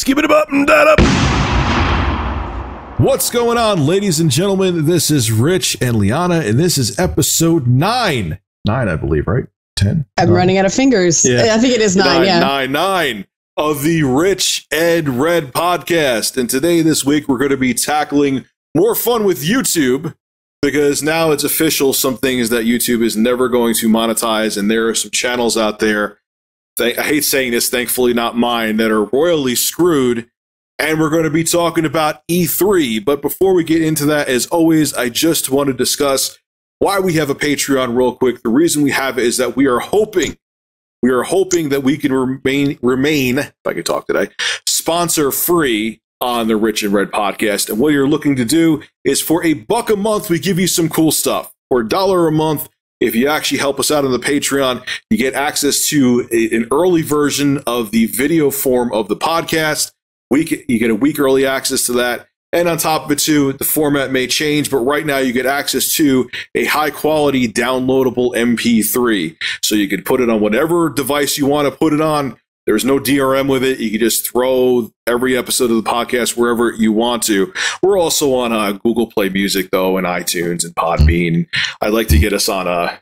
Skip it up and that up. What's going on, ladies and gentlemen? This is Rich and Liana, and this is episode 9. 9, I believe, right? 10? I'm running out of fingers. Yeah. I think it is 9, yeah. 9 of the Rich Ed Red podcast. And today, this week, we're going to be tackling more fun with YouTube, because now it's official. Some things that YouTube is never going to monetize, and there are some channels out there, I hate saying this, thankfully not mine, that are royally screwed. And we're going to be talking about E3. But before we get into that, as always, I just want to discuss why we have a Patreon real quick. The reason we have it is that we are hoping that we can remain, if I could talk today, sponsor free on the Rich and Red podcast. And what you're looking to do is, for $1 a month, we give you some cool stuff. For $1 a month, if you actually help us out on the Patreon, you get access to an early version of the video form of the podcast. You get a week early access to that. And on top of it, too, the format may change, but right now you get access to a high-quality downloadable MP3. So you can put it on whatever device you want to put it on. There's no DRM with it. You can just throw every episode of the podcast wherever you want to. We're also on Google Play Music, though, and iTunes and Podbean. I'd like to get us on I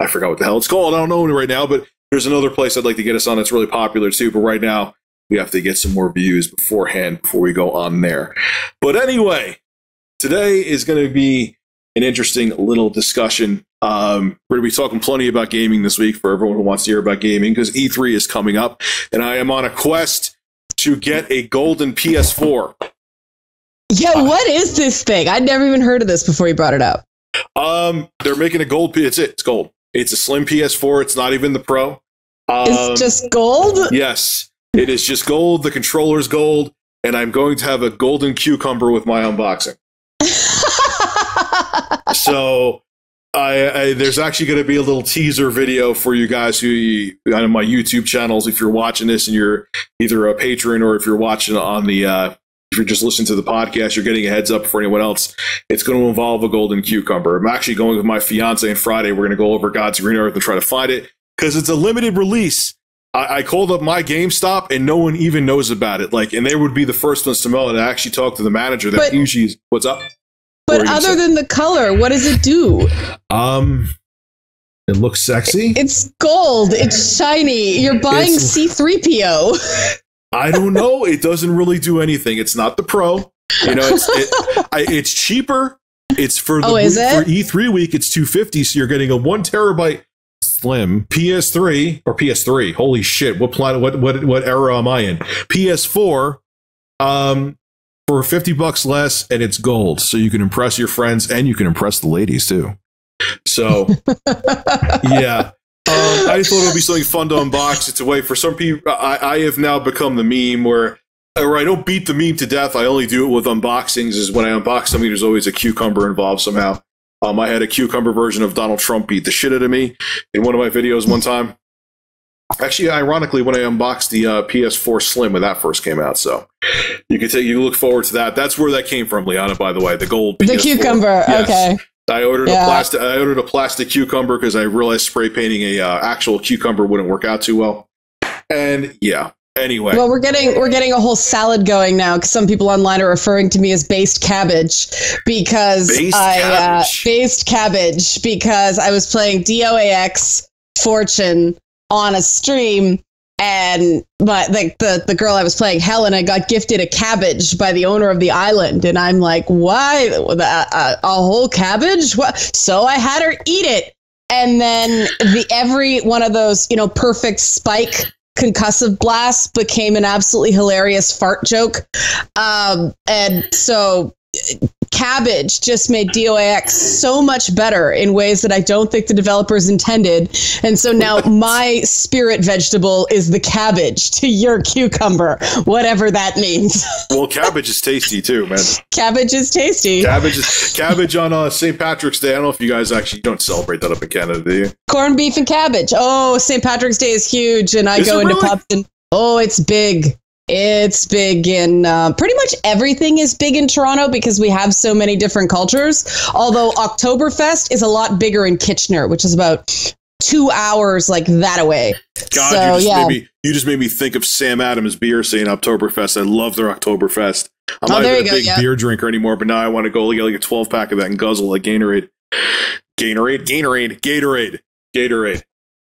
forgot what the hell it's called. I don't know right now, but there's another place I'd like to get us on that's really popular, too. But right now, we have to get some more views beforehand before we go on there. But anyway, today is going to be an interesting little discussion. We're going to be talking plenty about gaming this week for everyone who wants to hear about gaming, because E3 is coming up, and I am on a quest to get a golden PS4. Yeah, what is this thing? I'd never even heard of this before you brought it up. They're making a gold. It's gold. It's a slim PS4. It's not even the Pro. It's just gold? Yes. It is just gold. The controller's gold, and I'm going to have a golden cucumber with my unboxing. So there's actually going to be a little teaser video for you guys who on my YouTube channels. If you're watching this and you're either a patron, or if you're watching on the if you're just listening to the podcast, you're getting a heads up for anyone else. It's going to involve a golden cucumber. I'm actually going with my fiance, and Friday we're going to go over God's green earth and try to find it, because it's a limited release. I called up my GameStop, and no one even knows about it. And they would be the first ones to know. And I actually talked to the manager that usually, what's up? But other than the color, what does it do? It looks sexy. It's gold. It's shiny. You're buying C-3PO. I don't know. It doesn't really do anything. It's not the Pro. It's cheaper. It's for for E3 week. It's $250. So you're getting a 1 terabyte. Slim PS3 or PS3. Holy shit! What planet? What era am I in? PS4. For $50 less, and it's gold, so you can impress your friends and you can impress the ladies too. So, yeah. I thought it would be something fun to unbox. It's a way for some people. I have now become the meme where I don't beat the meme to death. I only do it with unboxings. Is when I unbox something, there's always a cucumber involved somehow. I had a cucumber version of Donald Trump beat the shit out of me in one of my videos one time. Actually, ironically, when I unboxed the PS4 Slim when that first came out, so you look forward to that. That's where that came from, Liana. By the way, the gold PS4. The cucumber. Yes. Okay. I ordered a plastic cucumber because I realized spray painting a actual cucumber wouldn't work out too well. And yeah. Anyway, well, we're getting a whole salad going now, because some people online are referring to me as based cabbage because based cabbage because I was playing DOAX Fortune on a stream, and the girl I was playing, Helen, got gifted a cabbage by the owner of the island, and I'm like, why a whole cabbage? What? So I had her eat it, and then every one of those perfect spike concussive blast became an absolutely hilarious fart joke. And so cabbage just made DOAX so much better in ways that I don't think the developers intended. And so now my spirit vegetable is the cabbage to your cucumber, whatever that means. Well, cabbage is tasty too, man. Cabbage is tasty. Cabbage on St. Patrick's Day. I don't know if you guys actually don't celebrate that up in Canada, do you? Corned beef and cabbage. Oh, St. Patrick's Day is huge. And I go into pubs and it's big. It's big in pretty much everything is big in Toronto because we have so many different cultures. Although Oktoberfest is a lot bigger in Kitchener, which is about 2 hours like that away. God, so, you just made me think of Sam Adams beer saying Oktoberfest. I love their Oktoberfest. I'm not even a big beer drinker anymore, but now I want to go get like a 12-pack of that and guzzle like Gatorade. Gatorade.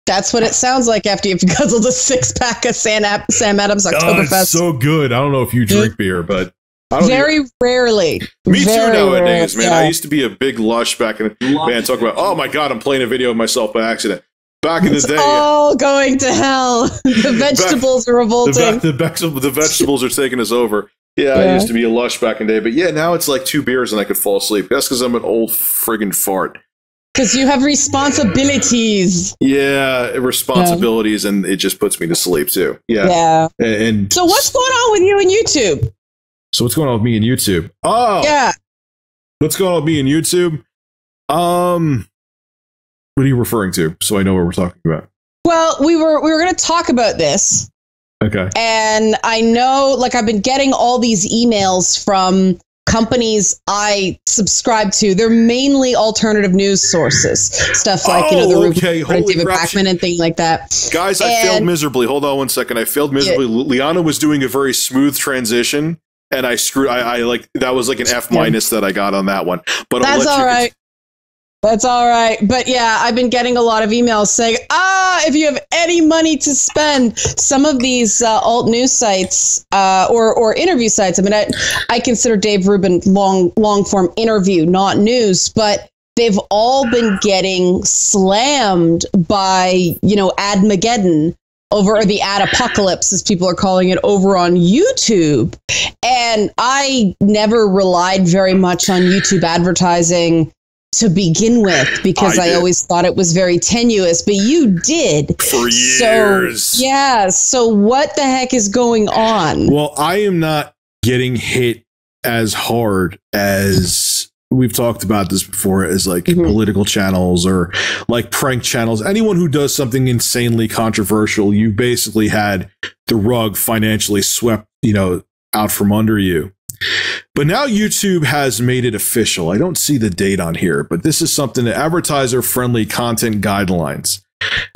That's what it sounds like after you've guzzled a 6-pack of Sam Adams Oktoberfest. It's so good. I don't know if you drink beer, but very rarely. Me too nowadays, man. I used to be a big lush back in the man. Talk about, oh my God, I'm playing a video of myself by accident. Back in the day, all going to hell. The vegetables are revolting. The vegetables are taking us over. Yeah, I used to be a lush back in the day, but yeah, now it's like 2 beers and I could fall asleep. That's because I'm an old friggin' fart. Because you have responsibilities. Yeah, responsibilities, and it just puts me to sleep too. Yeah. And so what's going on with you and YouTube? So what's going on with me and YouTube? Oh, yeah. What's going on with me and YouTube? What are you referring to? So I know what we're talking about. Well, we were going to talk about this. Okay. And I know, like, I've been getting all these emails from companies I subscribe to. They're mainly alternative news sources, stuff like David Backman and things like that. Guys, I failed miserably. Hold on one second. I failed miserably. Liana was doing a very smooth transition, and I screwed. I like that was like an F- that I got on that one. But that's all right. That's all right. But yeah, I've been getting a lot of emails saying, if you have any money to spend, some of these alt news sites or interview sites. I mean, I consider Dave Rubin long form interview, not news, but they've all been getting slammed by, Admageddon or the adpocalypse, as people are calling it, over on YouTube. And I never relied very much on YouTube advertising to begin with, because I always thought it was very tenuous, but you did for years. So what the heck is going on? Well, I am not getting hit as hard as we've talked about this before, as like political channels or like prank channels. Anyone who does something insanely controversial, you basically had the rug financially swept, out from under you. But now YouTube has made it official. I don't see the date on here, but this is something that advertiser-friendly content guidelines.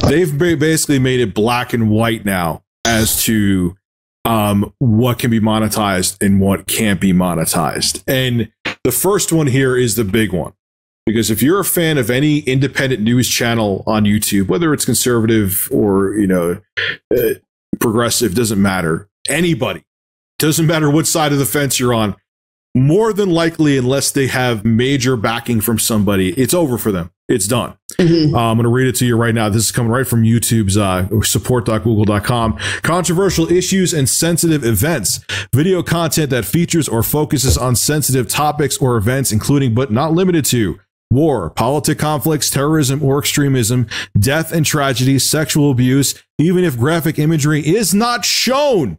They've basically made it black and white now as to what can be monetized and what can't be monetized. And the first one here is the big one, because if you're a fan of any independent news channel on YouTube, whether it's conservative or progressive, doesn't matter. Anybody. Doesn't matter what side of the fence you're on. More than likely, unless they have major backing from somebody, it's over for them. It's done. I'm going to read it to you right now. This is coming right from YouTube's support.google.com. Controversial issues and sensitive events. Video content that features or focuses on sensitive topics or events, including but not limited to war, politic conflicts, terrorism or extremism, death and tragedy, sexual abuse, even if graphic imagery is not shown.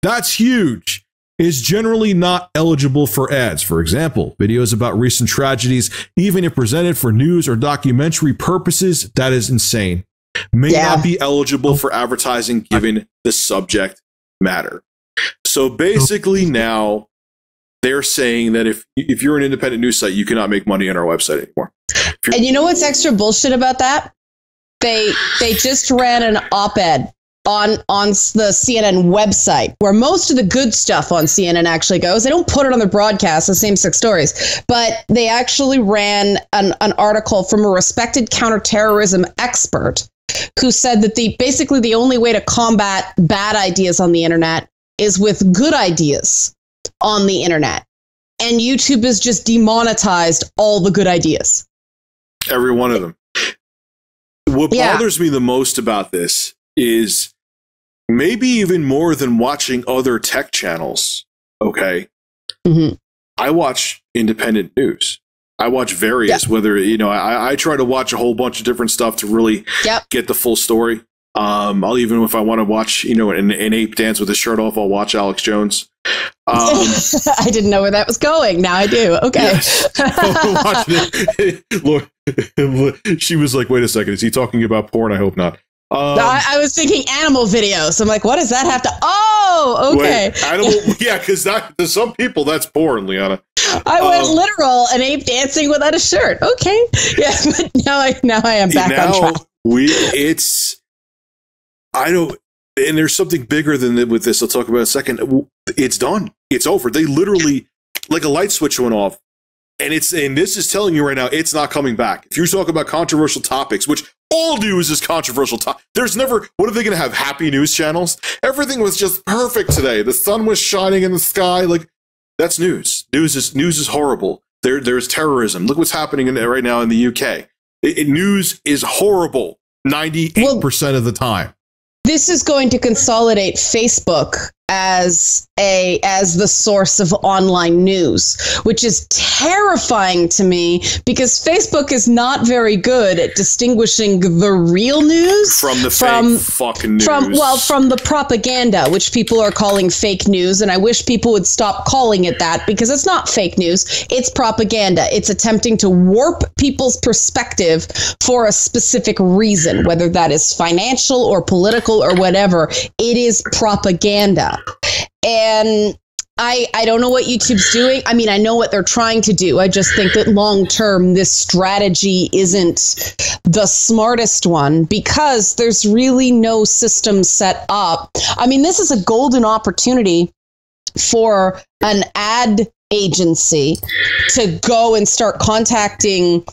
That's huge. Is generally not eligible for ads. For example, videos about recent tragedies, even if presented for news or documentary purposes, that is insane. May not be eligible for advertising given the subject matter. So basically now they're saying that if you're an independent news site, you cannot make money on our website anymore. And you know what's extra bullshit about that? They just ran an op-ed on the CNN website, where most of the good stuff on CNN actually goes. They don't put it on their broadcast, the same 6 stories, but they actually ran an article from a respected counterterrorism expert who said that basically the only way to combat bad ideas on the internet is with good ideas on the internet. And YouTube has just demonetized all the good ideas. Every one of them. What bothers me the most about this is maybe even more than watching other tech channels. Okay. I watch independent news. I watch various, whether, I try to watch a whole bunch of different stuff to really get the full story. I'll even, if I want to watch, an ape dance with his shirt off, I'll watch Alex Jones. I didn't know where that was going. Now I do. Okay. Lord, she was like, wait a second. Is he talking about porn? I hope not. I was thinking animal videos. I'm like, what does that have to? Oh, okay. Wait, animal, because to some people that's porn, Liana. I went literal, an ape dancing without a shirt. Okay, yeah, but now I am back on track. And there's something bigger than with this. I'll talk about in a second. It's done. It's over. They literally, like a light switch went off. And this is telling you right now, it's not coming back. If you talk about controversial topics, which all news is controversial there's never, what are they going to have, happy news channels? Everything was just perfect today. The sun was shining in the sky. Like, that's news. News is horrible. There's terrorism. Look what's happening right now in the UK. News is horrible 98% of the time. This is going to consolidate Facebook as the source of online news, which is terrifying to me because Facebook is not very good at distinguishing the real news from the fake fucking news. From the propaganda, which people are calling fake news. And I wish people would stop calling it that because it's not fake news. It's propaganda. It's attempting to warp people's perspective for a specific reason, whether that is financial or political or whatever. It is propaganda. And I don't know what YouTube's doing. I mean, I know what they're trying to do. I just think that long term, this strategy isn't the smartest one because there's really no system set up. I mean, this is a golden opportunity for an ad agency to go and start contacting,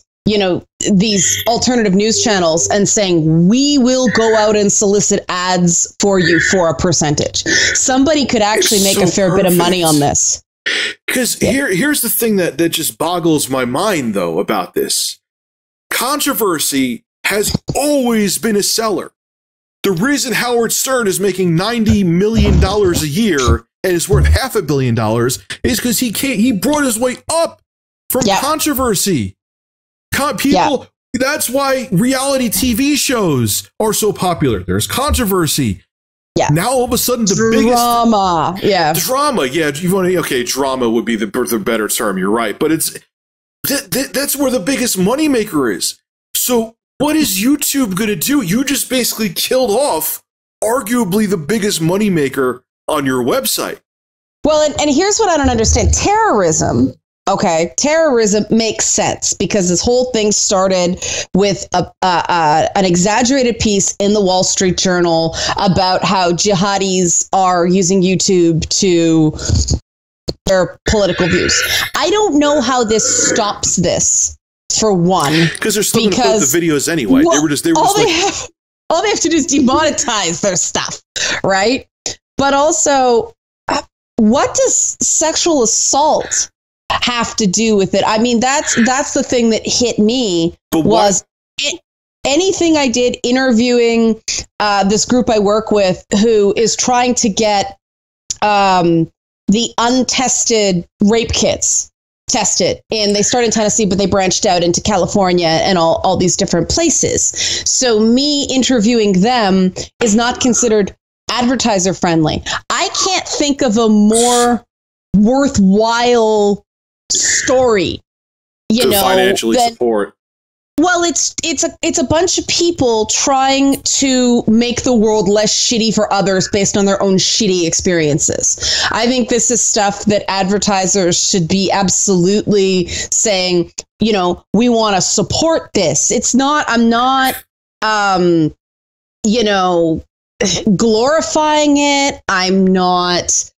these alternative news channels and saying, we will go out and solicit ads for you for a percentage. Somebody could actually make a fair bit of money on this. Because here's the thing that just boggles my mind, though, about this. Controversy has always been a seller. The reason Howard Stern is making $90 million a year and is worth $500 million is because he brought his way up from controversy. People, that's why reality TV shows are so popular. There's controversy. Yeah. Now all of a sudden drama. Yeah. Drama would be the better term. You're right, but that's where the biggest moneymaker is. So what is YouTube going to do? You just basically killed off arguably the biggest moneymaker on your website. Well, and here's what I don't understand: terrorism. Okay, terrorism makes sense because this whole thing started with an exaggerated piece in the Wall Street Journal about how jihadis are using YouTube to their political views. I don't know how this stops this, for one. Because they're still going to put the videos anyway. Well, all they have to do is demonetize their stuff, right? But also, what does sexual assault have to do with it? I mean, that's the thing that hit me was anything I did interviewing this group I work with who is trying to get the untested rape kits tested. And they started in Tennessee, but they branched out into California and all these different places. So me interviewing them is not considered advertiser friendly. I can't think of a more worthwhile story, financially support. Well, it's a bunch of people trying to make the world less shitty for others based on their own shitty experiences. I think this is stuff that advertisers should be absolutely saying, we want to support this. I'm not glorifying it. I'm not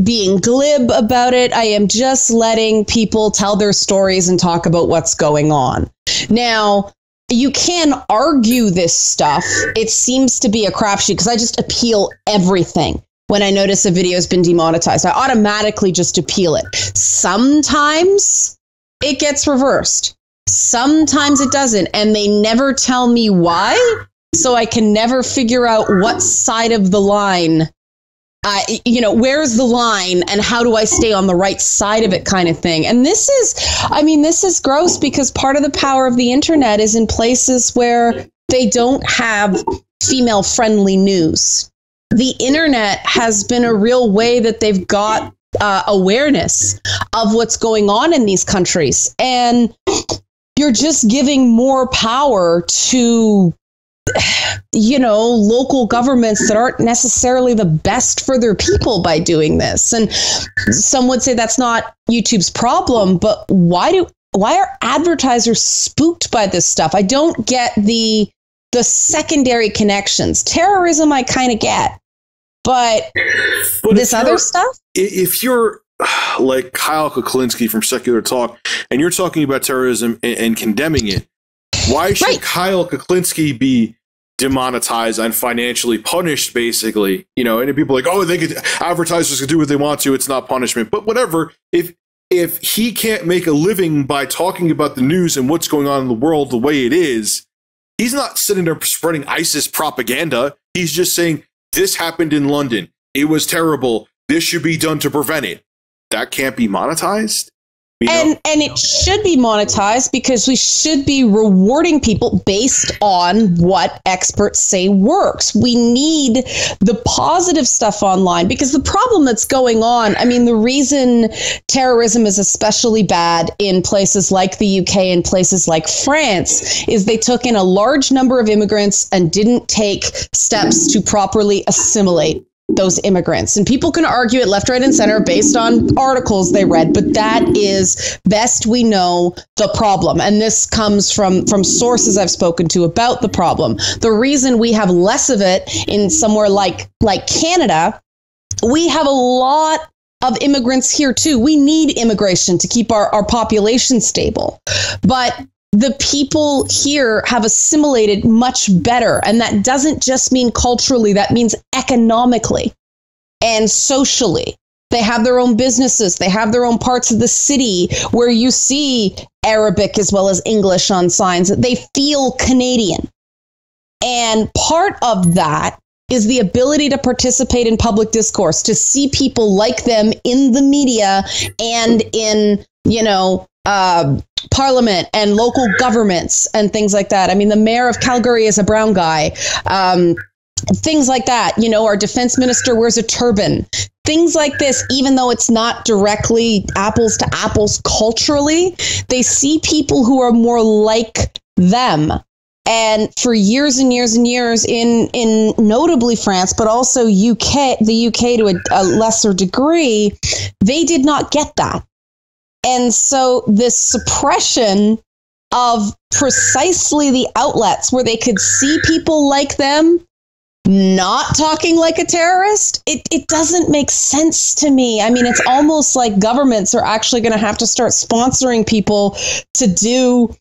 being glib about it. I am just letting people tell their stories and talk about what's going on. Now, you can argue this stuff. It seems to be a crapshoot because I just appeal everything. When I notice a video has been demonetized, I automatically just appeal it. Sometimes it gets reversed. Sometimes it doesn't. And they never tell me why. So I can never figure out what side of the line, where's the line and how do I stay on the right side of it kind of thing. And this is gross because part of the power of the internet is in places where they don't have female friendly news. The internet has been a real way that they've got awareness of what's going on in these countries. And you're just giving more power to local governments that aren't necessarily the best for their people by doing this. And some would say that's not YouTube's problem, but why do are advertisers spooked by this stuff? I don't get the secondary connections. Terrorism, I kind of get, but this other stuff. If you're like Kyle Kuklinski from Secular Talk, and you're talking about terrorism and condemning it, why should Kyle Kuklinski be demonetized and financially punished, basically? You know, and people are like, oh, advertisers can do what they want to, it's not punishment. But whatever, if he can't make a living by talking about the news and what's going on in the world the way it is, he's not sitting there spreading ISIS propaganda. He's just saying, this happened in London, it was terrible, this should be done to prevent it. That can't be monetized? And it should be monetized, because we should be rewarding people based on what experts say works. We need the positive stuff online, because the problem that's going on, I mean, the reason terrorism is especially bad in places like the UK and places like France is they took in a large number of immigrants and didn't take steps to properly assimilate those immigrants. And people can argue it left, right, and center based on articles they read, but that is best we know the problem. And this comes from sources I've spoken to about the problem. The reason we have less of it in somewhere like Canada, we have a lot of immigrants here too. We need immigration to keep our population stable. But the people here have assimilated much better. And that doesn't just mean culturally, that means economically and socially. They have their own businesses. They have their own parts of the city where you see Arabic as well as English on signs. They feel Canadian. And part of that is the ability to participate in public discourse, to see people like them in the media and in, Parliament and local governments and things like that. I mean, the mayor of Calgary is a brown guy. Things like that. Our defense minister wears a turban. Things like this, even though it's not directly apples to apples culturally, they see people who are more like them. And for years and years and years in notably France, but also the UK to a lesser degree, they did not get that. And so this suppression of precisely the outlets where they could see people like them not talking like a terrorist, it doesn't make sense to me. I mean, it's almost like governments are actually going to have to start sponsoring people to do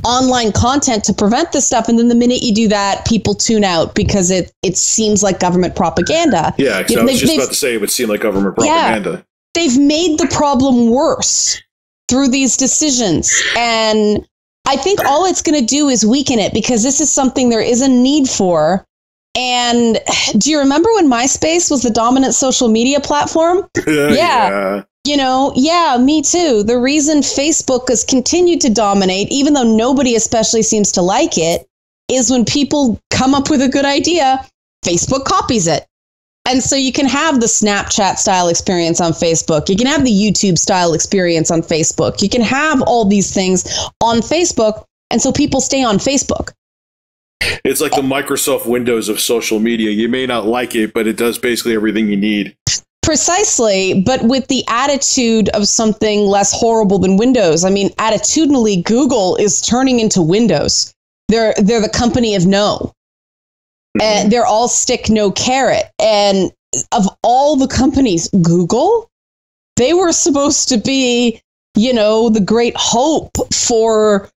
online content to prevent this stuff. And then the minute you do that, people tune out because it seems like government propaganda. Yeah, I was just about to say it would seem like government propaganda. Yeah. They've made the problem worse through these decisions. And I think all it's going to do is weaken it, because this is something there is a need for. And do you remember when MySpace was the dominant social media platform? Yeah. Yeah, me too. The reason Facebook has continued to dominate, even though nobody especially seems to like it, is when people come up with a good idea, Facebook copies it. And so you can have the Snapchat style experience on Facebook. You can have the YouTube style experience on Facebook. You can have all these things on Facebook. And so people stay on Facebook. It's like the Microsoft Windows of social media. You may not like it, but it does basically everything you need. Precisely, but with the attitude of something less horrible than Windows. I mean, attitudinally, Google is turning into Windows. They're the company of no. And they're all stick, no carrot. And of all the companies, Google, they were supposed to be, the great hope for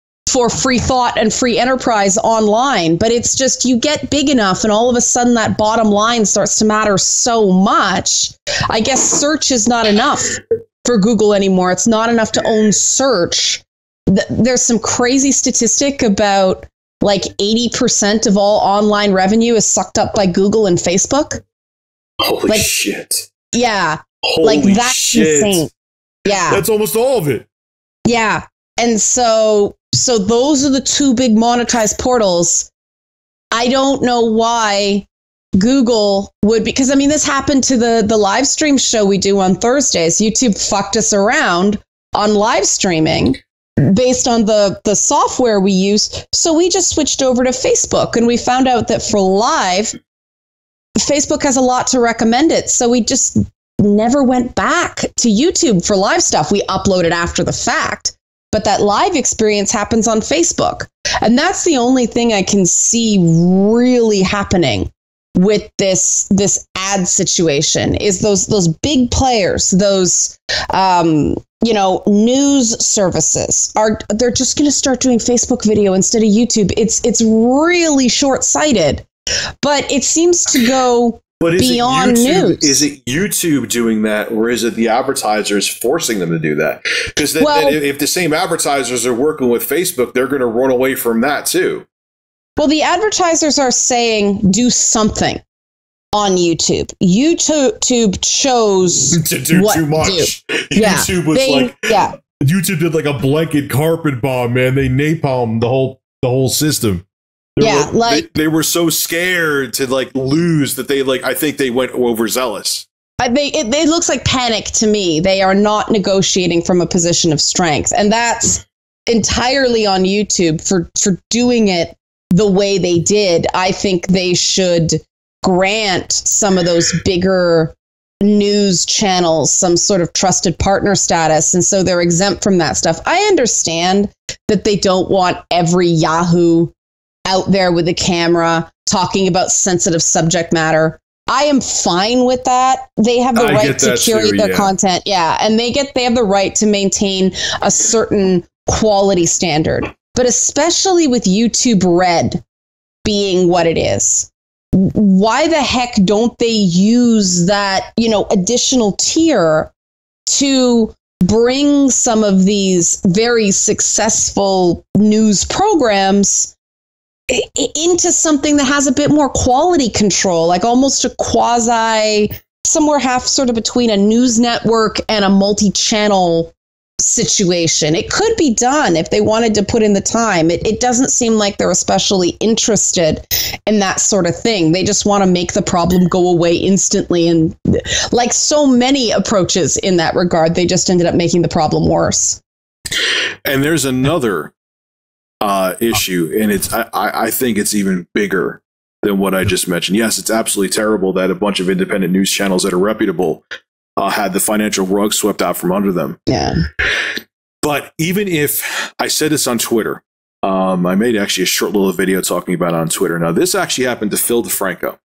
free thought and free enterprise online. But it's just, you get big enough and all of a sudden that bottom line starts to matter so much. I guess search is not enough for Google anymore. It's not enough to own search. There's some crazy statistic about like 80% of all online revenue is sucked up by Google and Facebook. Holy shit. Yeah. Holy that's shit. Insane. Yeah. That's almost all of it. Yeah. And so those are the two big monetized portals. I don't know why Google would, because I mean, this happened to the live stream show we do on Thursdays. YouTube fucked us around on live streaming based on the software we use. So we just switched over to Facebook, and we found out that for live, Facebook has a lot to recommend it. So we just never went back to YouTube for live stuff. We uploaded after the fact, but that live experience happens on Facebook. And that's the only thing I can see really happening with this ad situation is those big players, those news services they're just going to start doing Facebook video instead of YouTube. It's really short-sighted, but it seems to go beyond news. Is it YouTube doing that, or is it the advertisers forcing them to do that? Because if the same advertisers are working with Facebook, they're going to run away from that too. Well, the advertisers are saying do something on YouTube. YouTube chose to do too much. YouTube was YouTube did like a blanket carpet bomb, man. They napalmed the whole system. They were so scared to lose that I think they went overzealous. It looks like panic to me. They are not negotiating from a position of strength, and that's entirely on YouTube for doing it the way they did. I think they should grant some of those bigger news channels some sort of trusted partner status, and so they're exempt from that stuff. I understand that they don't want every Yahoo out there with a camera talking about sensitive subject matter. I am fine with that. They have the right to curate their content. Yeah. And they have the right to maintain a certain quality standard. But especially with YouTube Red being what it is, why the heck don't they use that, additional tier to bring some of these very successful news programs into something that has a bit more quality control, like almost a quasi, somewhere half sort of between a news network and a multi-channel situation. It could be done if they wanted to put in the time. It doesn't seem like they're especially interested in that sort of thing. They just want to make the problem go away instantly. And like so many approaches in that regard, they just ended up making the problem worse. And there's another issue, and I think it's even bigger than what I just mentioned. Yes, it's absolutely terrible that a bunch of independent news channels that are reputable had the financial rug swept out from under them. Yeah. But even if I said this on Twitter, I made actually a short little video talking about it on Twitter. Now, this actually happened to Phil DeFranco.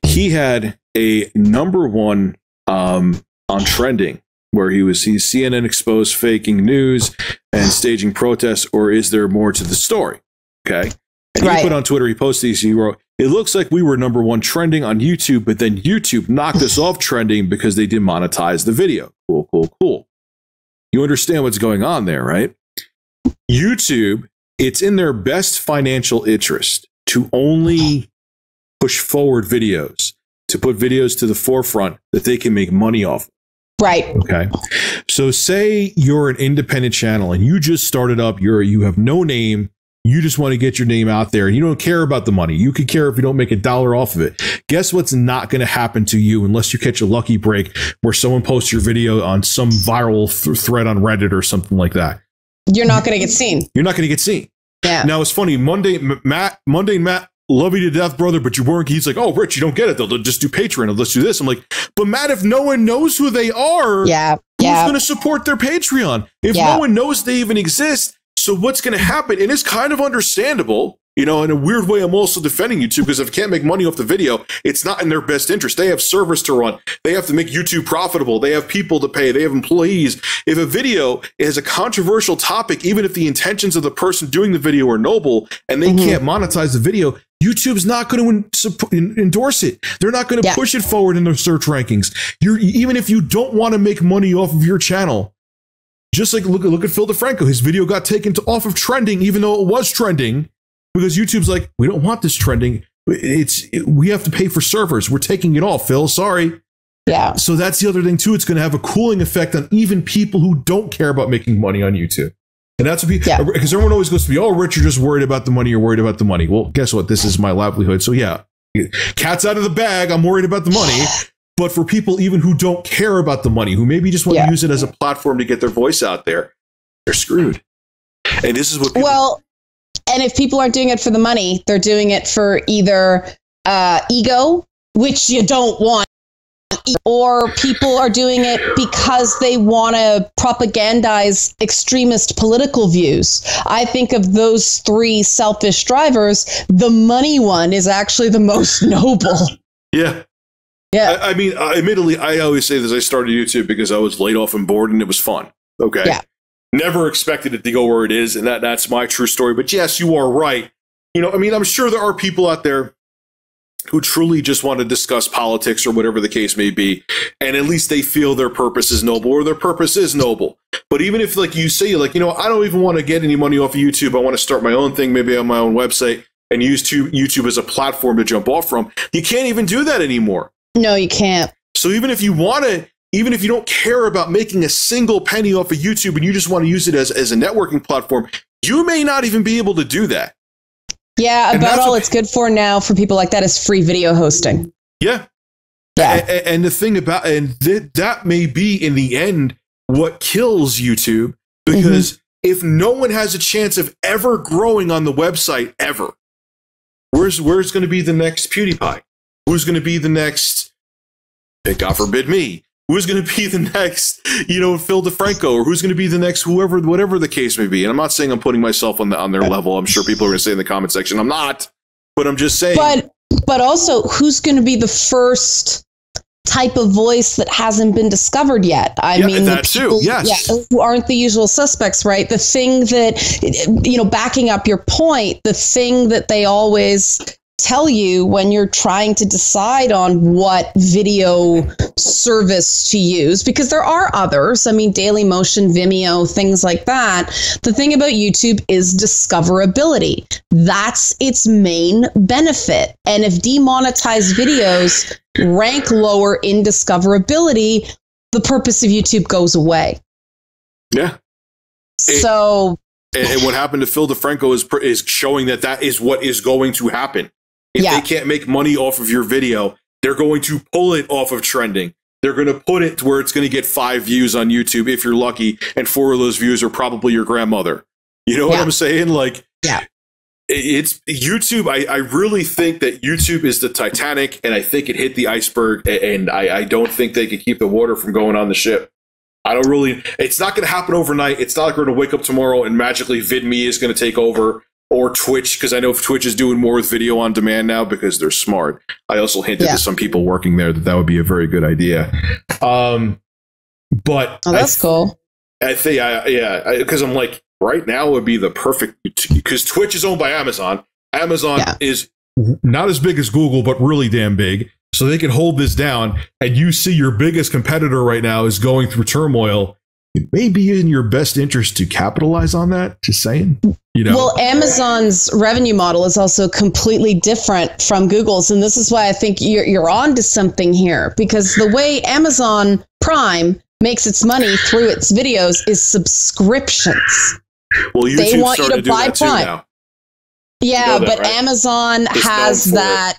He had a number one on trending, where he's CNN exposed faking news and staging protests, or is there more to the story? Okay. And he put on Twitter, he posted these, he wrote, "It looks like we were number one trending on YouTube, but then YouTube knocked us off trending because they demonetized the video." Cool. You understand what's going on there, right? YouTube, it's in their best financial interest to only push forward videos, to put videos to the forefront that they can make money off of. Right. Okay. So say you're an independent channel and you just started up, you have no name, you just want to get your name out there and you don't care about the money. You could care if you don't make $1 off of it. Guess what's not going to happen to you unless you catch a lucky break where someone posts your video on some viral thread on Reddit or something like that? You're not going to get seen. You're not going to get seen. Yeah. Now it's funny. Monday Matt, love you to death, brother, but you weren't. He's like, "Oh, Rich, you don't get it. They'll just do Patreon. Let's do this." I'm like, "But Matt, if no one knows who they are, who's going to support their Patreon? If no one knows they even exist, so what's going to happen?" And it's kind of understandable. In a weird way, I'm also defending YouTube because if I can't make money off the video, it's not in their best interest. They have servers to run. They have to make YouTube profitable. They have people to pay. They have employees. If a video is a controversial topic, even if the intentions of the person doing the video are noble and they can't monetize the video, YouTube's not going to endorse it. They're not going to push it forward in their search rankings. Even if you don't want to make money off of your channel, just like look at Phil DeFranco. His video got taken off of trending, even though it was trending. Because YouTube's like, we don't want this trending. We have to pay for servers. We're taking it off, Phil. Sorry. Yeah. So that's the other thing, too. It's going to have a cooling effect on even people who don't care about making money on YouTube. And that's what people, because everyone always goes to be, "Oh, Rich, you're just worried about the money. You're worried about the money." Well, guess what? This is my livelihood. So, yeah, cat's out of the bag. I'm worried about the money. But for people even who don't care about the money, who maybe just want to use it as a platform to get their voice out there, they're screwed. And this is what people... And if people aren't doing it for the money, they're doing it for either ego, which you don't want or people are doing it because they want to propagandize extremist political views. I think of those three selfish drivers, the money one is actually the most noble. Yeah. Yeah. I mean, admittedly, I always say this. I started YouTube because I was laid off and bored and it was fun. Okay. Yeah. Never expected it to go where it is. And that's my true story. But yes, you are right. You know, I mean, I'm sure there are people out there who truly just want to discuss politics or whatever the case may be. And at least they feel their purpose is noble or their purpose is noble. But even if, like you say, like, you know, I don't even want to get any money off of YouTube. I want to start my own thing, maybe on my own website, and use YouTube as a platform to jump off from. You can't even do that anymore. No, you can't. So even if you want to, even if you don't care about making a single penny off of YouTube and you just want to use it as a networking platform, you may not even be able to do that. Yeah, about all it's good for now for people like that is free video hosting. Yeah. Yeah. And the thing about, and that may be in the end what kills YouTube, because if no one has a chance of ever growing on the website ever, where's going to be the next PewDiePie? Who's going to be the next, God forbid me, who's going to be the next, you know, Phil DeFranco, or who's going to be the next whoever, whatever the case may be. And I'm not saying I'm putting myself on their level. I'm sure people are going to say in the comment section, I'm not, but I'm just saying. But also, who's going to be the first type of voice that hasn't been discovered yet? I mean, that too. Yes. Yeah, who aren't the usual suspects, right? The thing that, you know, backing up your point, the thing that they always tell you when you're trying to decide on what video service to use, because there are others. I mean, Dailymotion, Vimeo, things like that. The thing about YouTube is discoverability. That's its main benefit. And if demonetized videos rank lower in discoverability, the purpose of YouTube goes away. Yeah. So, and what happened to Phil DeFranco is showing that is what is going to happen. If they can't make money off of your video, they're going to pull it off of trending. They're going to put it to where it's going to get 5 views on YouTube if you're lucky, and 4 of those views are probably your grandmother. You know what I'm saying? Like, it's YouTube. I really think that YouTube is the Titanic, and I think it hit the iceberg, and I don't think they could keep the water from going on the ship. I don't really. It's not going to happen overnight. It's not like we're going to wake up tomorrow and magically VidMe is going to take over. Or Twitch, because I know Twitch is doing more with video on demand now because they're smart. I also hinted to some people working there that would be a very good idea. But that's cool. I think, because I'm like, right now would be the perfect, because Twitch is owned by Amazon. Amazon is not as big as Google, but really damn big. So they can hold this down. And you see your biggest competitor right now is going through turmoil. It may be in your best interest to capitalize on that, just saying. You know. Well, Amazon's revenue model is also completely different from Google's. And this is why I think you're on to something here, because the way Amazon Prime makes its money through its videos is subscriptions. Well, YouTube they want you to buy Prime. Now. Yeah, but right? Amazon has that.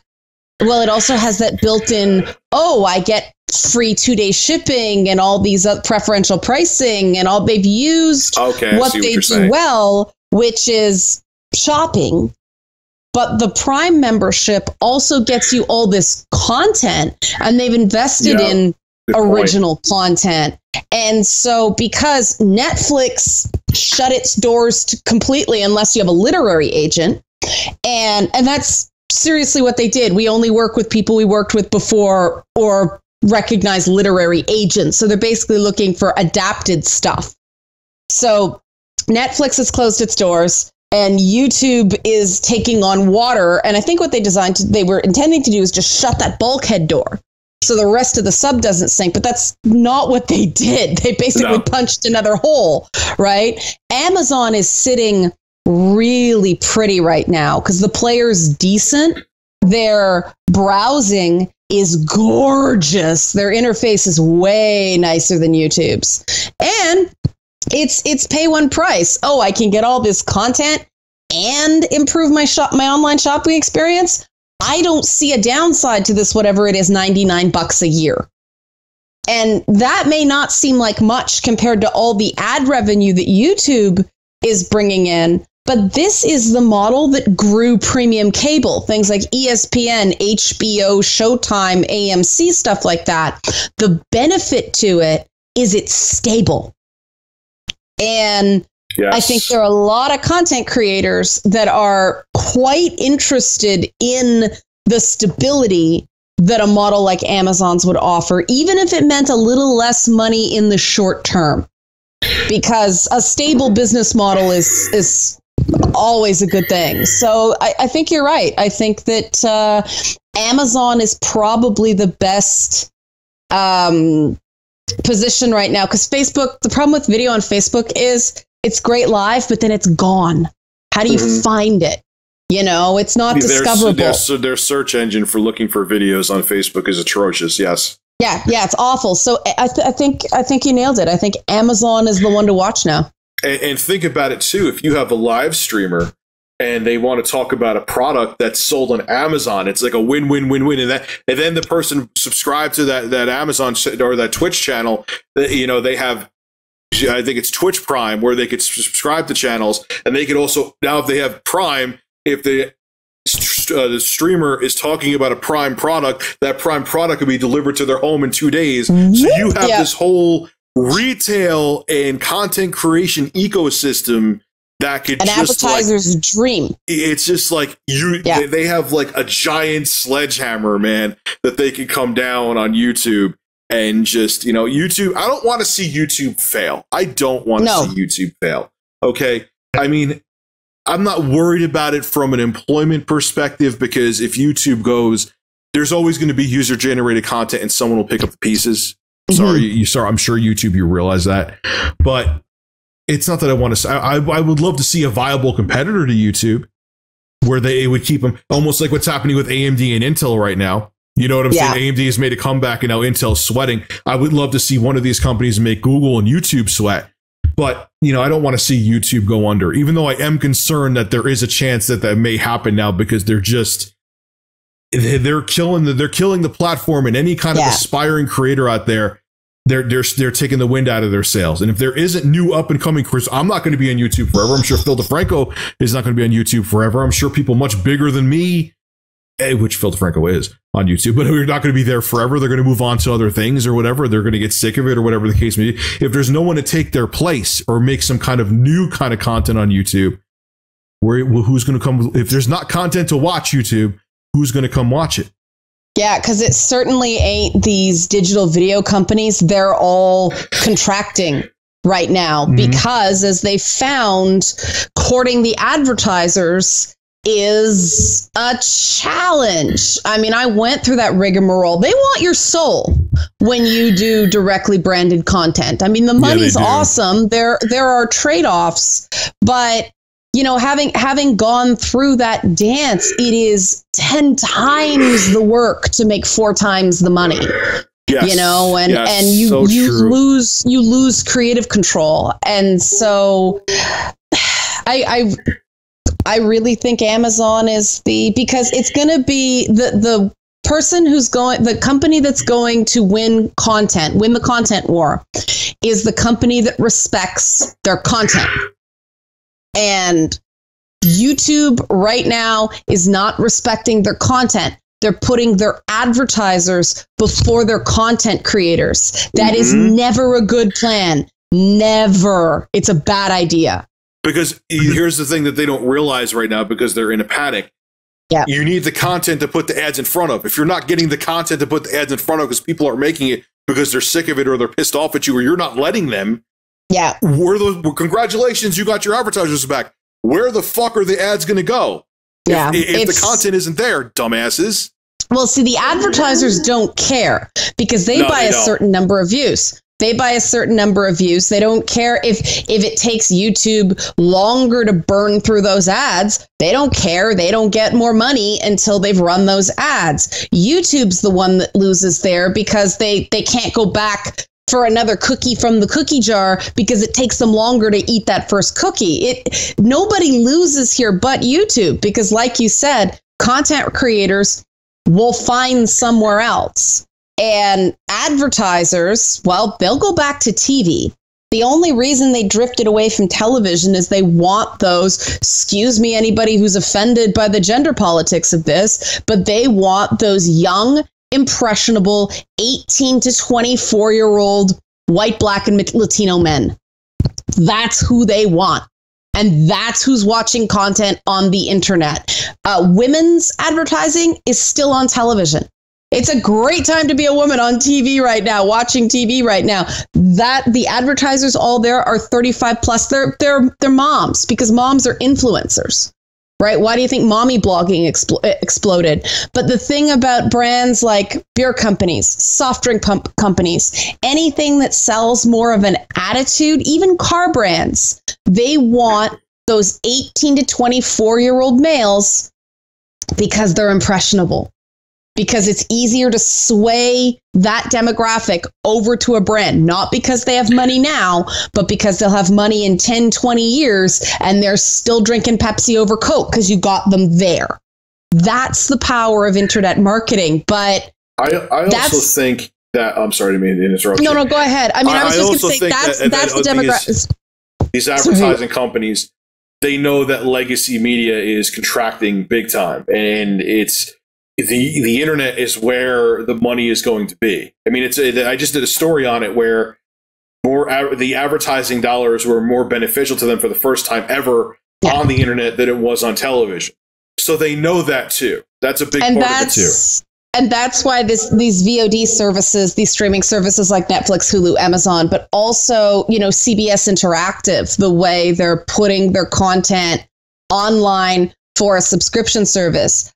Well, it also has that built-in, I get free 2-day shipping and all these preferential pricing, and all they've used what they do well, which is shopping. But the Prime membership also gets you all this content, and they've invested in original content. And so because Netflix shut its doors completely unless you have a literary agent, and that's seriously what they did. We only work with people we worked with before or recognize literary agents. So they're basically looking for adapted stuff. So Netflix has closed its doors and YouTube is taking on water. And I think what they were intending to do is just shut that bulkhead door so the rest of the sub doesn't sink. But that's not what they did. They basically punched another hole, right? Amazon is sitting really pretty right now because the player's decent. Their browsing is gorgeous. Their interface is way nicer than YouTube's. And it's pay one price. I can get all this content and improve my online shopping experience. I don't see a downside to this, whatever it is, $99 a year. And that may not seem like much compared to all the ad revenue that YouTube is bringing in. But this is the model that grew premium cable, things like ESPN, HBO, Showtime, AMC, stuff like that. The benefit to it is it's stable. And yes. I think there are a lot of content creators that are quite interested in the stability that a model like Amazon's would offer, even if it meant a little less money in the short term. Because a stable business model is always a good thing. So I think you're right. I think that Amazon is probably the best position right now, because Facebook, the problem with video on Facebook is it's great live, but then it's gone. How do you find it? You know, it's not discoverable. Their search engine for looking for videos on Facebook is atrocious. Yes. Yeah, it's awful. So I think you nailed it. I think Amazon is the one to watch now. And think about it too. If you have a live streamer and they want to talk about a product that's sold on Amazon, it's like a win-win-win-win. And then the person subscribed to that Amazon or that Twitch channel, you know, they have, I think it's Twitch Prime, where they could subscribe to channels, and they could also, now if they have Prime, if the streamer is talking about a Prime product, that Prime product could be delivered to their home in 2 days. So you have this whole retail and content creation ecosystem that could an just advertiser's dream. It's just like they have like a giant sledgehammer, man, that they can come down on YouTube and just, you know, YouTube. I don't want to see YouTube fail. I don't want to see YouTube fail. Okay. I mean, I'm not worried about it from an employment perspective, because if YouTube goes, there's always going to be user generated content and someone will pick up the pieces. Sorry, I'm sure YouTube, you realize that, but it's not that I want to. I would love to see a viable competitor to YouTube, where they would keep them, almost like what's happening with AMD and Intel right now. You know what I'm saying? AMD has made a comeback and now Intel's sweating. I would love to see one of these companies make Google and YouTube sweat. But, you know, I don't want to see YouTube go under, even though I am concerned that there is a chance that may happen now, because they're killing the platform, and any kind of aspiring creator out there, they're taking the wind out of their sails. And if there isn't new up and coming creators, I'm not going to be on YouTube forever. I'm sure Phil DeFranco is not going to be on YouTube forever. I'm sure people much bigger than me, which Phil DeFranco is, on YouTube, but we're not going to be there forever. They're going to move on to other things or whatever. They're going to get sick of it or whatever the case may be. If there's no one to take their place or make some kind of new kind of content on YouTube, who's going to come? If there's not content to watch YouTube, who's going to come watch it? Yeah, because it certainly ain't these digital video companies. They're all contracting right now because, as they found, courting the advertisers is a challenge. I mean, I went through that rigmarole. They want your soul when you do directly branded content. I mean, the money's awesome. There are trade-offs, but you know, having gone through that dance, it is 10 times the work to make 4 times the money. Yes. You know, and you lose creative control. And so I really think Amazon is because it's going to be the person the company that's going to win the content war is the company that respects their content. And YouTube right now is not respecting their content. They're putting their advertisers before their content creators. That is never a good plan. Never. It's a bad idea. Because here's the thing that they don't realize right now, because they're in a panic. Yeah. You need the content to put the ads in front of. If you're not getting the content to put the ads in front of because people are making it because they're sick of it or they're pissed off at you or you're not letting them. Yeah. Congratulations, you got your advertisers back. Where the fuck are the ads going to go? Yeah. If the content isn't there, dumbasses. Well, see, the advertisers don't care because they buy a certain number of views. They buy a certain number of views. They don't care if it takes YouTube longer to burn through those ads. They don't care. They don't get more money until they've run those ads. YouTube's the one that loses there because they can't go back for another cookie from the cookie jar because it takes them longer to eat that first cookie. Nobody loses here but YouTube because, like you said, content creators will find somewhere else. And advertisers, well, they'll go back to TV. The only reason they drifted away from television is they want those, excuse me, anybody who's offended by the gender politics of this, but they want those young, impressionable 18 to 24-year-old white, black, and Latino men. That's who they want. And that's who's watching content on the internet. Women's advertising is still on television. It's a great time to be a woman on TV right now, watching TV right now. That the advertisers all there are 35 plus. They're moms, because moms are influencers, right? Why do you think mommy blogging exploded? But the thing about brands like beer companies, soft drink companies, anything that sells more of an attitude, even car brands, they want those 18 to 24-year-old males because they're impressionable. Because it's easier to sway that demographic over to a brand, not because they have money now, but because they'll have money in 10, 20 years and they're still drinking Pepsi over Coke because you got them there. That's the power of internet marketing. But I also think that, I'm sorry to interrupt you. No, go ahead. I mean, I was just going to say that's the demographic. These advertising companies, they know that legacy media is contracting big time, and it's the internet is where the money is going to be. I mean, I just did a story on it where the advertising dollars were more beneficial to them for the first time ever on the internet than it was on television. So they know that too. That's a big part of it too. And that's why these VOD services, these streaming services like Netflix, Hulu, Amazon, but also, CBS Interactive, the way they're putting their content online for a subscription service.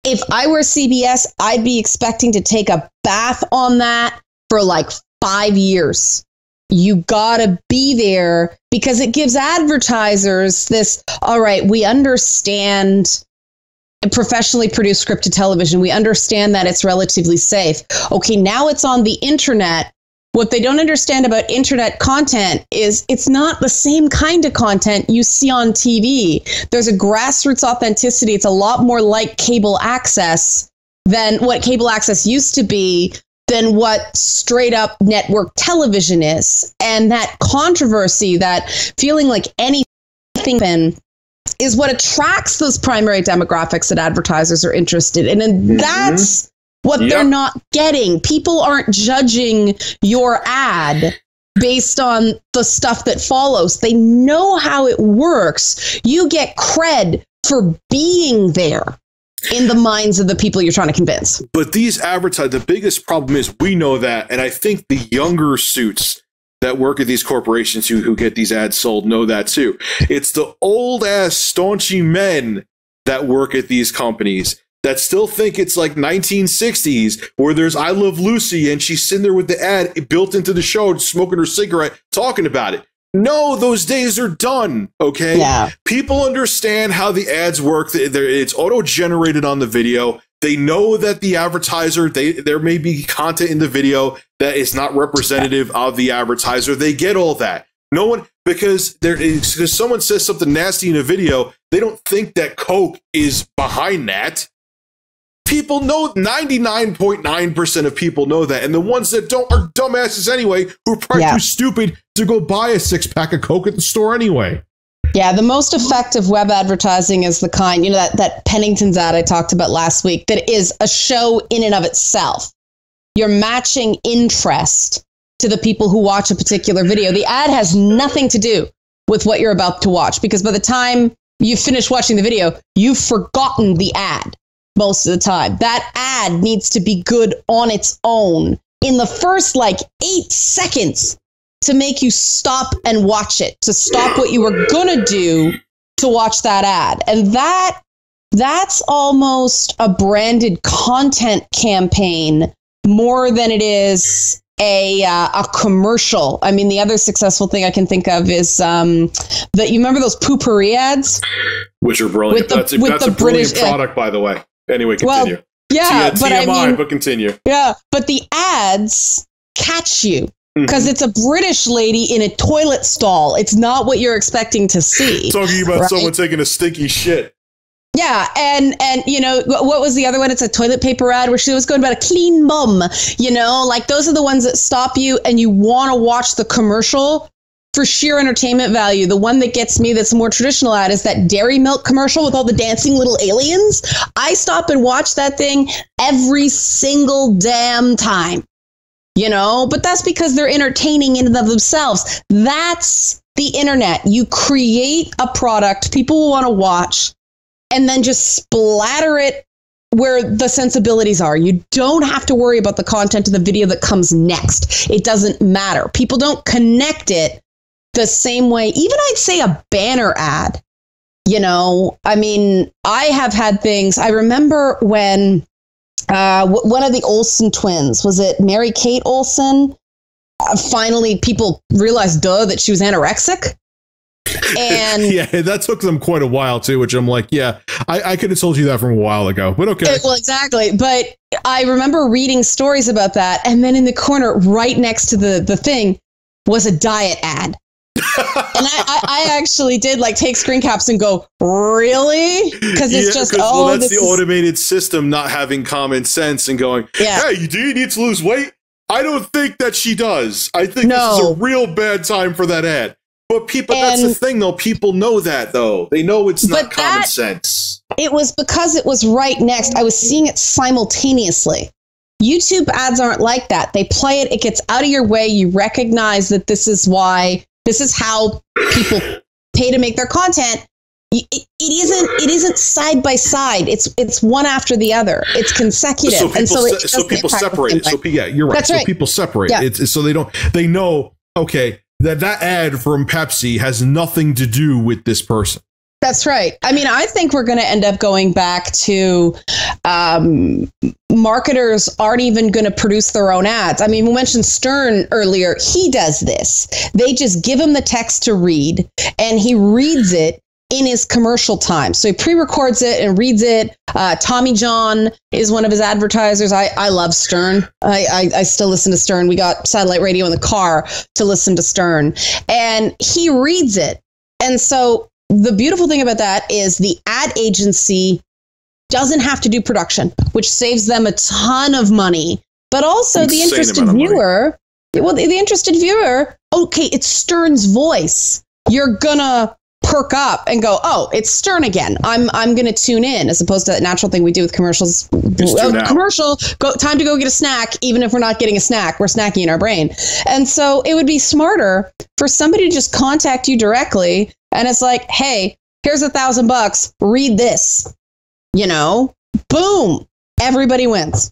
If I were CBS, I'd be expecting to take a bath on that for like 5 years. You gotta be there because it gives advertisers this, all right, we understand professionally produced scripted television. We understand that it's relatively safe. Okay, now it's on the internet. What they don't understand about internet content is it's not the same kind of content you see on TV. There's a grassroots authenticity. It's a lot more like cable access than what cable access used to be, than what straight up network television is. And that controversy, that feeling like anything is what attracts those primary demographics that advertisers are interested in. And that's what they're not getting. People aren't judging your ad based on the stuff that follows. They know how it works. You get cred for being there in the minds of the people you're trying to convince. But these advertisers, the biggest problem is we know that, and I think the younger suits that work at these corporations who get these ads sold know that too. It's the old ass staunchy men that work at these companies that still think it's like 1960s where there's I Love Lucy and she's sitting there with the ad built into the show, smoking her cigarette, talking about it. No, those days are done, okay? Yeah. People understand how the ads work. It's auto-generated on the video. They know that the advertiser, there may be content in the video that is not representative of the advertiser. They get all that. No one, because someone says something nasty in a video, they don't think that Coke is behind that. People know, 99.9% of people know that. And the ones that don't are dumbasses anyway, who are probably too stupid to go buy a 6-pack of Coke at the store anyway. Yeah, the most effective web advertising is the kind, that Pennington's ad I talked about last week, that is a show in and of itself. You're matching interest to the people who watch a particular video. The ad has nothing to do with what you're about to watch, because by the time you finish watching the video, you've forgotten the ad most of the time. That ad needs to be good on its own in the first 8 seconds to make you stop and watch it, to stop what you were gonna do to watch that ad. And that's almost a branded content campaign more than it is a commercial. I mean, the other successful thing I can think of is that you remember those poopery ads, which are brilliant. That's a brilliant British product, by the way. Anyway, continue. Well, yeah, but TMI, but continue. Yeah, but the ads catch you because it's a British lady in a toilet stall. It's not what you're expecting to see. Talking about someone taking a stinky shit. Yeah, and what was the other one? It's a toilet paper ad where she was going about a clean bum. Those are the ones that stop you and you want to watch the commercial for sheer entertainment value. The one that gets me that's a more traditional ad is that dairy milk commercial with all the dancing little aliens. I stop and watch that thing every single damn time, but that's because they're entertaining in and of themselves. That's the internet. You create a product people will want to watch and then just splatter it where the sensibilities are. You don't have to worry about the content of the video that comes next. It doesn't matter. People don't connect it the same way. Even I'd say a banner ad, I have had things. I remember when one of the Olsen twins, was it Mary Kate Olsen? Finally, people realized, that she was anorexic. And yeah, that took them quite a while too, which I'm like, yeah, I could have told you that from a while ago, but okay. Well, exactly. But I remember reading stories about that. And then in the corner right next to the thing was a diet ad. And I actually did take screen caps and go, really? Because it's just, that's the automated system not having common sense and going, hey, do you need to lose weight? I don't think that she does. I think this is a real bad time for that ad. But that's the thing, though. People know that, though. They know it's not common sense. It was because it was right next. I was seeing it simultaneously. YouTube ads aren't like that. They play it. It gets out of your way. You recognize that this is how people pay to make their content. It isn't side by side. It's one after the other. It's consecutive. So people separate. So yeah, you're right. That's right. So people separate. Yeah. So they know, okay, that ad from Pepsi has nothing to do with this person. That's right. I think we're going to end up going back to marketers aren't even going to produce their own ads. We mentioned Stern earlier. He does this. They just give him the text to read, and he reads it in his commercial time. So he pre-records it and reads it. Tommy John is one of his advertisers. I love Stern. I still listen to Stern. We got satellite radio in the car to listen to Stern. And he reads it. And so the beautiful thing about that is the ad agency doesn't have to do production, which saves them a ton of money. But also the interested viewer, okay, it's Stern's voice. You're gonna perk up and go, it's Stern again. I'm going to tune in, as opposed to that natural thing we do with commercials. Commercial, time to go get a snack. Even if we're not getting a snack, we're snacking in our brain. And so it would be smarter for somebody to just contact you directly. And it's like, hey, here's $1,000. Read this, boom, everybody wins.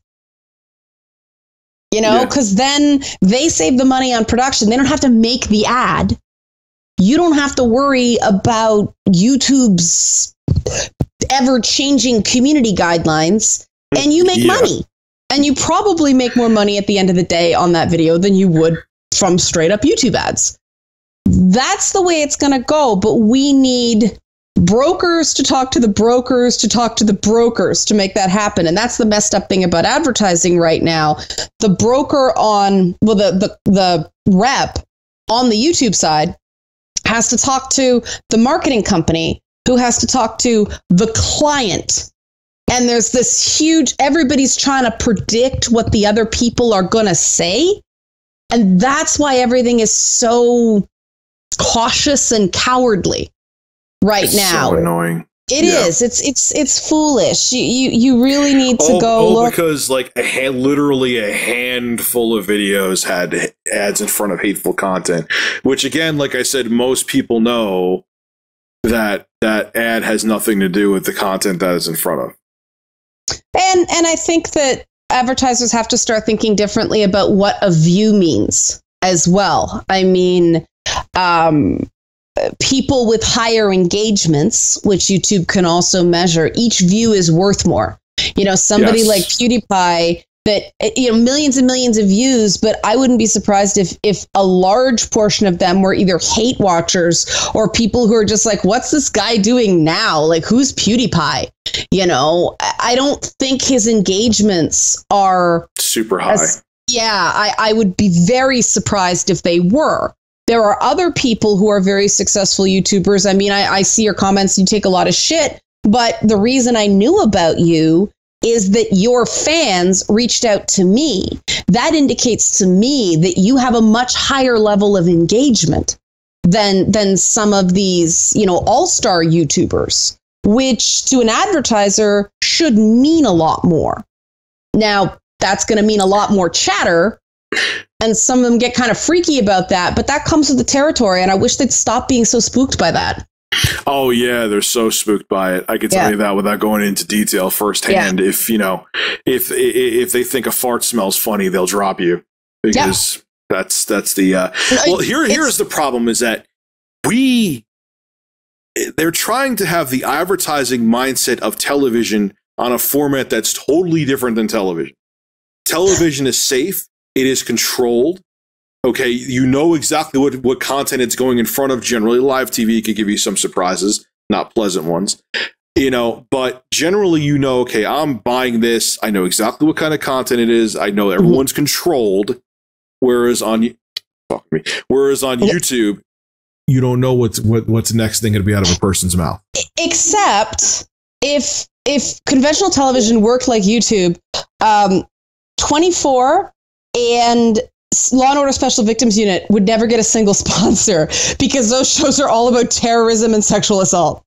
Because then they save the money on production. They don't have to make the ad. You don't have to worry about YouTube's ever-changing community guidelines, and you make money. And you probably make more money at the end of the day on that video than you would from straight-up YouTube ads. That's the way it's going to go, but we need brokers to talk to the brokers to talk to the brokers to make that happen. And that's the messed up thing about advertising right now. The broker the rep on the YouTube side has to talk to the marketing company, who has to talk to the client. And there's this huge, everybody's trying to predict what the other people are going to say. And that's why everything is so cautious and cowardly right now. So annoying. It is. It's foolish. You really need to go look. Because literally a handful of videos had ads in front of hateful content, which again, like I said, most people know that ad has nothing to do with the content that is in front of. And I think that advertisers have to start thinking differently about what a view means as well. People with higher engagements, which YouTube can also measure, each view is worth more. Somebody like PewDiePie that, millions and millions of views, but I wouldn't be surprised if a large portion of them were either hate watchers or people who are just like, what's this guy doing now? Like, who's PewDiePie? I don't think his engagements are super high. I would be very surprised if they were. There are other people who are very successful YouTubers. I see your comments. You take a lot of shit. But the reason I knew about you is that your fans reached out to me. That indicates to me that you have a much higher level of engagement. than some of these, all-star YouTubers, which to an advertiser should mean a lot more. Now, that's going to mean a lot more chatter, and some of them get kind of freaky about that, but that comes with the territory, and I wish they'd stop being so spooked by that. Oh, yeah, they're so spooked by it. I can tell you that without going into detail firsthand. Yeah. If they think a fart smells funny, they'll drop you, because that's the well, here's the problem, is that they're trying to have the advertising mindset of television on a format that's totally different than television. Television is safe. It is controlled. Okay, you know exactly what content it's going in front of. Generally, live TV could give you some surprises, not pleasant ones. But generally, okay, I'm buying this. I know exactly what kind of content it is. I know everyone's controlled. Whereas on YouTube, you don't know what's the next thing going to be out of a person's mouth. Except if conventional television worked like YouTube, 24 and Law & Order Special Victims Unit would never get a single sponsor, because those shows are all about terrorism and sexual assault.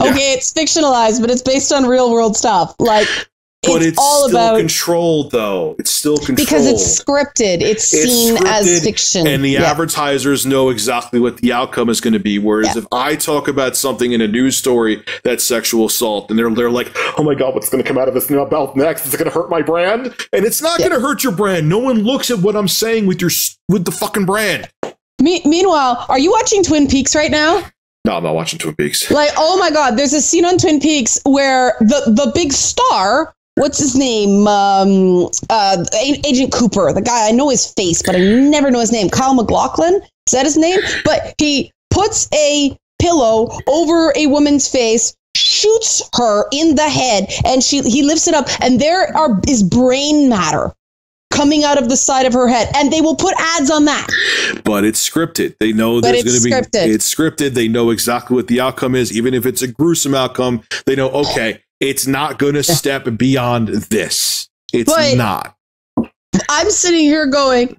Okay, it's fictionalized, but it's based on real world stuff. But it's all still about controlled, though. It's still controlled. Because it's scripted. It's seen scripted, as fiction. And the advertisers know exactly what the outcome is going to be. Whereas if I talk about something in a news story that's sexual assault, and they're like, oh my God, what's going to come out of this belt next? Is it going to hurt my brand? And it's not going to hurt your brand. No one looks at what I'm saying with the fucking brand. Meanwhile, are you watching Twin Peaks right now? No, I'm not watching Twin Peaks. Oh my God, there's a scene on Twin Peaks where the big star, what's his name? Agent Cooper, the guy, I know his face, but I never know his name. Kyle MacLachlan, is that his name? But he puts a pillow over a woman's face, shoots her in the head, and he lifts it up, and there is brain matter coming out of the side of her head, and they will put ads on that. But it's scripted. They know there's going to be it's scripted. They know exactly what the outcome is, even if it's a gruesome outcome. They know, okay, it's not going to step beyond this. It's not. I'm sitting here going,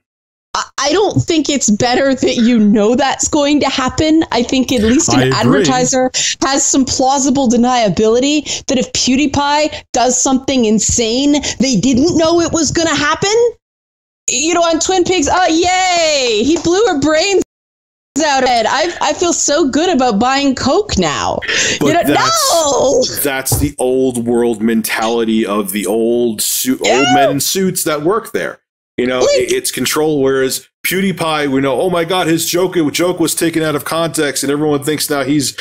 I don't think it's better that you know that's going to happen. I think at least an advertiser has some plausible deniability that if PewDiePie does something insane, they didn't know it was going to happen. On Twin Peaks, yay! He blew her brains out of it. I feel so good about buying Coke now. But that's the old world mentality of the old men in suits that work there. It's control, whereas PewDiePie, we know, oh my God, his joke was taken out of context, and everyone thinks now he's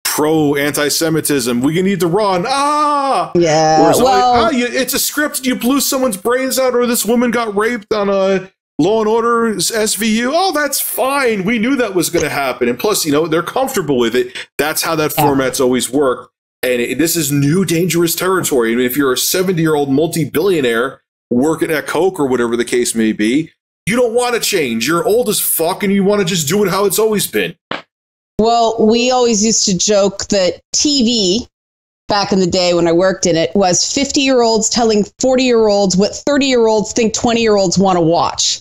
pro anti-Semitism. We need to run. Yeah. Whereas it's a script. You blew someone's brains out, or this woman got raped on a Law & Order's SVU. Oh, that's fine. We knew that was going to happen. And plus, they're comfortable with it. That's how that format's always worked. And this is new dangerous territory. I mean, if you're a 70-year-old multi-billionaire working at Coke or whatever the case may be, you don't want to change. You're old as fuck, and you want to just do it how it's always been. Well, we always used to joke that TV, back in the day when I worked in it, was 50-year-olds telling 40-year-olds what 30-year-olds think 20-year-olds want to watch.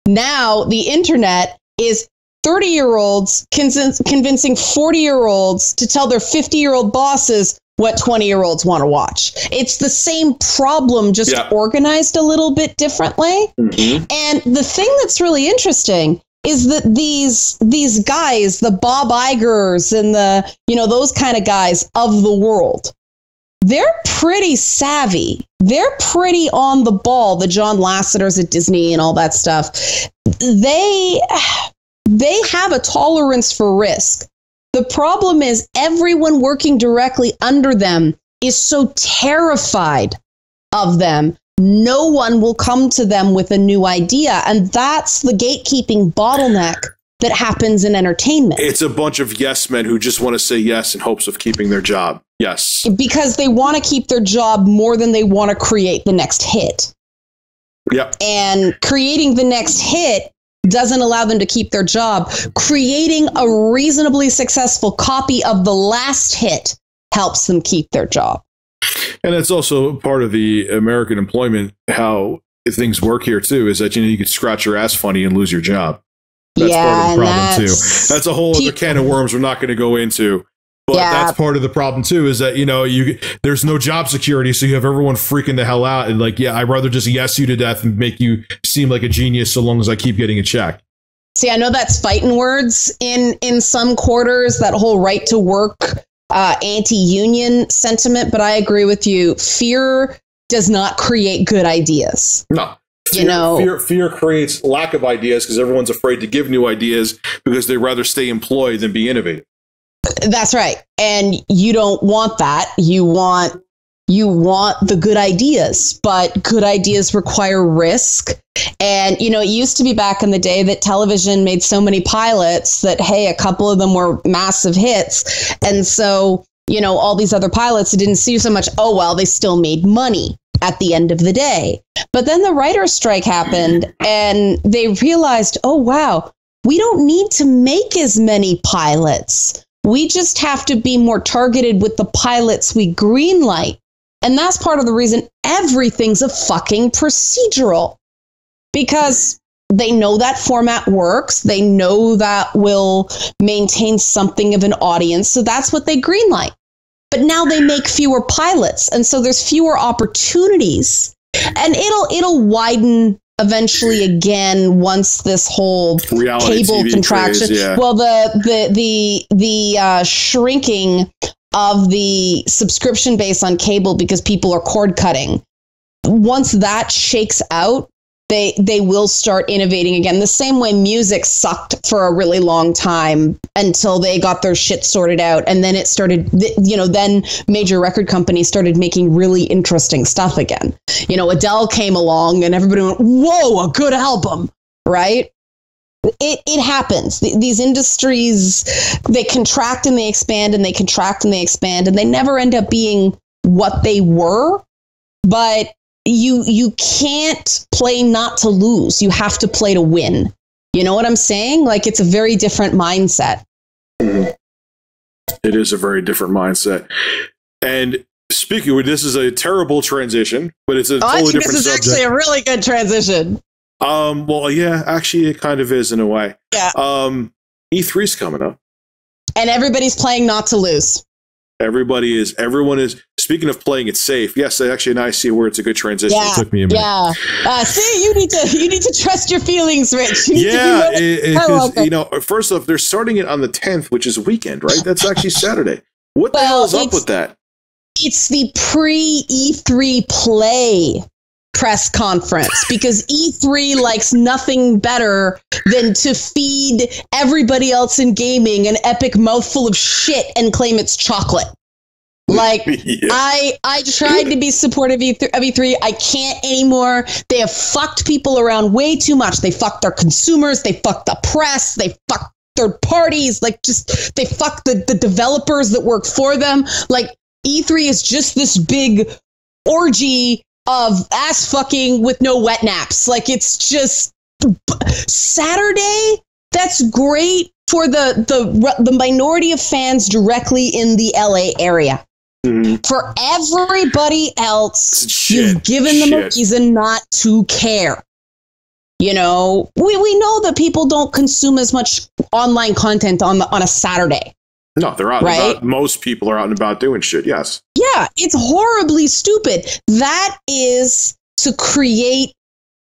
Now, the internet is 30-year-olds convincing 40-year-olds to tell their 50-year-old bosses what 20-year-olds want to watch. It's the same problem, just organized a little bit differently. Mm-hmm. And the thing that's really interesting is that these guys, the Bob Igers and the, those kind of guys of the world, they're pretty savvy. They're pretty on the ball. The John Lasseters at Disney and all that stuff. They have a tolerance for risk. The problem is everyone working directly under them is so terrified of them. No one will come to them with a new idea. And that's the gatekeeping bottleneck that happens in entertainment. It's a bunch of yes men who just want to say yes in hopes of keeping their job. Yes. Because they want to keep their job more than they want to create the next hit. Yep. And creating the next hit doesn't allow them to keep their job. Creating a reasonably successful copy of the last hit helps them keep their job. And that's also part of the American employment, how things work here too, is that you could scratch your ass funny and lose your job. That's part of the problem too. That's a whole other can of worms we're not going to go into. But that's part of the problem too, is that, there's no job security. So you have everyone freaking the hell out. And like, I'd rather just yes you to death and make you seem like a genius so long as I keep getting a check. See, I know that's fighting words in some quarters, that whole right to work, anti-union sentiment. But I agree with you. Fear does not create good ideas. No. Fear creates lack of ideas because everyone's afraid to give new ideas because they'd rather stay employed than be innovative. That's right. And you don't want that. You want the good ideas, but good ideas require risk. And, it used to be back in the day that television made so many pilots that, hey, a couple of them were massive hits. And so, all these other pilots, it didn't see so much, oh, well, they still made money at the end of the day. But then the writer's strike happened and they realized, oh, wow, we don't need to make as many pilots. We just have to be more targeted with the pilots we greenlight. And that's part of the reason everything's a fucking procedural. Because they know that format works. They know that will maintain something of an audience. So that's what they greenlight. But now they make fewer pilots. And so there's fewer opportunities. And it'll widen eventually again once this whole reality cable TV contraction. Craze, well, the shrinking of the subscription base on cable because people are cord cutting. Once that shakes out, they will start innovating again. The same way music sucked for a really long time until they got their shit sorted out. And then it started, then major record companies started making really interesting stuff again. Adele came along and everybody went, whoa, a good album, right? It happens. These industries, they contract and they expand and they contract and they expand and they never end up being what they were. But you can't play not to lose. You have to play to win. You know what I'm saying? Like, it's a very different mindset. It is a very different mindset. And speaking of, this is a terrible transition, but it's a totally different subject. This is actually a really good transition. Well, yeah, actually it kind of is in a way. Yeah. E3's coming up. And everybody's playing not to lose. Everyone is, speaking of playing it safe, yes, actually, now I see where it's a good transition. Yeah, it took me a minute. Yeah. See, you need to trust your feelings, Rich. First off, they're starting it on the 10th, which is a weekend, right? That's actually Saturday. What the hell is up with that? It's the pre-E3 play press conference because E3 likes nothing better than to feed everybody else in gaming an epic mouthful of shit and claim it's chocolate. Like, yeah. I tried to be supportive of E3. I can't anymore. They have fucked people around way too much. They fucked their consumers. They fucked the press. They fucked third parties. They fucked the developers that work for them. Like, E3 is just this big orgy of ass fucking with no wet naps. Like, it's just Saturday. That's great for the minority of fans directly in the LA area. Mm-hmm. For everybody else, you've given them a reason not to care. We know that people don't consume as much online content on a Saturday. No, they're out and about. Most people are out and about doing shit, yes. Yeah, it's horribly stupid. That is to create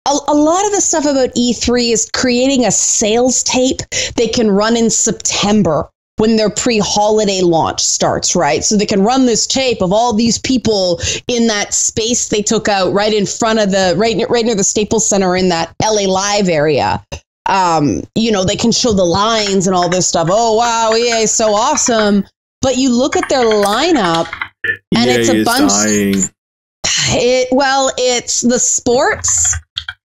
a lot of the stuff about E3 is creating a sales tape they can run in September when their pre-holiday launch starts, right? So they can run this tape of all these people in that space they took out right in front of right near the Staples Center in that LA Live area. They can show the lines and all this stuff. Oh, wow, EA, so awesome. But you look at their lineup and it's a bunch. It's the sports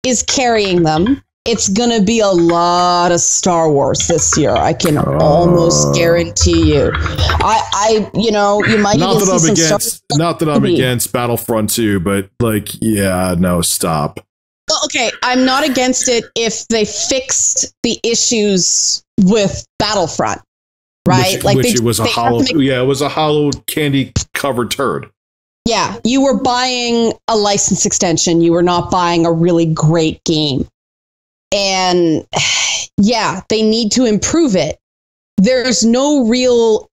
is carrying them. It's going to be a lot of Star Wars this year. I can almost guarantee you. You might not even see some Not that I'm against Battlefront 2, but stop. Well, okay, I'm not against it if they fixed the issues with Battlefront, right? It was a hollow candy covered turd. Yeah, you were buying a license extension. You were not buying a really great game. And, yeah, they need to improve it. There's no real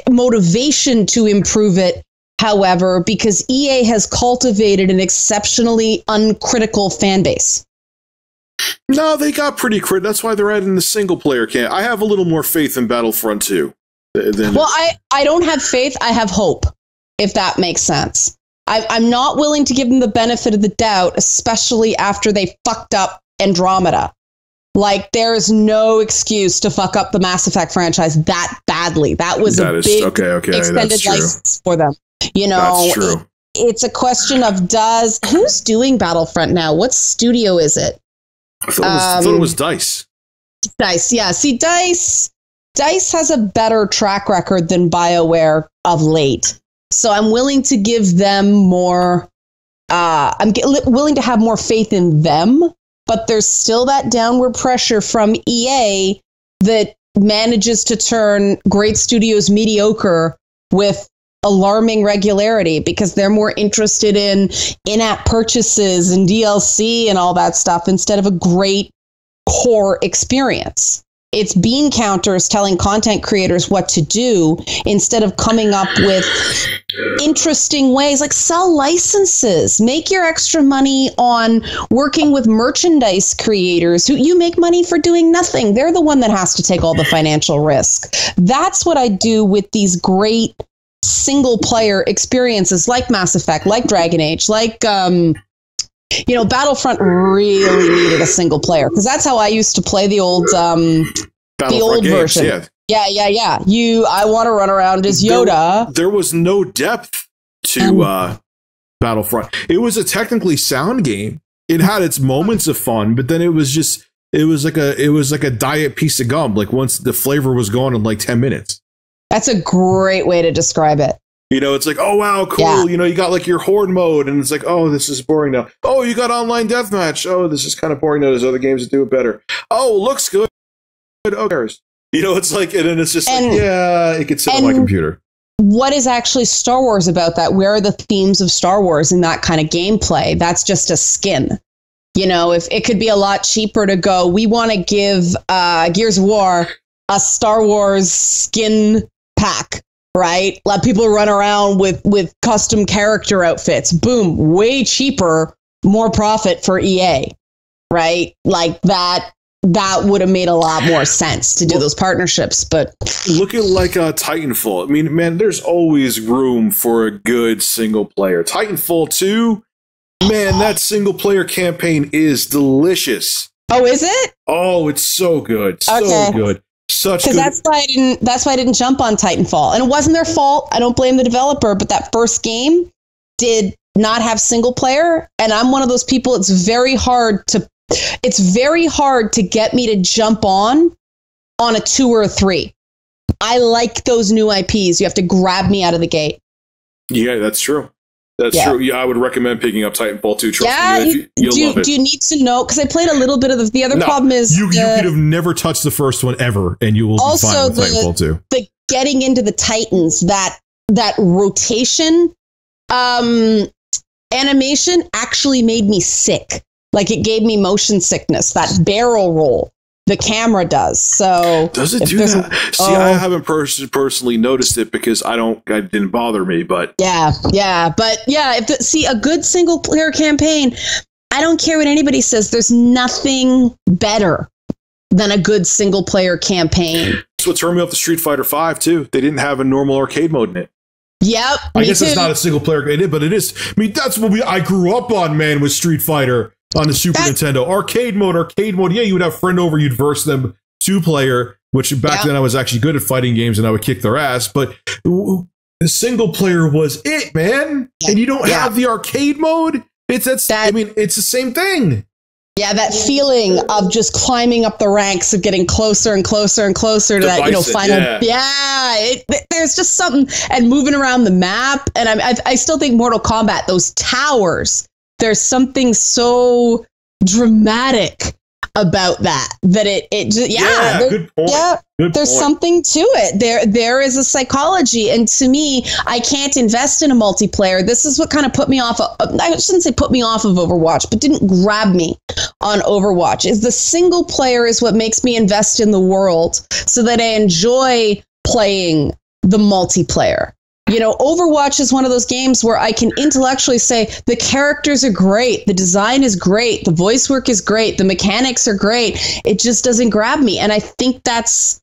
motivation to improve it, however, because EA has cultivated an exceptionally uncritical fan base. No, they got pretty critical. That's why they're adding the single player camp. I have a little more faith in Battlefront 2. Well, I don't have faith. I have hope, if that makes sense. I'm not willing to give them the benefit of the doubt, especially after they fucked up Andromeda. Like, there is no excuse to fuck up the Mass Effect franchise that badly. That was a big extended license for them. You know, that's true. It's a question of who's doing Battlefront now? What studio is it? I thought it was DICE. DICE, yeah. See, DICE has a better track record than BioWare of late. So I'm willing to give them more, willing to have more faith in them, but there's still that downward pressure from EA that manages to turn great studios mediocre with alarming regularity because they're more interested in in-app purchases and DLC and all that stuff instead of a great core experience. It's bean counters telling content creators what to do instead of coming up with interesting ways, like sell licenses, make your extra money on working with merchandise creators who you make money for doing nothing. They're the one that has to take all the financial risk. That's what I do with these great single player experiences like Mass Effect, like Dragon Age, like, Battlefront really needed a single player because that's how I used to play the old games, version. Yeah. I want to run around as Yoda. There was no depth to Battlefront. It was a technically sound game. It had its moments of fun, but then it was like a diet piece of gum. Like once the flavor was gone in like 10 minutes. That's a great way to describe it. You know, it's like, oh, wow, cool. Yeah. You know, you got like your horde mode and it's like, oh, this is boring now. Oh, you got online deathmatch. Oh, this is kind of boring now. There's other games that do it better. Oh, looks good. Oh, cares. You know, it's like, and then it's just like, yeah, it could sit on my computer. What is actually Star Wars about that? Where are the themes of Star Wars in that kind of gameplay? That's just a skin. You know, if it could be a lot cheaper to go, we want to give Gears of War a Star Wars skin pack, right? Let people run around with custom character outfits. Boom, way cheaper, more profit for EA, right? Like that would have made a lot more sense to do those partnerships. But look at like Titanfall. I mean, man, there's always room for a good single player. Titanfall 2, man, that single player campaign is delicious. Oh, is it? Oh, it's so good. So good. Because that's why I didn't jump on Titanfall. And it wasn't their fault. I don't blame the developer, but that first game did not have single player. And I'm one of those people, it's very hard to get me to jump on a 2 or a 3. I like those new IPs. You have to grab me out of the gate. Yeah, that's true. That's true. Yeah, I would recommend picking up Titanfall 2. Trust me, you'll love it. Do you need to know? Because I played a little bit of the other problem is you could have never touched the first one ever, and you will be fine with Titanfall 2. The getting into the Titans, that rotation animation actually made me sick. Like it gave me motion sickness. That barrel roll. The camera does. So does it do that? See, I haven't personally noticed it because it didn't bother me, but yeah. But yeah, a good single player campaign, I don't care what anybody says. There's nothing better than a good single player campaign. That's what turned me off the Street Fighter 5 too. They didn't have a normal arcade mode in it. Yep. I guess it's not a single player, but it is. I mean, that's what I grew up on, man, with Street Fighter. On the Super Nintendo. Arcade mode. Yeah, you would have a friend over, you'd verse them 2-player, which back then I was actually good at fighting games and I would kick their ass. But the single player was it, man. And you don't have the arcade mode. It's the same thing. Yeah, that feeling of just climbing up the ranks, of getting closer and closer and closer to that, final. There's just something, and moving around the map. And I still think Mortal Kombat, those towers. There's something so dramatic about that it just, good point. There's something to it. There is a psychology, and to me, I can't invest in a multiplayer. This is what kind of put me off. I shouldn't say put me off of Overwatch, but didn't grab me on Overwatch. Is the single player is what makes me invest in the world, so that I enjoy playing the multiplayer. You know, Overwatch is one of those games where I can intellectually say the characters are great, the design is great, the voice work is great, the mechanics are great. It just doesn't grab me. And I think that's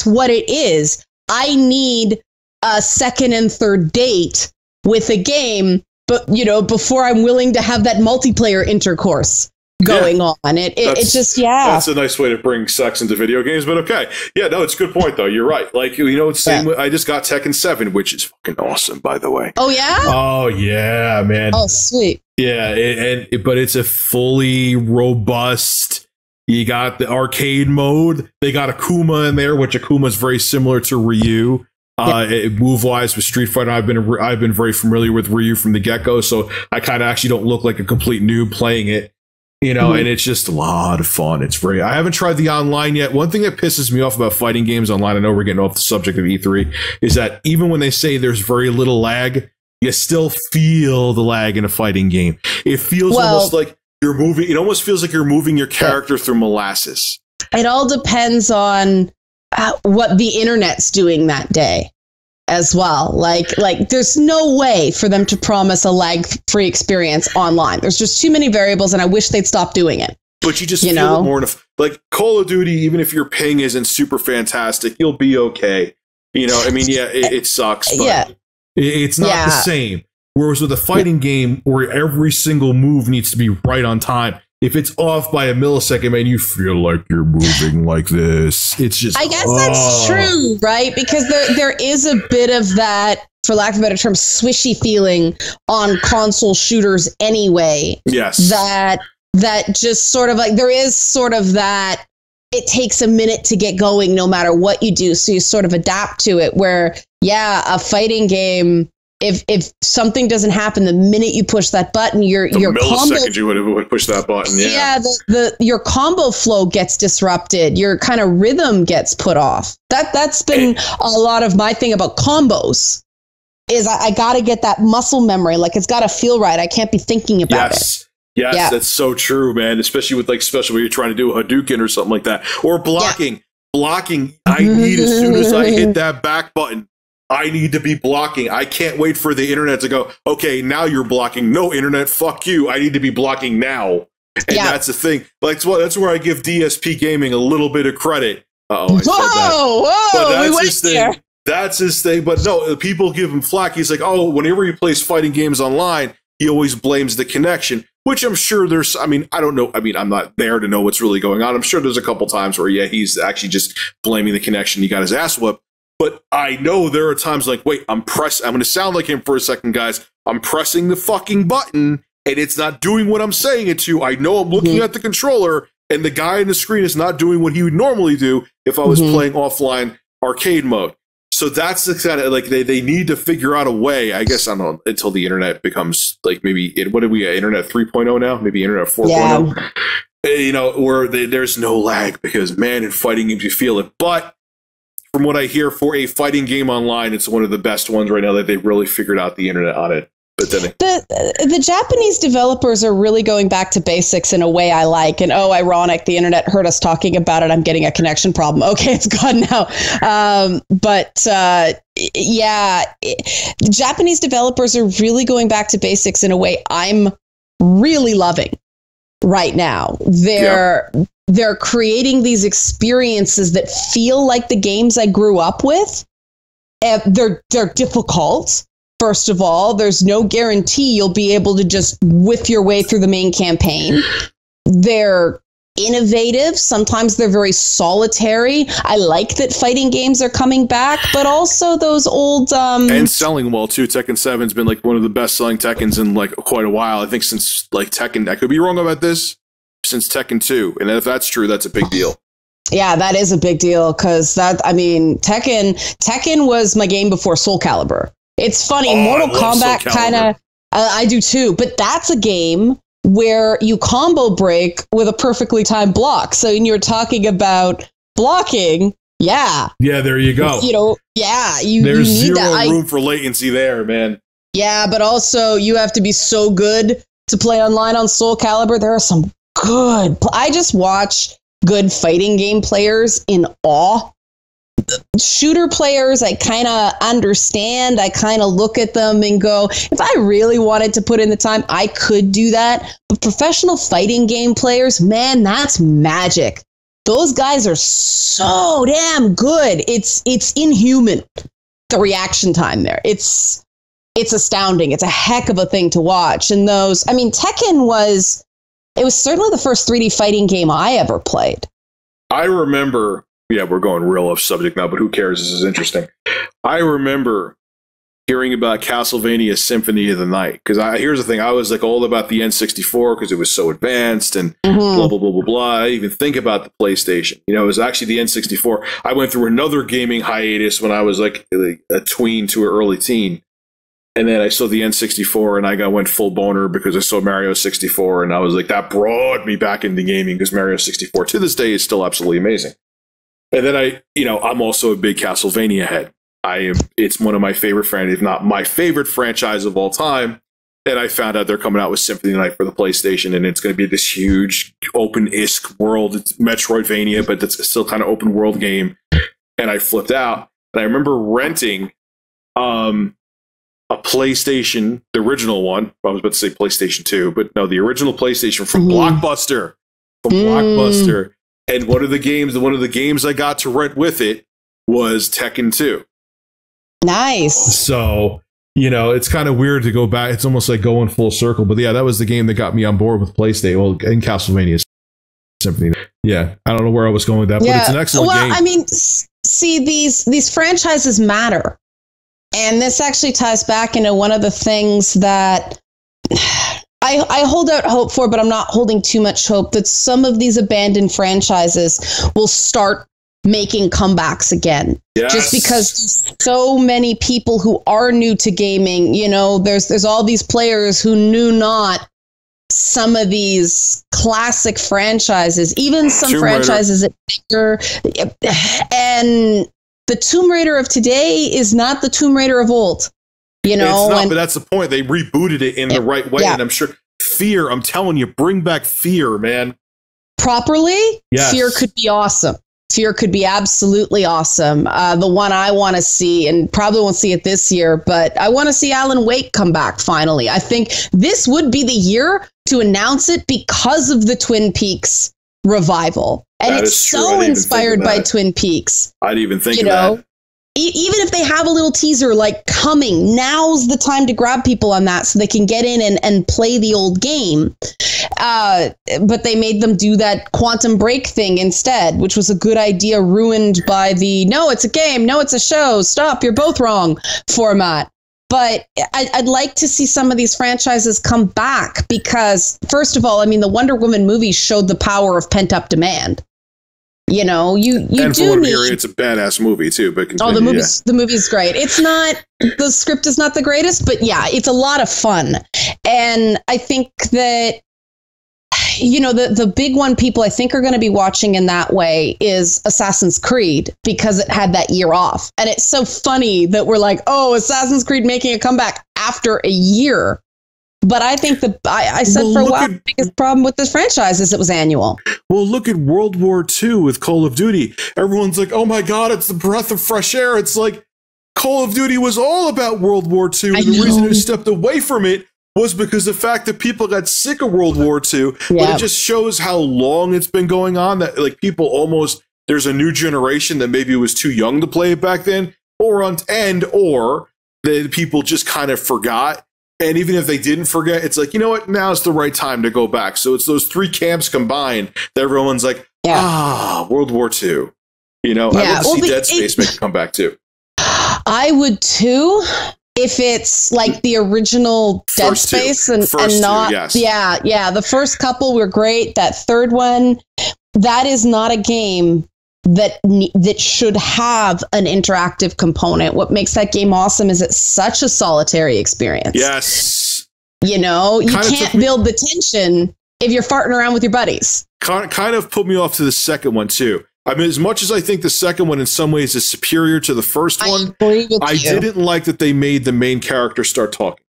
what it is. I need a second and third date with a game, but, you know, before I'm willing to have that multiplayer intercourse going on. It just that's a nice way to bring sex into video games, but okay. Yeah, no, it's a good point though. You're right. Like, you know, it's same. I just got Tekken 7, which is fucking awesome, by the way. Oh yeah? Oh yeah, man. Oh sweet. Yeah, but it's a fully robust. You got the arcade mode. They got Akuma in there, which Akuma is very similar to Ryu. Move wise with Street Fighter, I've been very familiar with Ryu from the get go, so I kind of actually don't look like a complete noob playing it. You know, and it's just a lot of fun. I haven't tried the online yet. One thing that pisses me off about fighting games online, I know we're getting off the subject of E3, is that even when they say there's very little lag, you still feel the lag in a fighting game. It feels almost like you're moving. It almost feels like you're moving your character through molasses. It all depends on what the internet's doing that day as well. Like there's no way for them to promise a lag-free experience online. There's just too many variables, and I wish they'd stop doing it. But you just feel it more like Call of Duty, even if your ping isn't super fantastic, you'll be okay. You know, I mean, it sucks, but it's not the same. Whereas with a fighting game where every single move needs to be right on time, if it's off by a millisecond, man, you feel like you're moving like this. It's just, I guess that's true, right? Because there is a bit of that, for lack of a better term, swishy feeling on console shooters anyway. Yes. That just sort of like, there is sort of that, it takes a minute to get going no matter what you do. So you sort of adapt to it, where, a fighting game, if something doesn't happen the minute you push that button, your combo, you would push that button. Your combo flow gets disrupted. Your kind of rhythm gets put off. That's been a lot of my thing about combos. Is I got to get that muscle memory. Like, it's got to feel right. I can't be thinking about it. Yes, that's so true, man. Especially when you're trying to do a Hadouken or something like that, or blocking. Blocking. I need, as soon as I hit that back button, I need to be blocking. I can't wait for the internet to go, okay, now you're blocking. No, internet, fuck you. I need to be blocking now. And that's the thing. Like, that's where I give DSP Gaming a little bit of credit. I said that. Whoa, but that's his thing. That's his thing. But no, people give him flack. He's like, whenever he plays fighting games online, he always blames the connection, which I'm sure I don't know. I mean, I'm not there to know what's really going on. I'm sure there's a couple times where, he's actually just blaming the connection. He got his ass whooped. But I know there are times like, wait, I'm going to sound like him for a second, guys. I'm pressing the fucking button and it's not doing what I'm saying it to. I know I'm looking at the controller and the guy on the screen is not doing what he would normally do if I was playing offline arcade mode. So that's the kind of, like, they need to figure out a way, I guess, I don't know, until the internet becomes like, maybe, what are we, Internet 3.0 now? Maybe Internet 4.0? You know, where there's no lag, because, man, in fighting games, you feel it. But from what I hear, for a fighting game online, it's one of the best ones right now that they really figured out the internet on it. But then the Japanese developers are really going back to basics in a way I like. And ironic, the internet heard us talking about it. I'm getting a connection problem. Okay, it's gone now. Japanese developers are really going back to basics in a way I'm really loving right now. They're creating these experiences that feel like the games I grew up with. They're difficult. First of all, there's no guarantee you'll be able to just whiff your way through the main campaign. They're innovative. Sometimes they're very solitary. I like that fighting games are coming back, but also those old... and selling well, too. Tekken 7's been like one of the best-selling Tekkens in like quite a while. I think since like Tekken... I could be wrong about this. Since Tekken 2. And if that's true, that's a big deal. Yeah, that is a big deal, because Tekken was my game before Soul Calibur. It's funny, Mortal Kombat kind of, I do too, but that's a game where you combo break with a perfectly timed block. So when you're talking about blocking, yeah, there you go. There's zero room for latency there, man. Yeah, but also you have to be so good to play online on Soul Calibur. There are some good. I just watch good fighting game players in awe. Shooter players, I kind of understand. I kind of look at them and go, if I really wanted to put in the time, I could do that. But professional fighting game players, man, that's magic. Those guys are so damn good. It's inhuman, the reaction time there. It's astounding. It's a heck of a thing to watch. And Tekken was certainly the first 3D fighting game I ever played. I remember, we're going real off subject now, but who cares? This is interesting. I remember hearing about Castlevania Symphony of the Night. Because here's the thing, I was like all about the N64 because it was so advanced and blah, blah, blah, blah, blah. I didn't even think about the PlayStation. It was actually the N64. I went through another gaming hiatus when I was like a tween to an early teen. And then I saw the N64 and I went full boner because I saw Mario 64. And I was like, that brought me back into gaming because Mario 64 to this day is still absolutely amazing. And then I'm also a big Castlevania head. It's one of my favorite if not my favorite franchise of all time. And I found out they're coming out with Symphony of the Night for the PlayStation, and it's going to be this huge open-isk world. It's Metroidvania, but it's still kind of open world game. And I flipped out. And I remember renting a PlayStation, the original one. I was about to say PlayStation 2, but no, the original PlayStation from Blockbuster. Blockbuster. And one of the games I got to rent with it was Tekken 2. Nice. So, it's kind of weird to go back. It's almost like going full circle. But yeah, that was the game that got me on board with PlayStation. Well, in Castlevania Symphony. Yeah, I don't know where I was going with that, but it's an excellent game. See, these franchises matter. And this actually ties back into one of the things that I hold out hope for, but I'm not holding too much hope that some of these abandoned franchises will start making comebacks again. Yes. Just because so many people who are new to gaming, there's all these players who knew not some of these classic franchises, even some franchises that bigger. And the Tomb Raider of today is not the Tomb Raider of old. It's not, but that's the point. They rebooted it in the right way. Yeah. And I'm sure Fear, I'm telling you, bring back Fear, man. Properly, yes. Fear could be awesome. Fear could be absolutely awesome. The one I want to see, and probably won't see it this year, but I want to see Alan Wake come back finally. I think this would be the year to announce it because of the Twin Peaks revival. And it's so inspired by Twin Peaks. I didn't even think of that. Even if they have a little teaser like coming, now's the time to grab people on that so they can get in and play the old game. But they made them do that Quantum Break thing instead, which was a good idea, ruined by the no, it's a game, no, it's a show, stop, you're both wrong format. But I'd like to see some of these franchises come back because, first of all, the Wonder Woman movie showed the power of pent-up demand. You and do need. It's a badass movie too. But the movie's great. It's not, the script is not the greatest, but yeah, it's a lot of fun. And I think that the big one people I think are going to be watching in that way is Assassin's Creed, because it had that year off. And it's so funny that we're like, oh, Assassin's Creed making a comeback after a year. But I think I said for a while, the biggest problem with this franchise is it was annual. Well, look at World War II with Call of Duty. Everyone's like, oh my God, it's the breath of fresh air. It's like Call of Duty was all about World War II. And the reason we stepped away from it was because the fact that people got sick of World War II. Yeah. But it just shows how long it's been going on, that like people almost, there's a new generation that maybe was too young to play it back then, or that people just kind of forgot. And even if they didn't forget, it's like, you know what? Now's the right time to go back. So it's those three camps combined that everyone's like, World War II. I'd love to see Dead Space make a comeback too. I would too, if it's like the original Dead Space and not, the first couple were great. That third one, that is not a game that should have an interactive component. What makes that game awesome is it's such a solitary experience. Yes. You know, you can't build the tension if you're farting around with your buddies. Kind of put me off to the second one, too. I mean, as much as I think the second one in some ways is superior to the first one, I didn't like that they made the main character start talking.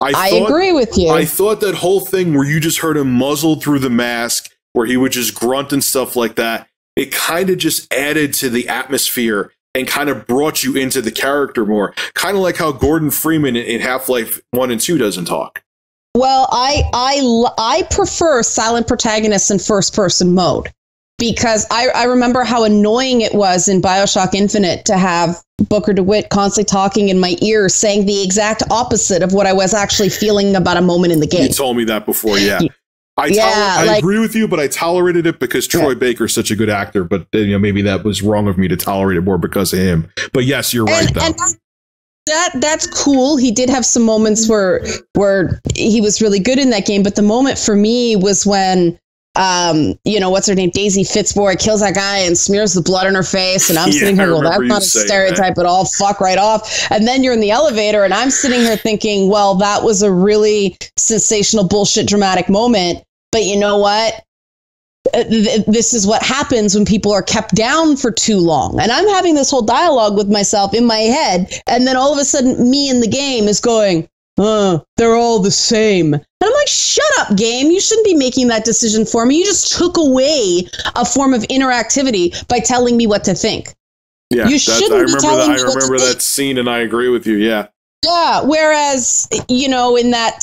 I agree with you. I thought that whole thing where you just heard him muzzled through the mask, where he would just grunt and stuff like that, it kind of just added to the atmosphere and kind of brought you into the character more. Kind of like how Gordon Freeman in Half-Life 1 and 2 doesn't talk. Well, I prefer silent protagonists in first-person mode. Because I remember how annoying it was in BioShock Infinite to have Booker DeWitt constantly talking in my ear, saying the exact opposite of what I was actually feeling about a moment in the game. You told me that before, yeah. I agree with you, but I tolerated it because Troy Baker's such a good actor. But maybe that was wrong of me to tolerate it more because of him. But yes, you're right, though. And that's cool. He did have some moments where he was really good in that game. But the moment for me was when what's her name? Daisy Fitzroy kills that guy and smears the blood on her face. And I'm sitting here going, that's not a stereotype at all. Fuck right off. And then you're in the elevator and I'm sitting here thinking, well, that was a really sensational bullshit dramatic moment. But you know what? This is what happens when people are kept down for too long. And I'm having this whole dialogue with myself in my head. And then all of a sudden me in the game is going, they're all the same. And I'm like, shut up, game. You shouldn't be making that decision for me. You just took away a form of interactivity by telling me what to think. Yeah, I remember that scene, and I agree with you. Yeah. Yeah. Whereas, in that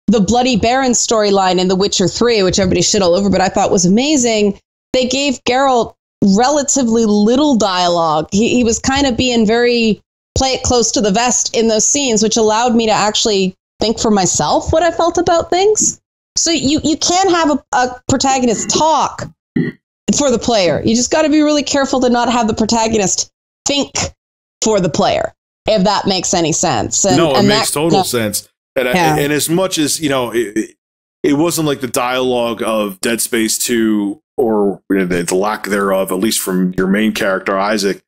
the Bloody Baron storyline in The Witcher 3, which everybody shit all over, but I thought was amazing, they gave Geralt relatively little dialogue. He was kind of being very play it close to the vest in those scenes, which allowed me to actually think for myself what I felt about things. So you can have a protagonist talk for the player. You just got to be really careful to not have the protagonist think for the player, if that makes any sense. It makes total sense. And as much as, it wasn't like the dialogue of Dead Space 2 or the lack thereof, at least from your main character, Isaac,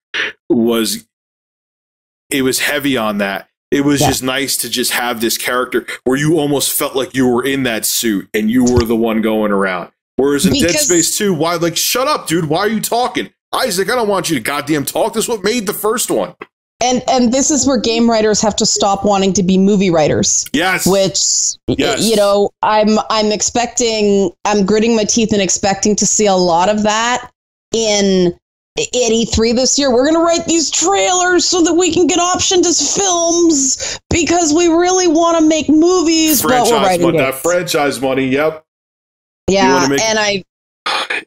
it was heavy on that. It was just nice to just have this character where you almost felt like you were in that suit and you were the one going around. Whereas in Dead Space 2, shut up, dude. Why are you talking? Isaac, I don't want you to goddamn talk. This is what made the first one. And this is where game writers have to stop wanting to be movie writers. Yes. Which, I'm gritting my teeth and expecting to see a lot of that at E3 this year. We're going to write these trailers so that we can get optioned as films because we really want to make movies, but we're writing games. That franchise money, yep. Yeah,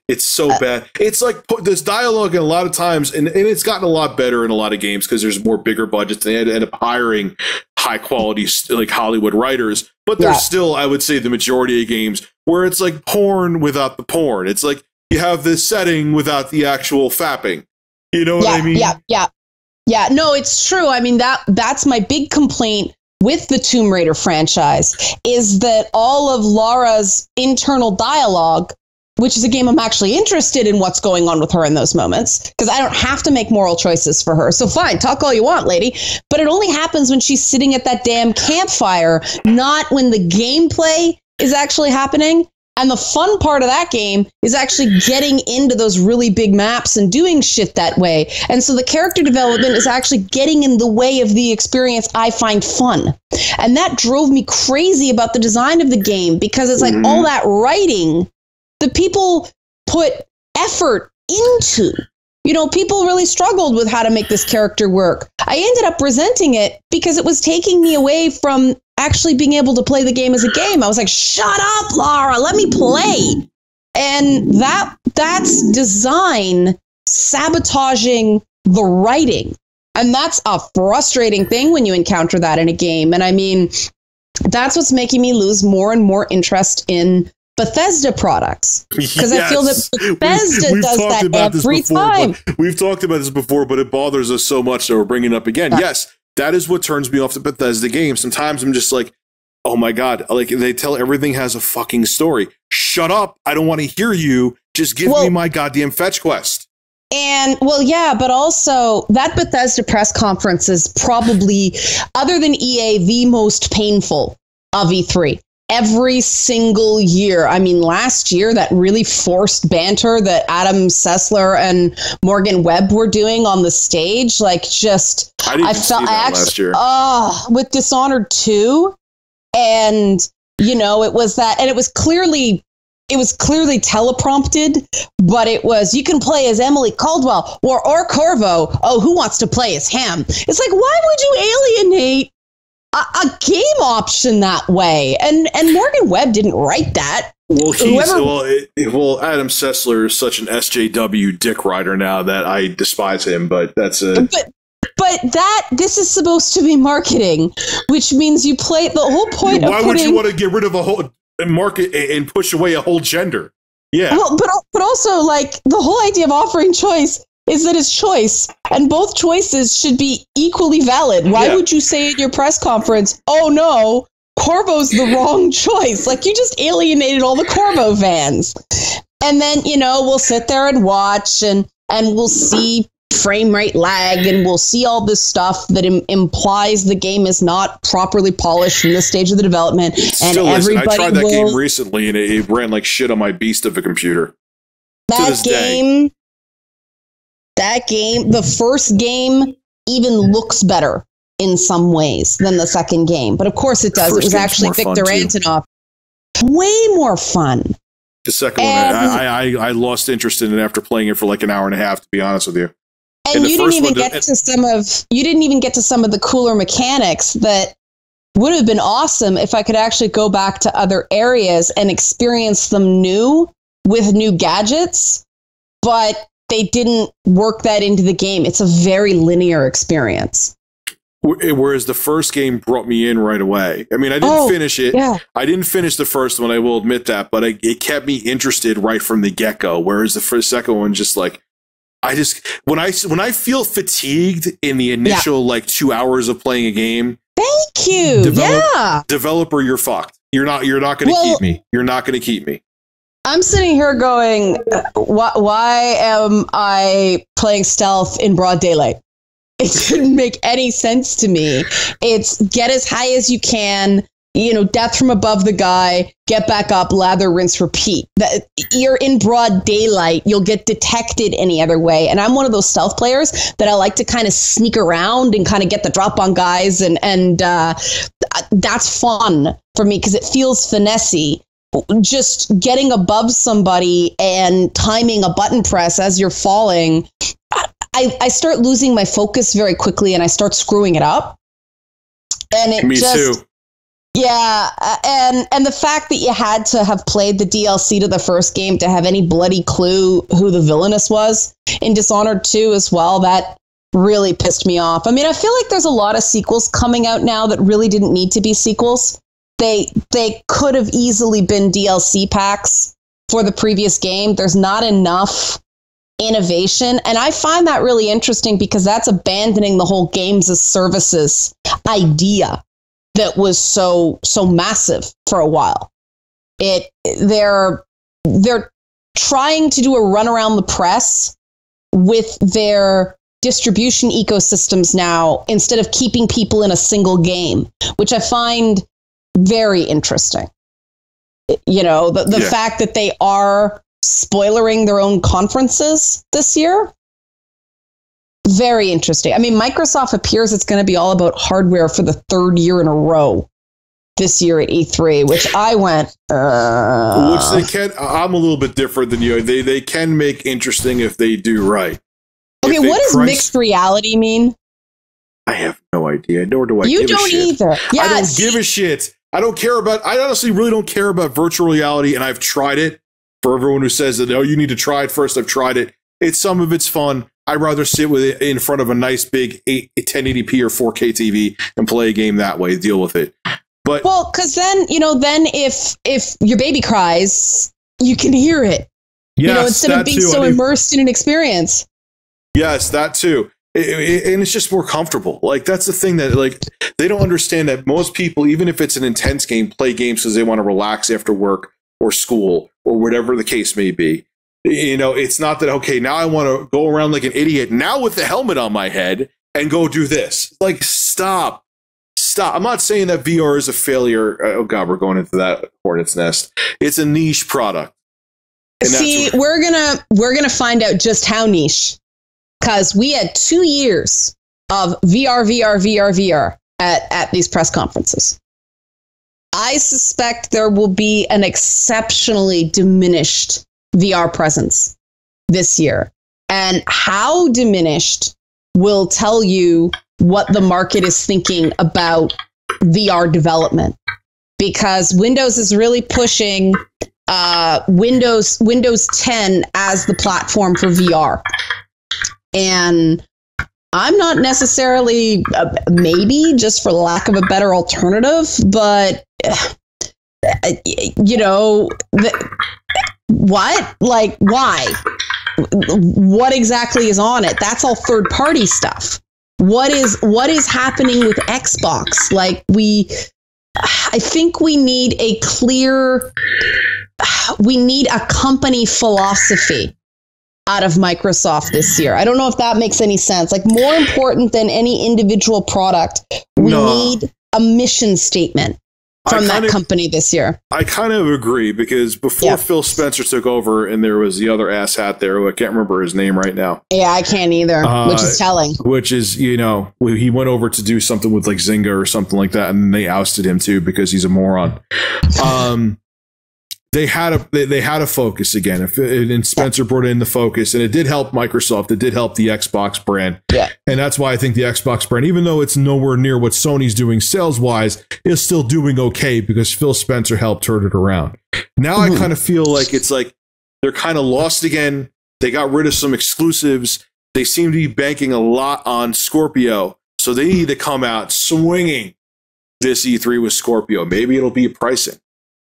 it's so bad. It's like this dialogue, and a lot of times, and it's gotten a lot better in a lot of games because there's more bigger budgets. They end up hiring high quality like Hollywood writers, but there's still, I would say, the majority of games where it's like porn without the porn. It's like you have this setting without the actual fapping. You know what I mean? Yeah. No, it's true. I mean, that's my big complaint with the Tomb Raider franchise is that all of Lara's internal dialogue, which is a game I'm actually interested in what's going on with her in those moments, because I don't have to make moral choices for her. So fine, talk all you want, lady. But it only happens when she's sitting at that damn campfire, not when the gameplay is actually happening. And the fun part of that game is actually getting into those really big maps and doing shit that way. And so the character development is actually getting in the way of the experience I find fun. And that drove me crazy about the design of the game, because it's like all that writing that people put effort into. People really struggled with how to make this character work. I ended up resenting it because it was taking me away from actually being able to play the game as a game. I was like, shut up, Lara, let me play. And that's design sabotaging the writing. And that's a frustrating thing when you encounter that in a game. And I mean, that's what's making me lose more and more interest in Bethesda products, because I feel that Bethesda does that every time. We've talked about this before, but it bothers us so much that we're bringing it up again. Yes, that is what turns me off the Bethesda games. Sometimes I'm just like, oh my God, like they tell everything has a fucking story. Shut up. I don't want to hear you. Just give me my goddamn fetch quest. And well, yeah, but also that Bethesda press conference is probably, other than EA, the most painful of E3. Every single year. I mean, last year, that really forced banter that Adam Sessler and Morgan Webb were doing on the stage, like just, I felt last year. With Dishonored 2. And, you know, it was that, and it was clearly teleprompted, but it was, you can play as Emily Caldwell or Corvo. Oh, who wants to play as him? It's like, why would you alienate a game option that way? And Morgan Webb didn't write that. Well, Adam Sessler is such an SJW dick rider now that I despise him, but that's a... But this is supposed to be marketing, which means you play the whole point of would you want to get rid of a whole market and push away a whole gender? Yeah. Well, but also, like, the whole idea of offering choice is that it's choice, and both choices should be equally valid. Why would you say at your press conference, oh no, Corvo's the wrong choice? Like, you just alienated all the Corvo fans. And then, you know, we'll sit there and watch, and we'll see frame rate lag, and we'll see all this stuff that implies the game is not properly polished in this stage of the development. And everybody I tried that game recently, and it ran like shit on my beast of a computer. That game, the first game even looks better in some ways than the second game. But of course it does. It was actually Victor Antonov. Way more fun. The second one, I lost interest in it after playing it for like an hour and a half, to be honest with you. And you didn't even get to some of the cooler mechanics that would have been awesome if I could actually go back to other areas and experience them new with new gadgets. But they didn't work that into the game. It's a very linear experience. Whereas the first game brought me in right away. I mean, I didn't finish it. Yeah. I didn't finish the first one, I will admit that, but it kept me interested right from the get-go. Whereas the second one, just like, when I feel fatigued in the initial like 2 hours of playing a game. Thank you. Developer, you're fucked. You're not going to keep me. You're not going to keep me. I'm sitting here going, why am I playing stealth in broad daylight? It didn't make any sense to me. It's get as high as you can, you know, death from above the guy, get back up, lather, rinse, repeat. You're in broad daylight. You'll get detected any other way. And I'm one of those stealth players that I like to kind of sneak around and kind of get the drop on guys. And that's fun for me because it feels finessey. Just getting above somebody and timing a button press as you're falling, I start losing my focus very quickly and I start screwing it up. And Me too. Yeah, and the fact that you had to have played the DLC to the first game to have any bloody clue who the villainess was in Dishonored 2 as well, that really pissed me off. I mean, I feel like there's a lot of sequels coming out now that really didn't need to be sequels. They could have easily been DLC packs for the previous game. There's not enough innovation. And I find that really interesting because that's abandoning the whole games as services idea that was so massive for a while. They're trying to do a run around the press with their distribution ecosystems now instead of keeping people in a single game, which I find very interesting. You know, the fact that they are spoilering their own conferences this year. Very interesting. I mean, Microsoft appears it's going to be all about hardware for the third year in a row this year at E3, which I went. Which they can. I'm a little bit different than you. They can make interesting if they do right. Okay, what does mixed reality mean? I have no idea. Nor do I. You don't either. Yes. I don't give a shit. I honestly really don't care about virtual reality, and I've tried it. For everyone who says that, oh, you need to try it first, I've tried it. Some of it's fun. I'd rather sit with it in front of a nice big 1080p or 4K TV and play a game that way, deal with it. But well, because then, if your baby cries, you can hear it. Yes, instead of being so immersed in an experience. Yes, that too. And it's just more comfortable. Like, that's the thing that, like, they don't understand that most people, even if it's an intense game, play games because they want to relax after work or school or whatever the case may be. It's not that, okay, now I want to go around like an idiot now with the helmet on my head and go do this. Like, stop. I'm not saying that VR is a failure. Oh God, we're going into that hornet's nest. It's a niche product. See, we're gonna find out just how niche, because we had 2 years of VR at these press conferences. I suspect there will be an exceptionally diminished VR presence this year, and how diminished will tell you what the market is thinking about VR development, because Windows is really pushing Windows 10 as the platform for VR. And I'm not necessarily, maybe just for lack of a better alternative, but what? Like, why? What exactly is on it? That's all third party stuff. What is happening with Xbox? Like, I think we need a company philosophy out of Microsoft this year. I don't know if that makes any sense. Like, more important than any individual product, we need a mission statement from that company this year. I kind of agree, because before Phil Spencer took over, and there was the other asshat there who I can't remember his name right now. Yeah, I can't either, which is telling. Which is, he went over to do something with like Zynga or something like that, and they ousted him too because he's a moron. They had a focus again, and Spencer brought in the focus, and it did help Microsoft. It did help the Xbox brand. Yeah. And that's why I think the Xbox brand, even though it's nowhere near what Sony's doing sales-wise, is still doing okay because Phil Spencer helped turn it around. Now I kind of feel like it's like they're kind of lost again. They got rid of some exclusives. They seem to be banking a lot on Scorpio, so they need to come out swinging this E3 with Scorpio. Maybe it'll be pricing.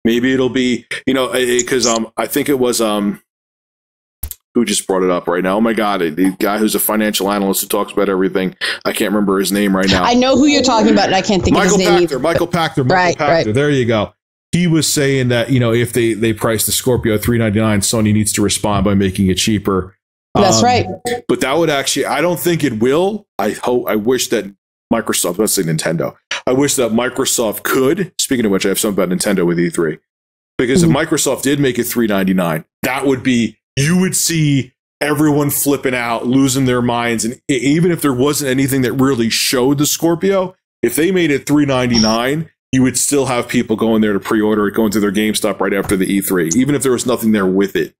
Maybe it'll be, because I think it was who just brought it up right now. Oh my God, the guy who's a financial analyst who talks about everything. I can't remember his name right now. I know who you're talking about, and I can't think of his name either. Michael Pachter. Right. There you go. He was saying that if they price the Scorpio $399, Sony needs to respond by making it cheaper. That's right. But that would actually, I don't think it will. I wish that Microsoft, let's say Nintendo. I wish that Microsoft could. Speaking of which, I have something about Nintendo with E3. Because if Microsoft did make it $399, that would be, you would see everyone flipping out, losing their minds. And even if there wasn't anything that really showed the Scorpio, if they made it $399, you would still have people going there to pre-order it, going to their GameStop right after the E3, even if there was nothing there with it.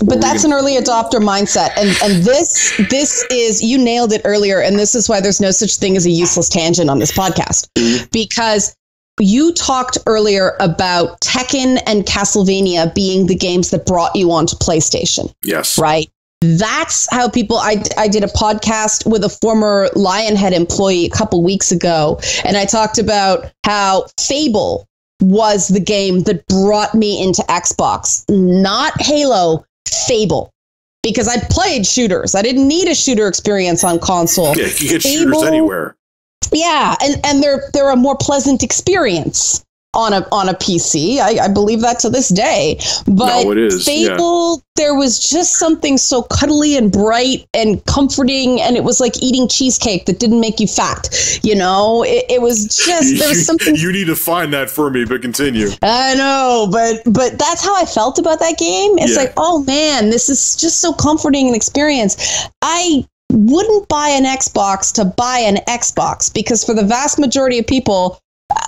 But that's an early adopter mindset. And this is, you nailed it earlier. And this is why there's no such thing as a useless tangent on this podcast, because you talked earlier about Tekken and Castlevania being the games that brought you onto PlayStation. Yes. Right. That's how people, I did a podcast with a former Lionhead employee a couple weeks ago. And I talked about how Fable was the game that brought me into Xbox, not Halo. Fable, because I played shooters. I didn't need a shooter experience on console. Yeah, you can get shooters anywhere. Yeah, and they're a more pleasant experience on a PC. I believe that to this day. But it is. Fable, there was just something so cuddly and bright and comforting, and it was like eating cheesecake that didn't make you fat. It was just, there was something. You need to find that for me, but continue. I know, but that's how I felt about that game. It's like, oh man, this is just so comforting an experience. I wouldn't buy an Xbox to buy an Xbox, because for the vast majority of people,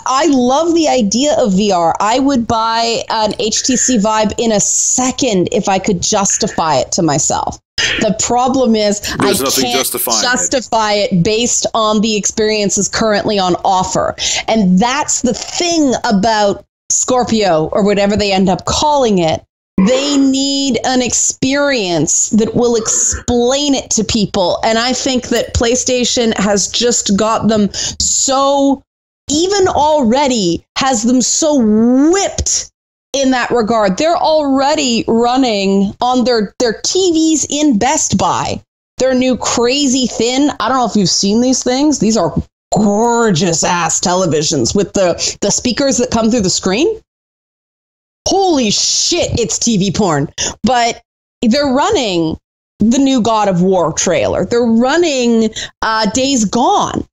I love the idea of VR. I would buy an HTC Vive in a second if I could justify it to myself. The problem is I can't justify it based on the experiences currently on offer. And that's the thing about Scorpio, or whatever they end up calling it. They need an experience that will explain it to people. And I think that PlayStation has just got them so, even already has them so whipped in that regard. They're already running on their TVs in Best Buy. Their new crazy thin, I don't know if you've seen these things. These are gorgeous ass televisions with the speakers that come through the screen. Holy shit, it's TV porn. But they're running the new God of War trailer. They're running Days Gone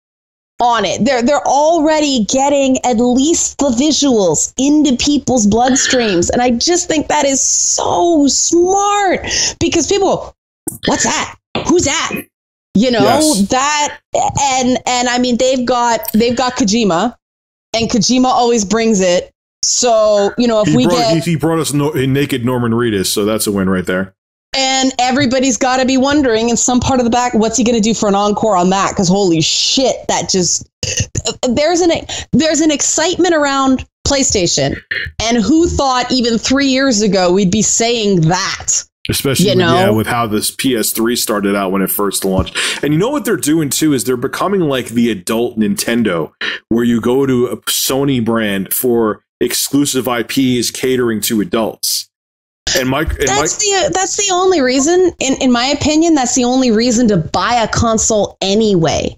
on it. They're already getting at least the visuals into people's bloodstreams. And I just think that is so smart, because people go, what's that? Who's that? That, and I mean, they've got Kojima, and Kojima always brings it. So, if he brought us naked Norman Reedus, so that's a win right there. And everybody's got to be wondering in some part of the back, what's he going to do for an encore on that? Because holy shit, that just there's an excitement around PlayStation, and who thought even 3 years ago we'd be saying that? Especially with how this PS3 started out when it first launched. And you know what they're doing too is they're becoming like the adult Nintendo, where you go to a Sony brand for exclusive IPs catering to adults. That's the only reason, in my opinion, that's the only reason to buy a console anyway.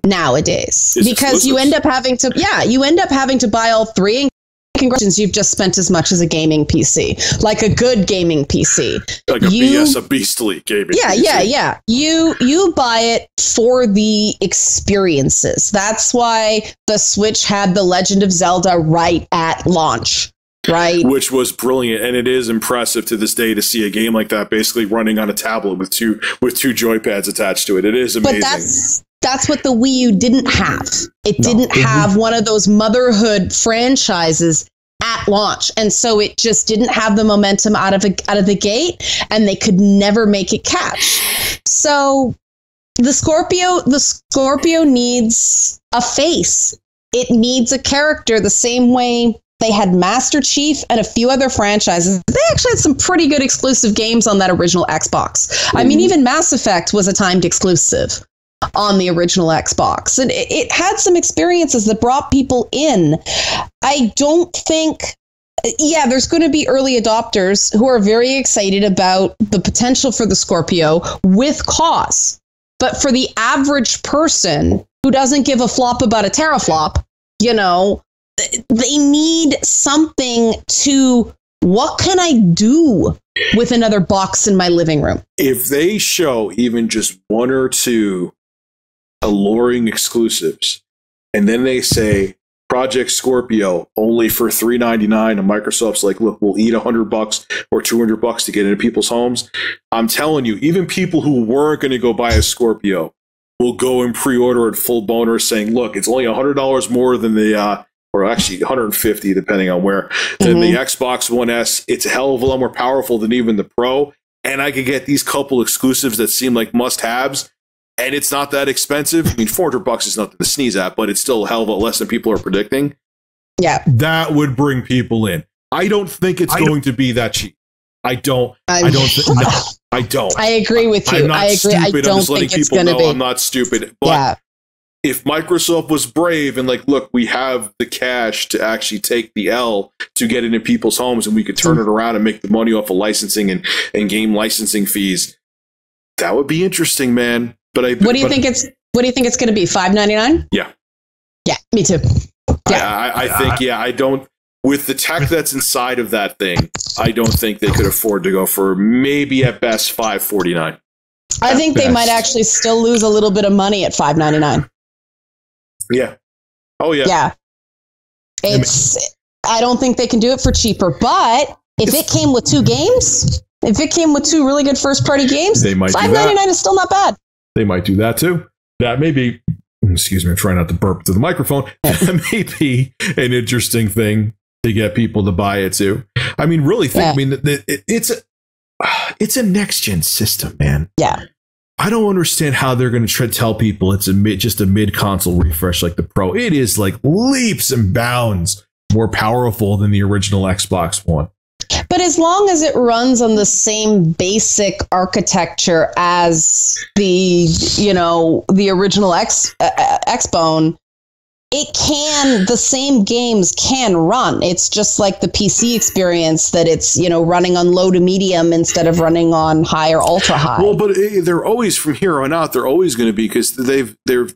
Nowadays, it's because you end up having to buy all three. And congratulations, you've just spent as much as a gaming PC, like a good gaming PC, like a beastly gaming PC. Yeah. You buy it for the experiences. That's why the Switch had The Legend of Zelda right at launch. Right, which was brilliant, and it is impressive to this day to see a game like that basically running on a tablet with two joypads attached to it. It is amazing. But that's what the Wii U didn't have. It didn't have one of those motherhood franchises at launch, and so it just didn't have the momentum out of the gate, and they could never make it catch. So the Scorpio needs a face. It needs a character the same way they had Master Chief and a few other franchises. They actually had some pretty good exclusive games on that original Xbox. I mean, even Mass Effect was a timed exclusive on the original Xbox. And it had some experiences that brought people in. I don't think... Yeah, there's going to be early adopters who are very excited about the potential for the Scorpio with cause. But for the average person who doesn't give a flop about a teraflop, they need something to, what can I do with another box in my living room? If they show even just one or two alluring exclusives, and then they say Project Scorpio only for $3.99, and Microsoft's like, look, we'll eat $100 or $200 to get into people's homes. I'm telling you, even people who weren't going to go buy a Scorpio will go and pre-order it full boner, saying, look, it's only $100 more than the or actually 150 depending on where, than the Xbox One S. It's a hell of a lot more powerful than even the Pro, and I could get these couple exclusives that seem like must-haves, and it's not that expensive. I mean, $400 is nothing to sneeze at, but it's still a hell of a lot less than people are predicting. Yeah, that would bring people in. I don't think it's going to be that cheap. I don't. I agree with you. I'm not stupid. I don't I'm just letting think it's people know be. I'm not stupid. But if Microsoft was brave and like, look, we have the cash to actually take the L to get into people's homes, and we could turn it around and make the money off of licensing and game licensing fees, that would be interesting, man. But what do you think it's going to be? $5.99? Yeah. Yeah, me too. Yeah, I think. Yeah, I don't. With the tech that's inside of that thing, I don't think they could afford to go for maybe at best $5.49. I think they might actually still lose a little bit of money at $5.99. Yeah. Oh yeah. Yeah. I don't think they can do it for cheaper, but if it came with two games, if it came with two really good first party games, they might $5.99 is still not bad. They might do that too. That may be, excuse me, I'm trying not to burp to the microphone. That may be an interesting thing to get people to buy it too. I mean, really think, I mean, it's a next gen system, man. Yeah. I don't understand how they're going to try to tell people it's just a mid console refresh like the Pro. It is like leaps and bounds more powerful than the original Xbox One. But as long as it runs on the same basic architecture as the original Xbone, the same games can run. It's just like the PC experience that it's, running on low to medium instead of running on high or ultra high. Well, but they're always, from here on out, they're always going to be, because they're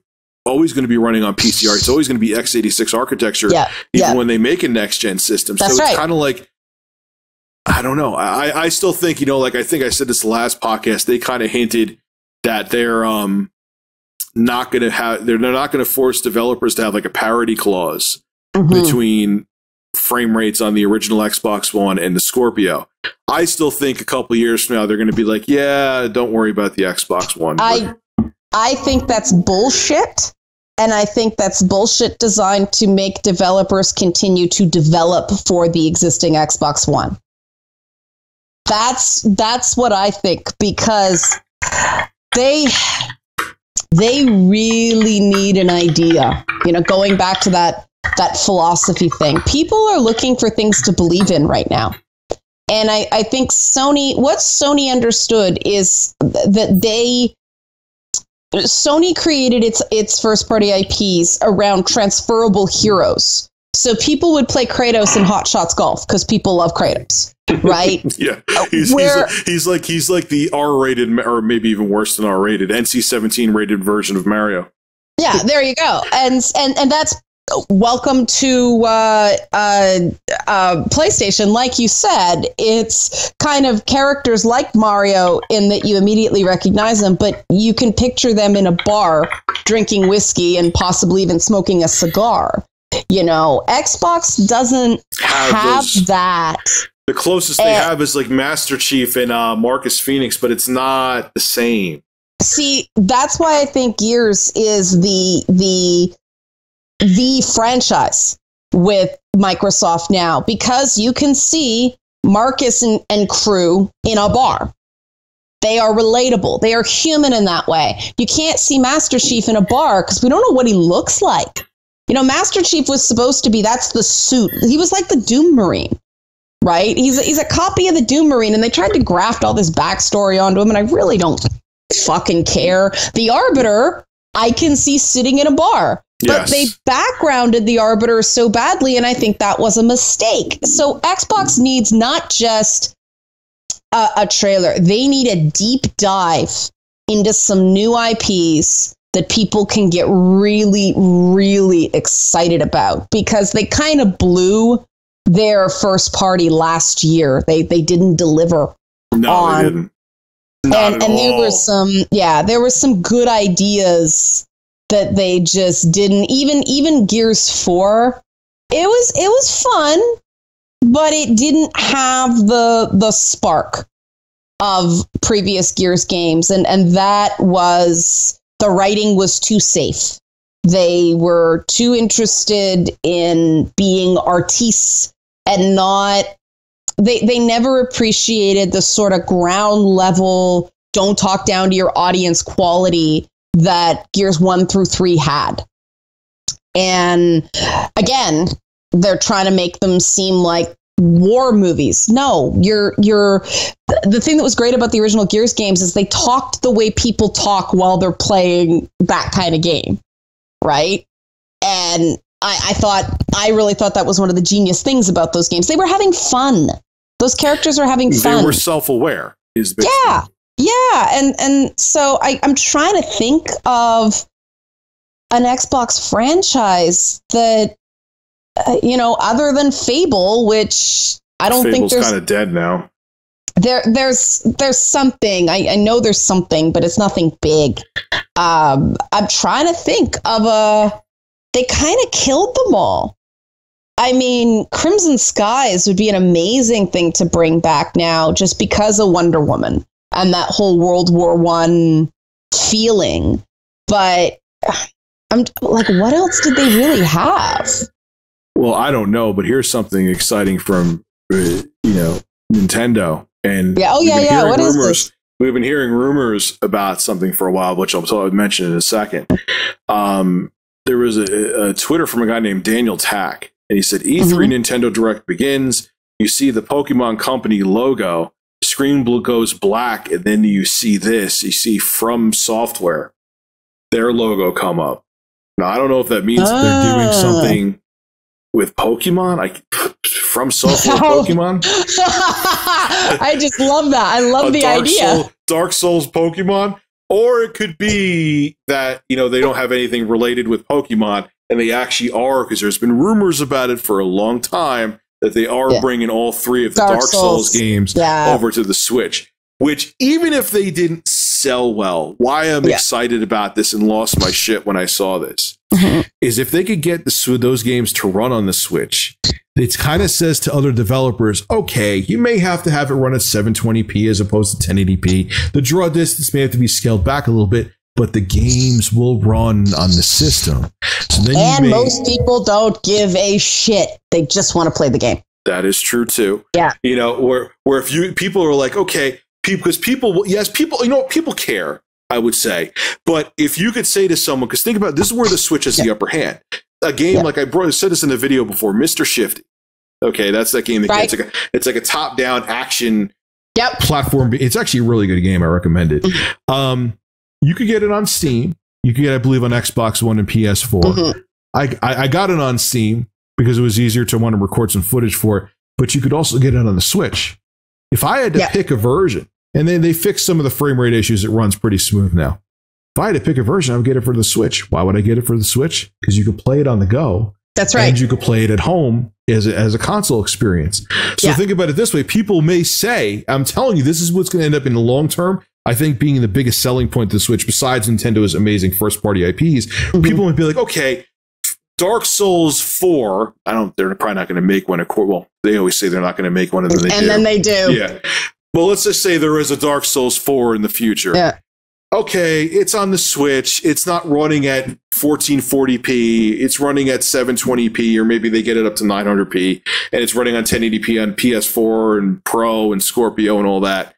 always going to be running on PCR. It's always going to be x86 architecture, even when they make a next gen system. That's so it's right. kind of like, I don't know. I still think, like I think I said this last podcast, they kind of hinted that they're not going to force developers to have like a parity clause between frame rates on the original Xbox One and the Scorpio. I still think a couple years from now they're going to be like, yeah, don't worry about the Xbox One. I think that's bullshit. And I think that's bullshit designed to make developers continue to develop for the existing Xbox One. That's what I think, because they really need an idea. Going back to that philosophy thing. People are looking for things to believe in right now. And I think what Sony understood is that Sony created its first party IPs around transferable heroes. So people would play Kratos in Hot Shots Golf because people love Kratos, right? Yeah, he's like the R-rated, or maybe even worse than R-rated, NC-17 rated version of Mario. Yeah, there you go, and that's welcome to PlayStation. Like you said, it's kind of characters like Mario in that you immediately recognize them, but you can picture them in a bar drinking whiskey and possibly even smoking a cigar. Xbox doesn't have that. The closest they have is like Master Chief and Marcus Phoenix, but it's not the same. See, that's why I think Gears is the franchise with Microsoft now, because you can see Marcus and crew in a bar. They are relatable. They are human in that way. You can't see Master Chief in a bar because we don't know what he looks like. Master Chief was supposed to be, that's the suit. He was like the Doom Marine, right? He's a copy of the Doom Marine, and they tried to graft all this backstory onto him, and I really don't fucking care. The Arbiter, I can see sitting in a bar. But they backgrounded the Arbiter so badly, and I think that was a mistake. So Xbox needs not just a trailer. They need a deep dive into some new IPs that people can get really, really excited about, because they kind of blew their first party last year. They didn't deliver. No, they didn't. Not at all. There were some good ideas that they just didn't. Even Gears 4, it was fun, but it didn't have the spark of previous Gears games, and that was, the writing was too safe. They were too interested in being artistes and not. They never appreciated the sort of ground level, don't talk down to your audience quality that Gears 1 through 3 had. And again, they're trying to make them seem like war movies. No, the thing that was great about the original Gears games is they talked the way people talk while they're playing that kind of game, right? And I really thought that was one of the genius things about those games. They were having fun. Those characters are having fun. They were self-aware. And so I'm trying to think of an Xbox franchise that, other than Fable, which I don't think there's kind of dead now. There's something. I know there's something, but it's nothing big. I'm trying to think of they kind of killed them all. I mean, Crimson Skies would be an amazing thing to bring back now, just because of Wonder Woman and that whole World War I feeling. But I'm like, what else did they really have? Well, I don't know, but here's something exciting from Nintendo. And what is this? We've been hearing rumors about something for a while, which I'll mention in a second. There was a Twitter from a guy named Daniel Tack, and he said, E3 Nintendo Direct begins. You see the Pokemon Company logo, screen goes black, and then you see this. You see From Software, their logo come up. Now, I don't know if that means they're doing something with Pokemon. From Software Pokemon? I just love that. I love the idea. Dark Souls Pokemon. Or it could be that, they don't have anything related with Pokemon, and they actually are, because there's been rumors about it for a long time that they are bringing all 3 of the Dark Souls games over to the Switch. Which, even if they didn't sell well, why I'm excited about this and lost my shit when I saw this, is if they could get those games to run on the Switch, it kind of says to other developers, okay, you may have to have it run at 720p as opposed to 1080p. The draw distance may have to be scaled back a little bit, but the games will run on the system. So then most people don't give a shit. They just want to play the game. That is true too. Yeah. You know, where if people are like, okay, because people, people care, I would say. But if you could say to someone, because think about it, this is where the Switch has the upper hand. A game like I said this in the video before, Mr. Shifty. Okay, that's that game. That it's like a top-down action platform. It's actually a really good game. I recommend it. You could get it on Steam. You could get, I believe, on Xbox One and PS4. I got it on Steam because it was easier to want to record some footage for it. But you could also get it on the Switch. If I had to pick a version, and then they fixed some of the frame rate issues, it runs pretty smooth now. If I had to pick a version, I would get it for the Switch. Why would I get it for the Switch? Because you could play it on the go. That's right. And you could play it at home as a console experience. So think about it this way. People may say, I'm telling you, this is what's going to end up in the long term. I think being the biggest selling point of the Switch, besides Nintendo's amazing first-party IPs, people might be like, okay, Dark Souls 4, they're probably not going to make one. Well, they always say they're not going to make one, and then they do. Yeah. Well, let's just say there is a Dark Souls 4 in the future. Yeah. Okay, it's on the Switch. It's not running at 1440p. It's running at 720p, or maybe they get it up to 900p, and it's running on 1080p on PS4 and Pro and Scorpio and all that.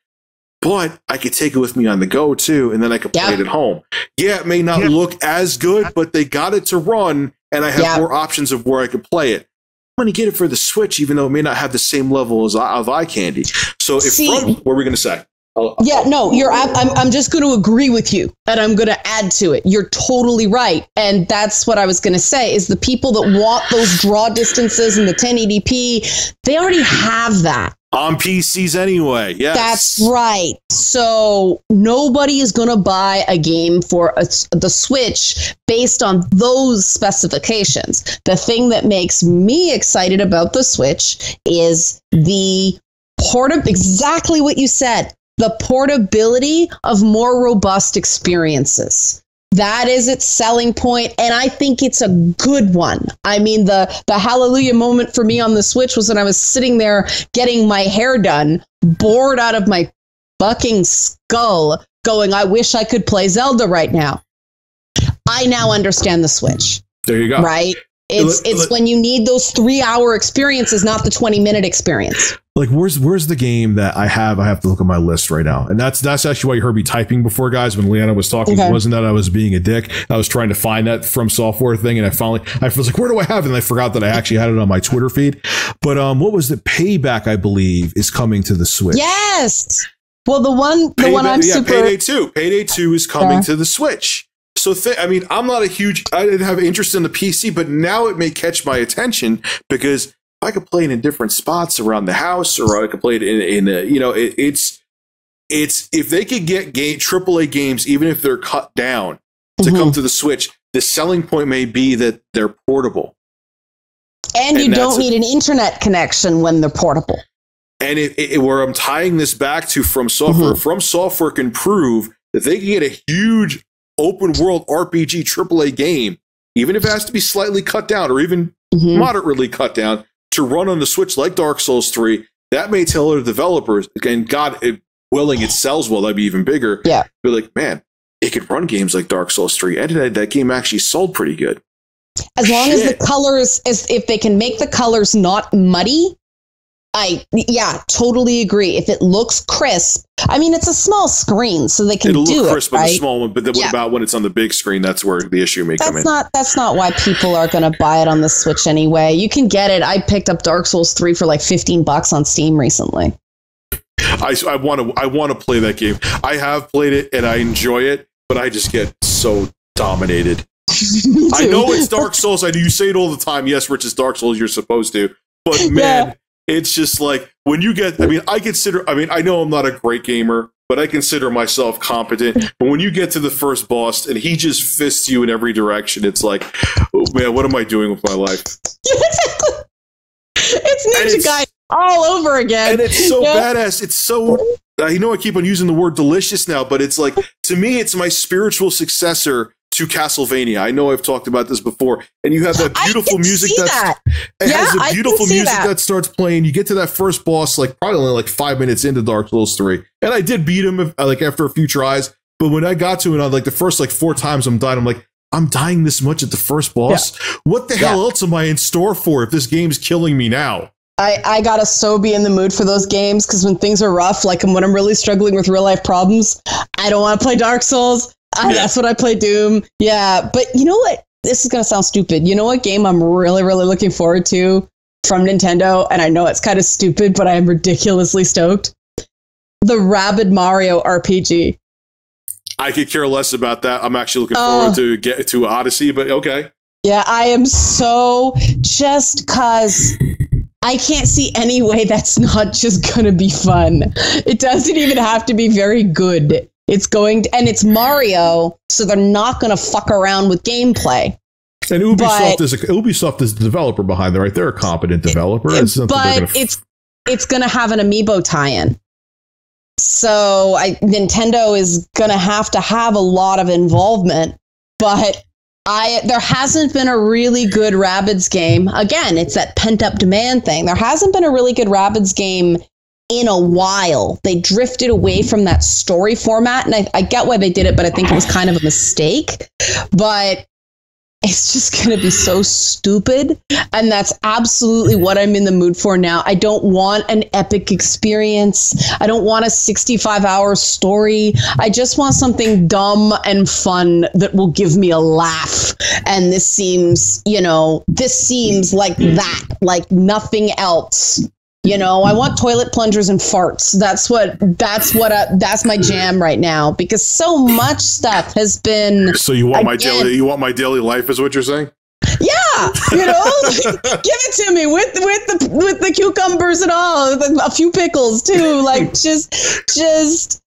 But I could take it with me on the go, too, and then I could play it at home. Yeah, it may not look as good, but they got it to run, and I have more options of where I could play it. I'm going to get it for the Switch, even though it may not have the same level of eye candy. So, what were we going to say? I'm just going to agree with you, and I'm going to add to it. You're totally right. And that's what I was going to say, is the people that want those draw distances and the 1080p, they already have that. On PCs anyway, yes. That's right. So nobody is going to buy a game for the Switch based on those specifications. The thing that makes me excited about the Switch is the exactly what you said, the portability of more robust experiences. That is its selling point, and I think it's a good one. I mean, the hallelujah moment for me on the Switch was when I was sitting there getting my hair done, bored out of my fucking skull, going, I wish I could play Zelda right now. I now understand the Switch. There you go. Right? It's when you need those 3-hour experiences, not the 20-minute experience. Like, where's the game that I have to look at my list right now? And that's actually why you heard me typing before, guys, when Leanna was talking. It wasn't that I was being a dick. I was trying to find that From Software thing, and I was like, where do I have it? And I forgot that I actually had it on my Twitter feed. But what was the Payback, I believe, is coming to the Switch. Yes. Well, the one I'm super... Payday 2 is coming to the Switch. So, I'm not I didn't have interest in the PC, but now it may catch my attention because I could play it in different spots around the house, or I could play it it's if they could get AAA games, even if they're cut down, to come to the Switch, the selling point may be that they're portable. And you don't need an internet connection when they're portable. And where I'm tying this back to From Software, From Software can prove that they can get a huge open world RPG AAA game, even if it has to be slightly cut down or even moderately cut down, to run on the Switch like Dark Souls 3. That may tell other developers, again, God willing, it sells well, that'd be even bigger. Yeah. Be like, man, it could run games like Dark Souls 3. And that game actually sold pretty good. As long as the colors, if they can make the colors not muddy, I totally agree. If it looks crisp, I mean, it's a small screen, so they can do it. It'll look crisp on the small one, but then what about when it's on the big screen? That's where the issue may come in. That's not why people are going to buy it on the Switch anyway. You can get it. I picked up Dark Souls 3 for like $15 on Steam recently. I want to play that game. I have played it and I enjoy it, but I just get so dominated. I know it's Dark Souls. I know you say it all the time. Yes, Rich, it's Dark Souls. You're supposed to, but man. It's just like when you get, I know I'm not a great gamer, but I consider myself competent. But when you get to the first boss and he just fists you in every direction, it's like, oh man, what am I doing with my life? It's Ninja Gaiden all over again. And it's so badass. It's so, I know I keep on using the word delicious now, but it's like, to me, it's my spiritual successor to Castlevania. I know I've talked about this before, and you have that beautiful music has a beautiful music that starts playing. You get to that first boss, like probably only like 5 minutes into Dark Souls 3, and I did beat him like after a few tries. But when I got to it, on like the first like 4 times I'm dying, I'm like, I'm dying this much at the first boss. Yeah. What the hell else am I in store for if this game's killing me now? I gotta so be in the mood for those games, because when things are rough, like when I'm really struggling with real life problems, I don't want to play Dark Souls. That's what I play Doom. Yeah, but you know what? This is gonna sound stupid. You know what game I'm really, really looking forward to from Nintendo? And I know it's kind of stupid, but I am ridiculously stoked. The Rabbids Mario RPG. I could care less about that. I'm actually looking forward to get to Odyssey, but okay. Yeah, I am so, just because I can't see any way that's not just going to be fun. It doesn't even have to be very good. It's going to, and it's Mario, so they're not going to fuck around with gameplay. And Ubisoft is the developer behind it, right? They're a competent developer. It's going to have an amiibo tie-in. So Nintendo is going to have a lot of involvement, but there hasn't been a really good Rabbids game. Again, it's that pent-up demand thing. There hasn't been a really good Rabbids game in a while. They drifted away from that story format, and I get why they did it, but I think it was kind of a mistake. But it's just going to be so stupid, and that's absolutely what I'm in the mood for now. I don't want an epic experience. I don't want a 65-hour story. I just want something dumb and fun that will give me a laugh. And this seems like that, like nothing else. I want toilet plungers and farts. That's my jam right now, because so much stuff has been. So you want my daily life, is what you're saying? Yeah, give it to me with the cucumbers and all, a few pickles too. Like just.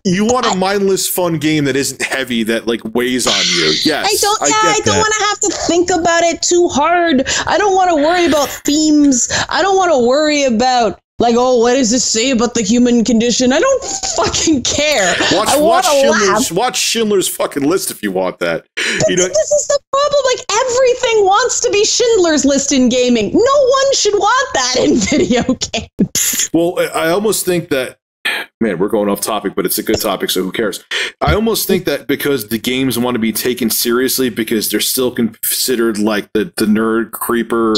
You want a mindless, fun game that isn't heavy, that like weighs on you. Yes, I don't want to have to think about it too hard. I don't want to worry about themes. I don't want to worry about like, what does this say about the human condition? I don't fucking care. Watch Schindler's fucking List if you want that. This is the problem. Like, everything wants to be Schindler's List in gaming. No one should want that in video games. Well, I almost think that. Man, we're going off topic, but it's a good topic, so who cares? I almost think that because the games want to be taken seriously, because they're still considered like the nerd creeper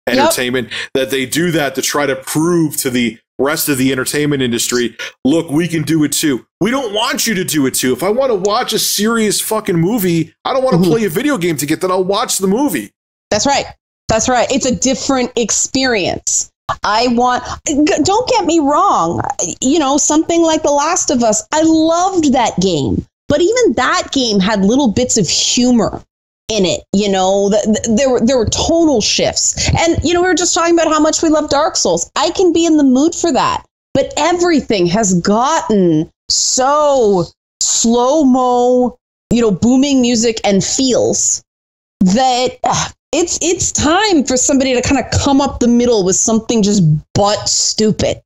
entertainment, that they do that to try to prove to the rest of the entertainment industry, look, we can do it too. We don't want you to do it too. If I want to watch a serious fucking movie, I don't want to play a video game to get that. I'll watch the movie. That's right. It's a different experience. Don't get me wrong, something like The Last of Us, I loved that game, but even that game had little bits of humor in it. There were tonal shifts, and we were just talking about how much we love Dark Souls. I can be in the mood for that, but everything has gotten so slow-mo, booming music and feels that it's time for somebody to kind of come up the middle with something just butt stupid.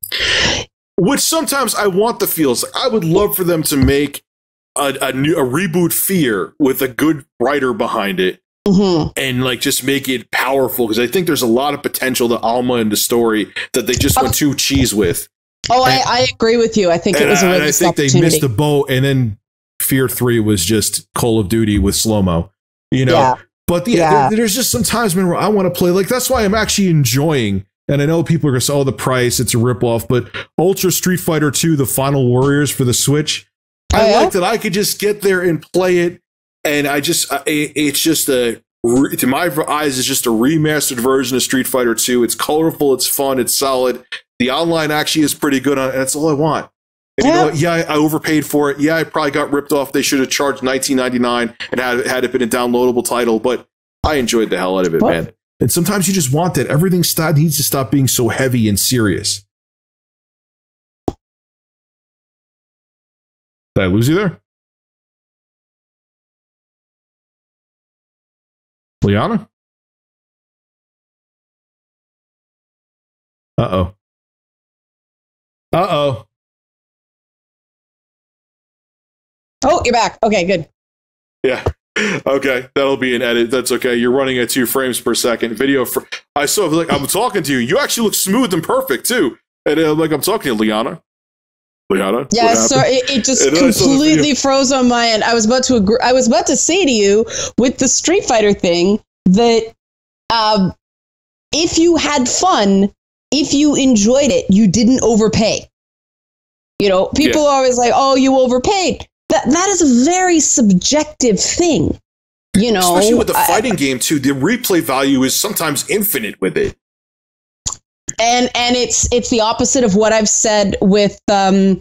Which sometimes I want the feels. I would love for them to make a reboot Fear with a good writer behind it, and like just make it powerful, because I think there's a lot of potential to Alma and the story that they just went too cheese with. I agree with you. I think it was a really missed opportunity. They missed the boat, and then Fear 3 was just Call of Duty with slow-mo, Yeah. But there's just some times when I want to play. Like, that's why I'm actually enjoying, and I know people are going to say, the price, it's a ripoff, but Ultra Street Fighter 2, The Final Warriors for the Switch, I like that I could just get there and play it, and it's just to my eyes, it's just a remastered version of Street Fighter 2. It's colorful, it's fun, it's solid. The online actually is pretty good on it, and that's all I want. And I overpaid for it. Yeah, I probably got ripped off. They should have charged $19.99 and had it been a downloadable title, but I enjoyed the hell out of it, man. And sometimes you just want that. Everything needs to stop being so heavy and serious. Did I lose you there? Liana? Uh-oh. Uh-oh. Oh, you're back. Okay, good. Yeah. Okay, that'll be an edit. That's okay. You're running at 2 frames per second. Video for I saw like I'm talking to you. You actually look smooth and perfect too. And like I'm talking to Liana. Yeah, so it just completely froze on my end. I was about to agree. I was about to say to you with the Street Fighter thing that if you had fun, if you enjoyed it, you didn't overpay. You know, people are always like, "Oh, you overpaid." That is a very subjective thing. You know, especially with the fighting game too. The replay value is sometimes infinite with it. And it's the opposite of what I've said with well,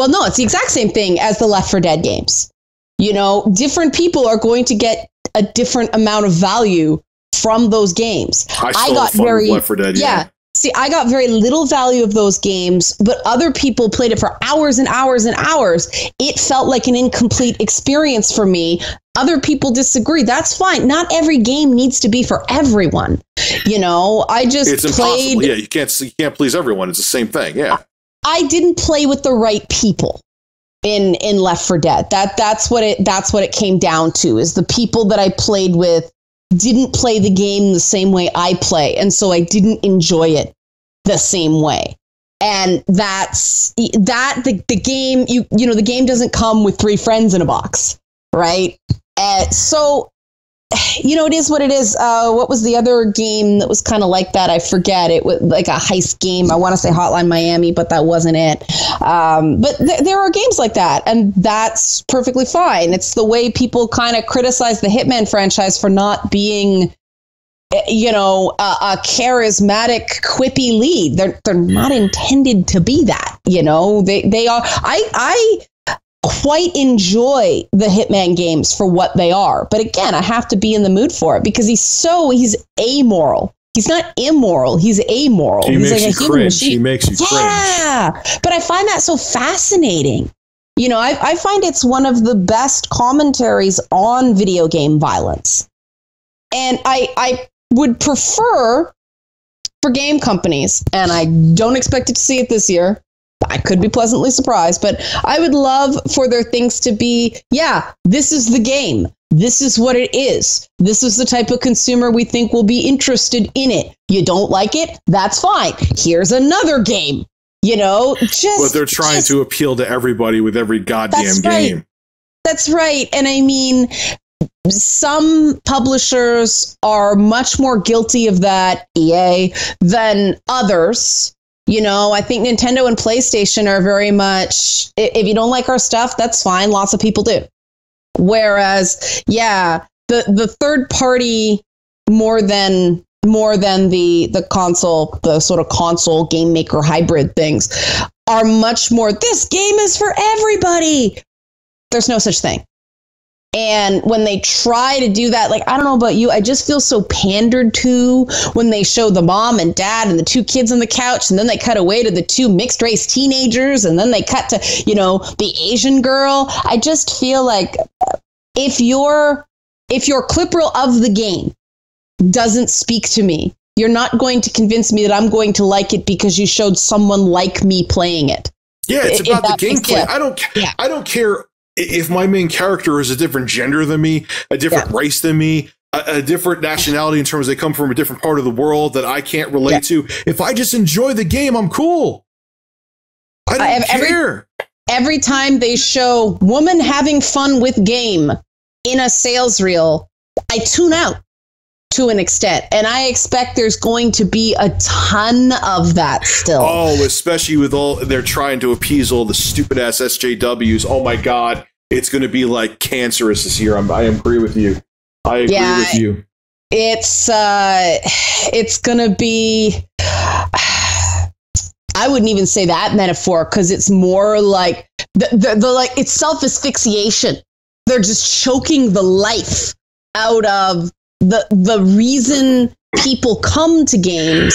no, it's the exact same thing as the Left 4 Dead games. You know, different people are going to get a different amount of value from those games. I got very Left 4 Dead, yeah. See, I got very little value of those games, but other people played it for hours and hours and hours. It felt like an incomplete experience for me. Other people disagree. That's fine. Not every game needs to be for everyone. You know, it's impossible. Yeah, you can't please everyone. It's the same thing. Yeah. I didn't play with the right people in Left 4 Dead. That's what it came down to, is the people that I played with didn't play the game the same way I play, and so I didn't enjoy it the same way. And that's the game. You know, the game doesn't come with 3 friends in a box, right? So, you know, it is what it is. What was the other game that was kind of like that? I forget. It was like a heist game. I want to say Hotline Miami, but that wasn't it. But there are games like that, and that's perfectly fine. It's the way people kind of criticize the Hitman franchise for not being, you know, a charismatic, quippy lead. They're not intended to be that. You know, they are. I quite enjoy the Hitman games for what they are. But again, I have to be in the mood for it because he's amoral. He's not immoral. He's amoral. He he's makes like you cringe. He makes you cringe. Yeah. But I find that so fascinating. You know, I find it's one of the best commentaries on video game violence. And I would prefer for game companies, and I don't expect it to see it this year, I could be pleasantly surprised, but I would love for their things to be, yeah, this is the game. This is what it is. This is the type of consumer we think will be interested in it. You don't like it? That's fine. Here's another game. You know, but they're trying to appeal to everybody with every goddamn game. That's right. And I mean, some publishers are much more guilty of that, EA, than others. You know, I think Nintendo and PlayStation are very much, if you don't like our stuff, that's fine. Lots of people do. Whereas, yeah, the third party more than the console, the sort of console game maker hybrid things are much more, this game is for everybody. There's no such thing. And when they try to do that, like, I don't know about you, I just feel so pandered to when they show the mom and dad and the 2 kids on the couch, and then they cut away to the 2 mixed race teenagers, and then they cut to, you know, the Asian girl. I just feel like if your clip reel of the game doesn't speak to me, you're not going to convince me that I'm going to like it because you showed someone like me playing it. Yeah, it's about the gameplay. I don't care if my main character is a different gender than me, a different race than me, a different nationality in terms they come from a different part of the world that I can't relate to. If I just enjoy the game, I'm cool. I don't care. Every time they show woman having fun with game in a sales reel, I tune out to an extent. And I expect there's going to be a ton of that still. Oh, especially with they're trying to appease all the stupid ass SJWs. Oh my God. It's going to be like cancerous this year. I agree with you. I agree with you. It's going to be, I wouldn't even say that metaphor, because it's more like the like it's self-asphyxiation. They're just choking the life out of the reason people come to games,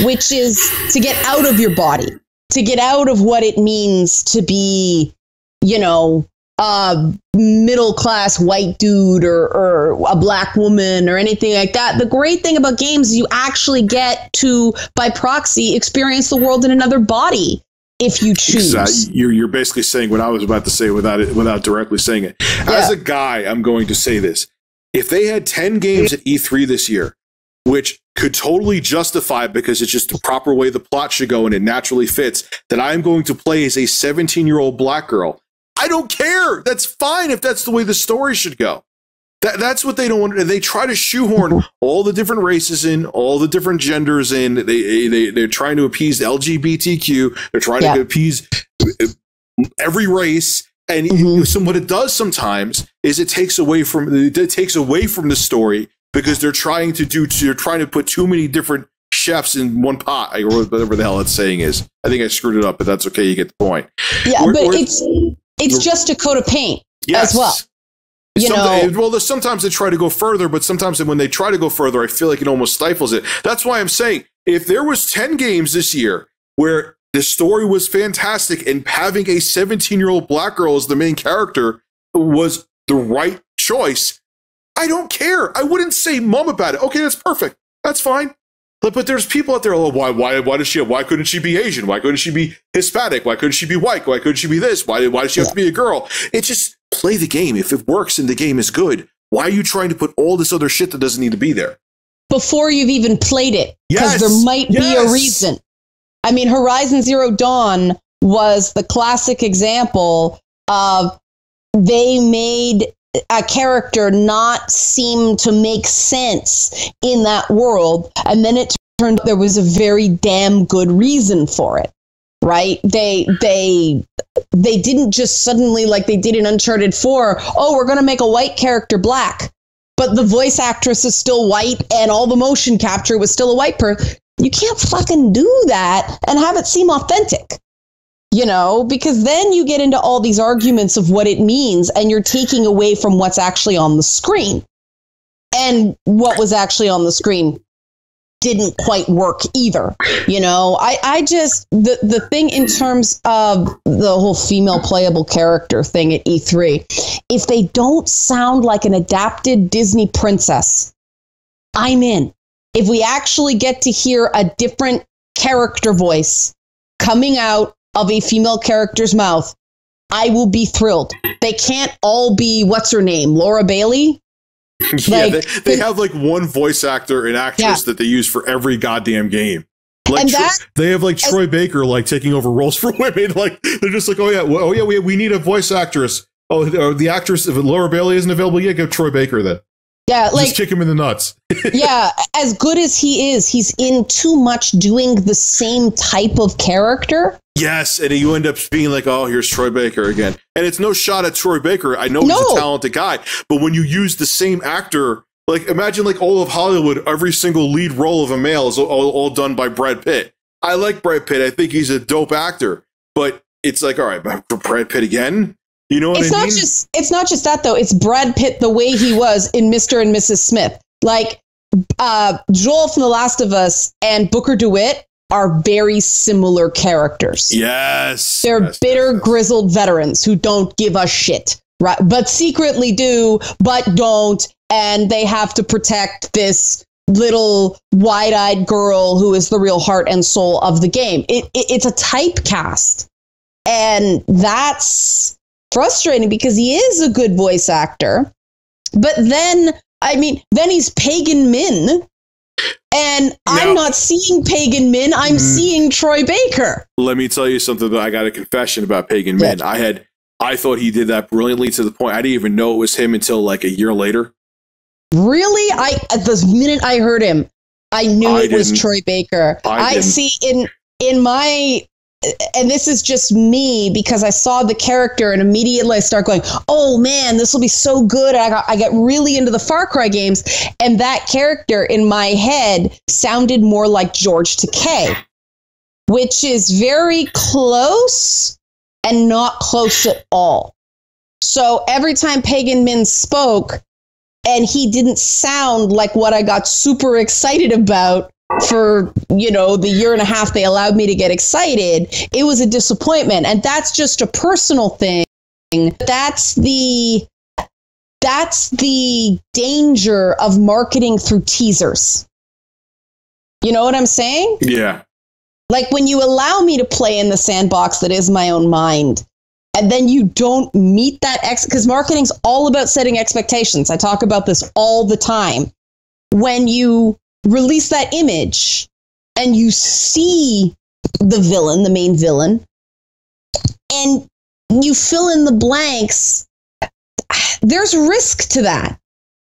which is to get out of your body, to get out of what it means to be, you know, middle class white dude or a black woman or anything like that. The great thing about games is you actually get to, by proxy, experience the world in another body if you choose. You're basically saying what I was about to say without directly saying it. As a guy, I'm going to say this. If they had 10 games at E3 this year, which could totally justify because it's just the proper way the plot should go and it naturally fits, that I'm going to play as a 17-year-old black girl, I don't care. That's fine if that's the way the story should go. That's what they don't want. They try to shoehorn all the different races in, all the different genders in. They're trying to appease LGBTQ. They're trying to appease every race. And so what it does sometimes is it takes away from the story because they're trying to put too many different chefs in one pot, or whatever the hell that saying is. I think I screwed it up, but that's okay. You get the point. Yeah, it's just a coat of paint as well. Sometimes they try to go further, but sometimes when they try to go further, I feel like it almost stifles it. That's why I'm saying if there was 10 games this year where the story was fantastic and having a 17-year-old black girl as the main character was the right choice, I don't care. I wouldn't say mum about it. Okay, that's perfect. That's fine. But there's people out there. Oh, why couldn't she be Asian? Why couldn't she be Hispanic? Why couldn't she be white? Why couldn't she be this? Why does she have to be a girl? It's just play the game. If it works and the game is good, why are you trying to put all this other shit that doesn't need to be there? Before you've even played it, because there might be a reason. I mean, Horizon Zero Dawn was the classic example of they made a character not seem to make sense in that world. And then it turned out there was a very damn good reason for it, right? They didn't just suddenly, like they did in Uncharted 4, oh, we're going to make a white character black, but the voice actress is still white and all the motion capture was still a white person. You can't fucking do that and have it seem authentic. Because then you get into all these arguments of what it means and you're taking away from what's actually on the screen. And what was actually on the screen didn't quite work either. I just, the thing in terms of the whole female playable character thing at E3, if they don't sound like an adapted Disney princess, I'm in. If we actually get to hear a different character voice coming out of a female character's mouth, I will be thrilled. They can't all be, what's her name, Laura Bailey? Yeah, they have like one voice actor and actress that they use for every goddamn game. Like they have like Troy Baker like taking over roles for women. Like they're just like, we need a voice actress. Oh, the actress, if Laura Bailey isn't available yet, give Troy Baker then. Yeah, like, just kick him in the nuts. Yeah, as good as he is, he's in too much doing the same type of character. Yes, and you end up being like, oh, here's Troy Baker again. And it's no shot at Troy Baker. I know he's a talented guy, but when you use the same actor, like imagine like all of Hollywood, every single lead role of a male is all done by Brad Pitt. I like Brad Pitt. I think he's a dope actor, but it's like, all right, for Brad Pitt again? You know what I mean? It's not just that, though. It's Brad Pitt the way he was in Mr. and Mrs. Smith. Like, Joel from The Last of Us and Booker DeWitt are very similar characters. Yes. They're bitter, grizzled veterans who don't give a shit, right? But secretly do, but don't. And they have to protect this little wide-eyed girl who is the real heart and soul of the game. It's a typecast. And that's frustrating because he is a good voice actor, but then he's Pagan Min, and I'm not seeing Pagan Min. I'm seeing Troy Baker. Let me tell you something that I got a confession about Pagan Min. I thought he did that brilliantly to the point I didn't even know it was him until like a year later. Really? The minute I heard him, I knew it was Troy Baker. I see in my. And this is just me because I saw the character and immediately I start going, oh man, this will be so good. I got really into the Far Cry games. And that character in my head sounded more like George Takei, which is very close and not close at all. So every time Pagan Min spoke and he didn't sound like what I got super excited about, for, the year and a half they allowed me to get excited, it was a disappointment. And that's just a personal thing. That's the danger of marketing through teasers. You know what I'm saying? Yeah. Like when you allow me to play in the sandbox that is my own mind, and then you don't meet that because marketing's all about setting expectations. I talk about this all the time. When you release that image and you see the villain, the main villain, and you fill in the blanks, there's risk to that,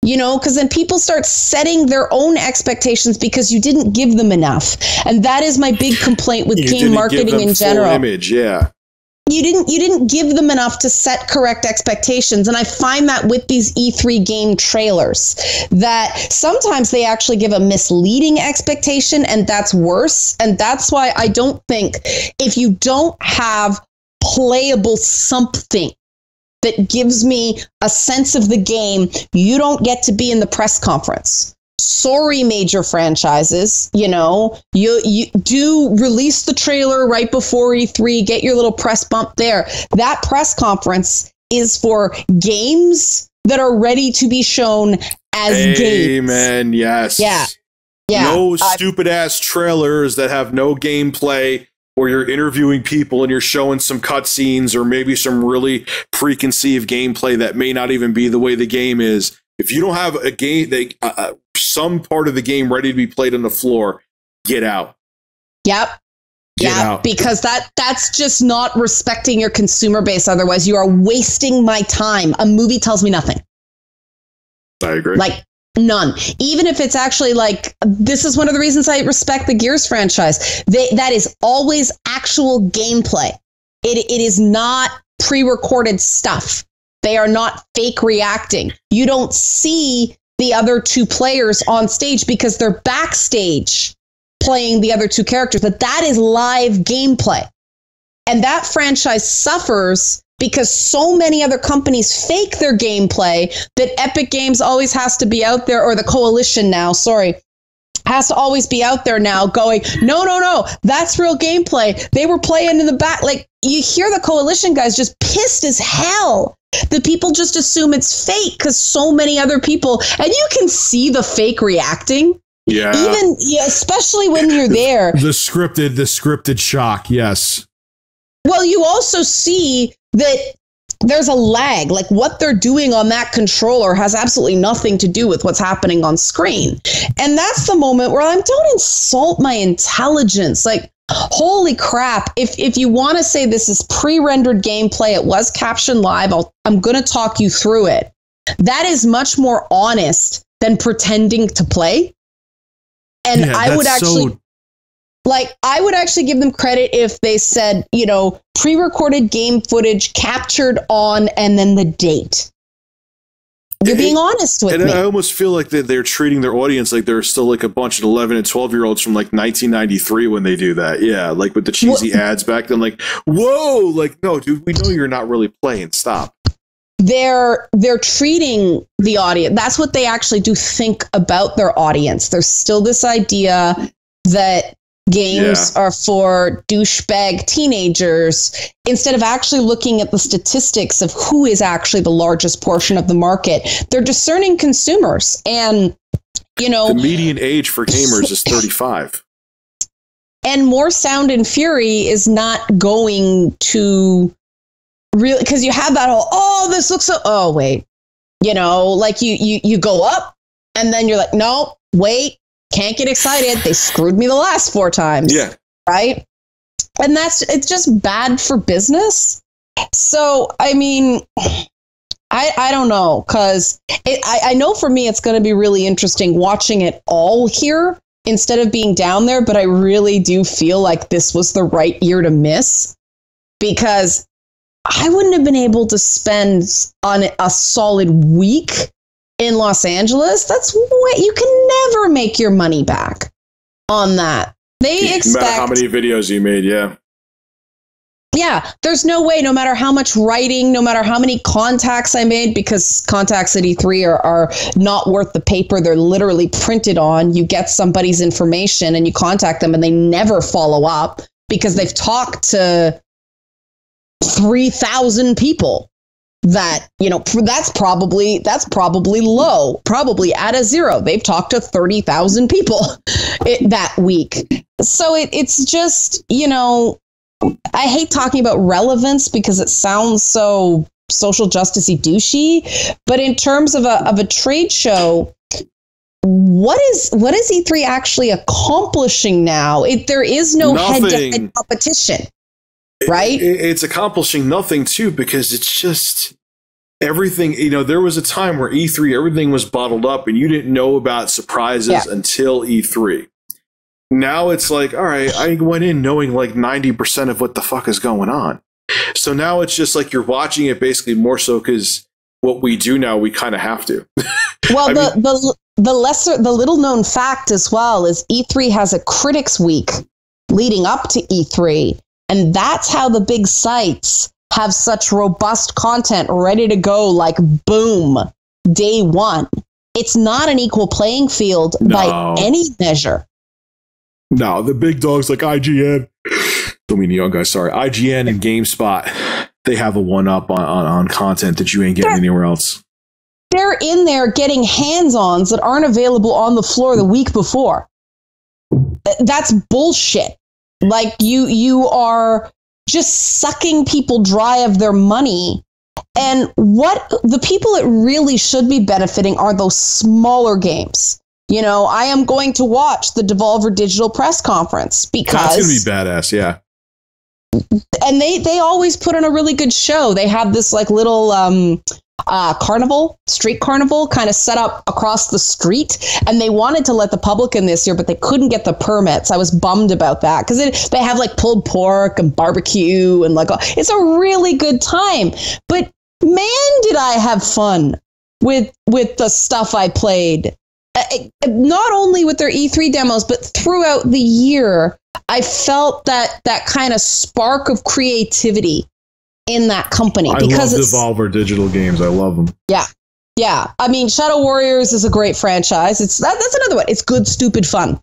because then people start setting their own expectations because you didn't give them enough. And that is my big complaint with game marketing in general. Image, yeah. You didn't give them enough to set correct expectations. And I find that with these E3 game trailers, that sometimes they actually give a misleading expectation, and that's worse. And that's why I don't think, if you don't have playable something that gives me a sense of the game, you don't get to be in the press conference. Sorry, major franchises, you do release the trailer right before E3, get your little press bump there. That press conference is for games that are ready to be shown as games. Amen, yes. Yeah. No stupid ass trailers that have no gameplay, where you're interviewing people and you're showing some cutscenes or maybe some really preconceived gameplay that may not even be the way the game is. If you don't have a game, some part of the game ready to be played on the floor, get out. Yep. Get out. Because that's just not respecting your consumer base. Otherwise, you are wasting my time. A movie tells me nothing. I agree. Like, none. Even if it's actually this is one of the reasons I respect the Gears franchise. That is always actual gameplay. It is not pre-recorded stuff. They are not fake reacting. You don't see the other two players on stage because they're backstage playing the other two characters. But that is live gameplay. And that franchise suffers because so many other companies fake their gameplay that Epic Games always has to be out there, or the Coalition now, has to always be out there now going, no, that's real gameplay. They were playing in the back. Like, you hear the Coalition guys just pissed as hell that people just assume it's fake because so many other people, and you can see the fake reacting. Yeah. Especially when you're there. The scripted shock. Yes. Well, you also see that there's a lag. Like, what they're doing on that controller has absolutely nothing to do with what's happening on screen. And that's the moment where don't insult my intelligence. Like, holy crap. If you want to say this is pre-rendered gameplay, it was captioned live, I'm going to talk you through it. That is much more honest than pretending to play. And I would actually... I would actually give them credit if they said, pre-recorded game footage captured on and then the date. You're being honest with me. And I almost feel like they're treating their audience like they're still like a bunch of 11 and 12-year-olds from 1993 when they do that. Yeah, like with the cheesy ads back then. Like, whoa, no, dude, we know you're not really playing. Stop. They're treating the audience. That's what they actually do think about their audience. There's still this idea that games are for douchebag teenagers, instead of actually looking at the statistics of who is actually the largest portion of the market. They're discerning consumers. And, the median age for gamers is 35. And more Sound and Fury is not going to really, because you have that whole, this looks so, wait, you go up and then you're like, no, wait. Can't get excited. They screwed me the last 4 times. Yeah. Right? And it's just bad for business. So, I mean, I don't know, because I know for me it's going to be really interesting watching it all here instead of being down there, but I really do feel like this was the right year to miss, because I wouldn't have been able to spend on a solid week in Los Angeles. That's what you can never make your money back on that. They expect, no matter how many videos you made. Yeah, there's no way, no matter how much writing, no matter how many contacts I made, because contacts at E3 are not worth the paper they're literally printed on. You get somebody's information and you contact them and they never follow up because they've talked to 3,000 people. that, that's probably low, probably at a zero. They've talked to 30,000 people that week. So it's just, I hate talking about relevance because it sounds so social justice-y douchey, but in terms of a trade show, what is E3 actually accomplishing now? There is no head-to-head competition, right? It's accomplishing nothing too, because it's just everything. There was a time where E3, everything was bottled up and you didn't know about surprises until E3. Now it's like, all right, I went in knowing like 90% of what the fuck is going on. So now it's just like you're watching it basically more so because what we do now, we kind of have to. Well, the little known fact as well is E3 has a critics week leading up to E3. And that's how the big sites have such robust content ready to go, like boom, day one. It's not an equal playing field by any measure. No, the big dogs like IGN, don't mean the young guys, sorry, IGN and GameSpot, they have a one-up on content that you ain't getting anywhere else. They're in there getting hands-ons that aren't available on the floor the week before. That's bullshit. Like, you are just sucking people dry of their money. And what the people that really should be benefiting are those smaller games. I am going to watch the Devolver Digital press conference because that's going to be badass, yeah. And they always put on a really good show. They have this like little street carnival kind of set up across the street, and they wanted to let the public in this year, but they couldn't get the permits. I was bummed about that because they have like pulled pork and barbecue and like it's a really good time. But man, did I have fun with the stuff I played. Not only with their E3 demos, but throughout the year, I felt that kind of spark of creativity in that company. I love Devolver Digital games. I love them. Yeah. I mean, Shadow Warriors is a great franchise. That's another one. It's good, stupid fun.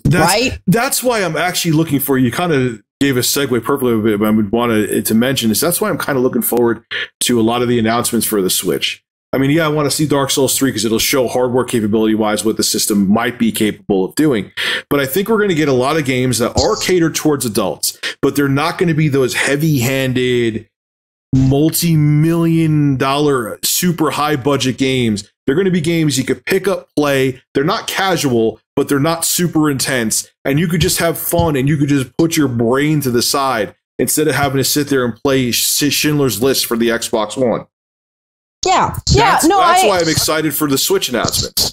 Right? That's why I'm actually looking for, you kind of gave a segue perfectly, but I would want to mention this. That's why I'm kind of looking forward to a lot of the announcements for the Switch. I mean, I want to see Dark Souls 3 because it'll show hardware capability-wise what the system might be capable of doing. But I think we're going to get a lot of games that are catered towards adults, but they're not going to be those heavy-handed, multi-million-dollar, super high-budget games. They're going to be games you could pick up, play. They're not casual, but they're not super intense. And you could just have fun, and you could just put your brain to the side instead of having to sit there and play Schindler's List for the Xbox One. That's why I'm excited for the Switch announcements.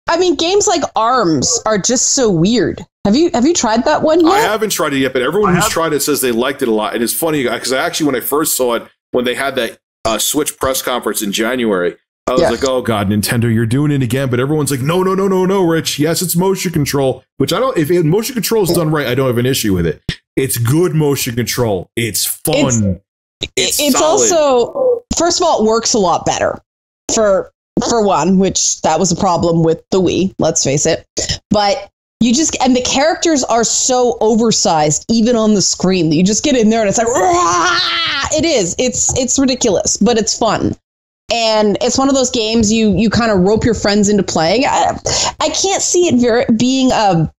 I mean, games like ARMS are just so weird. Have you tried that one yet? I haven't tried it yet, but everyone who's tried it says they liked it a lot. And it's funny because when I first saw it, when they had that Switch press conference in January, I was like, oh God, Nintendo, you're doing it again. But everyone's like, no, Rich. Yes, it's motion control, which if motion control is done right, I don't have an issue with it. It's good motion control. It's fun. It's also, first of all, it works a lot better for one, which that was a problem with the Wii, let's face it. But and the characters are so oversized, even on the screen, that you just get in there and it's like, Rah! It's ridiculous, but it's fun. And it's one of those games you kind of rope your friends into playing. I can't see it being a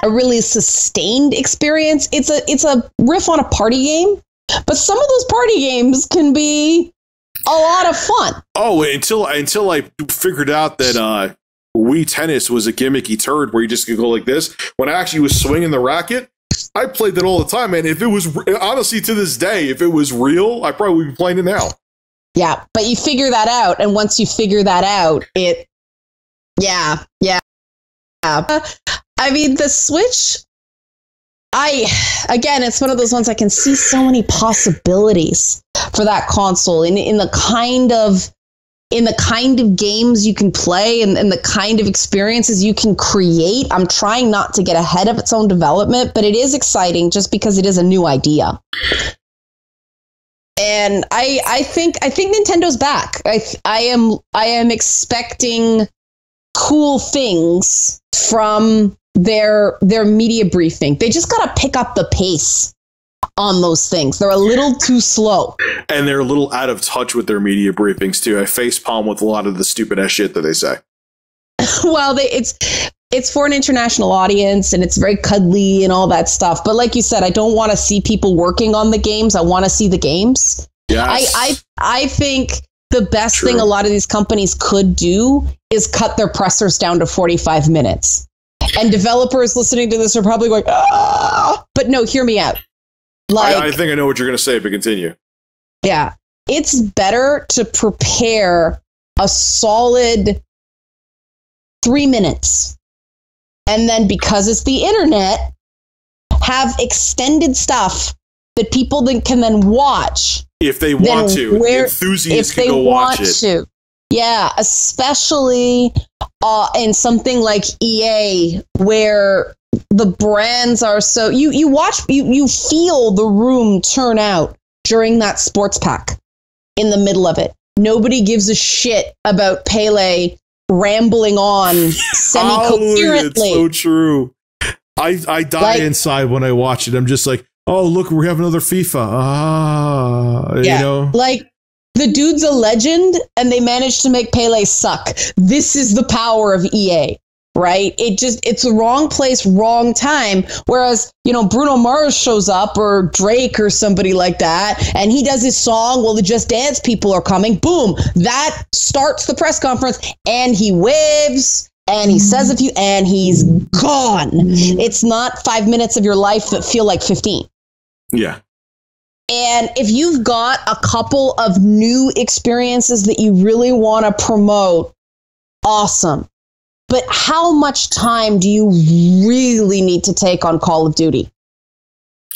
really sustained experience. It's a riff on a party game. But some of those party games can be a lot of fun. Oh, until I figured out that Wii Tennis was a gimmicky turd where you just could go like this. When I actually was swinging the racket, I played that all the time, man. If it was, honestly, to this day, if it was real, I probably would be playing it now. Yeah, but you figure that out, and once you figure that out, yeah. I mean, the Switch... Again, it's one of those ones I can see so many possibilities for that console in the kind of games you can play and the kind of experiences you can create. I'm trying not to get ahead of its own development, but it is exciting just because it is a new idea. And I think Nintendo's back. I am expecting cool things from their media briefing. They just got to pick up the pace on those things. They're a little too slow. And they're a little out of touch with their media briefings, too. I facepalm with a lot of the stupid ass shit that they say. Well, it's for an international audience, and it's very cuddly and all that stuff. But like you said, I don't want to see people working on the games. I want to see the games. Yes. I think the best thing a lot of these companies could do is cut their pressers down to 45 minutes. And developers listening to this are probably going, ah! But no, hear me out. Like, I think I know what you're going to say, but continue. Yeah. It's better to prepare a solid 3 minutes. And then, because it's the internet, have extended stuff that people can then watch. If they want to. The enthusiasts can go watch it. Yeah, especially in something like EA, where the brands are so... You watch, you feel the room turn out during that sports pack in the middle of it. Nobody gives a shit about Pele rambling on semi-coherently. It's so true. I die inside when I watch it. I'm just like, oh, look, we have another FIFA. You know? Like, the dude's a legend, and they managed to make Pele suck. This is the power of EA, right? It's the wrong place, wrong time. Whereas, Bruno Mars shows up, or Drake or somebody like that, and he does his song. Well, the Just Dance people are coming. Boom. That starts the press conference, and he waves, and he says and he's gone. It's not 5 minutes of your life that feel like 15. Yeah. And if you've got a couple of new experiences that you really want to promote, awesome. But how much time do you really need to take on Call of Duty?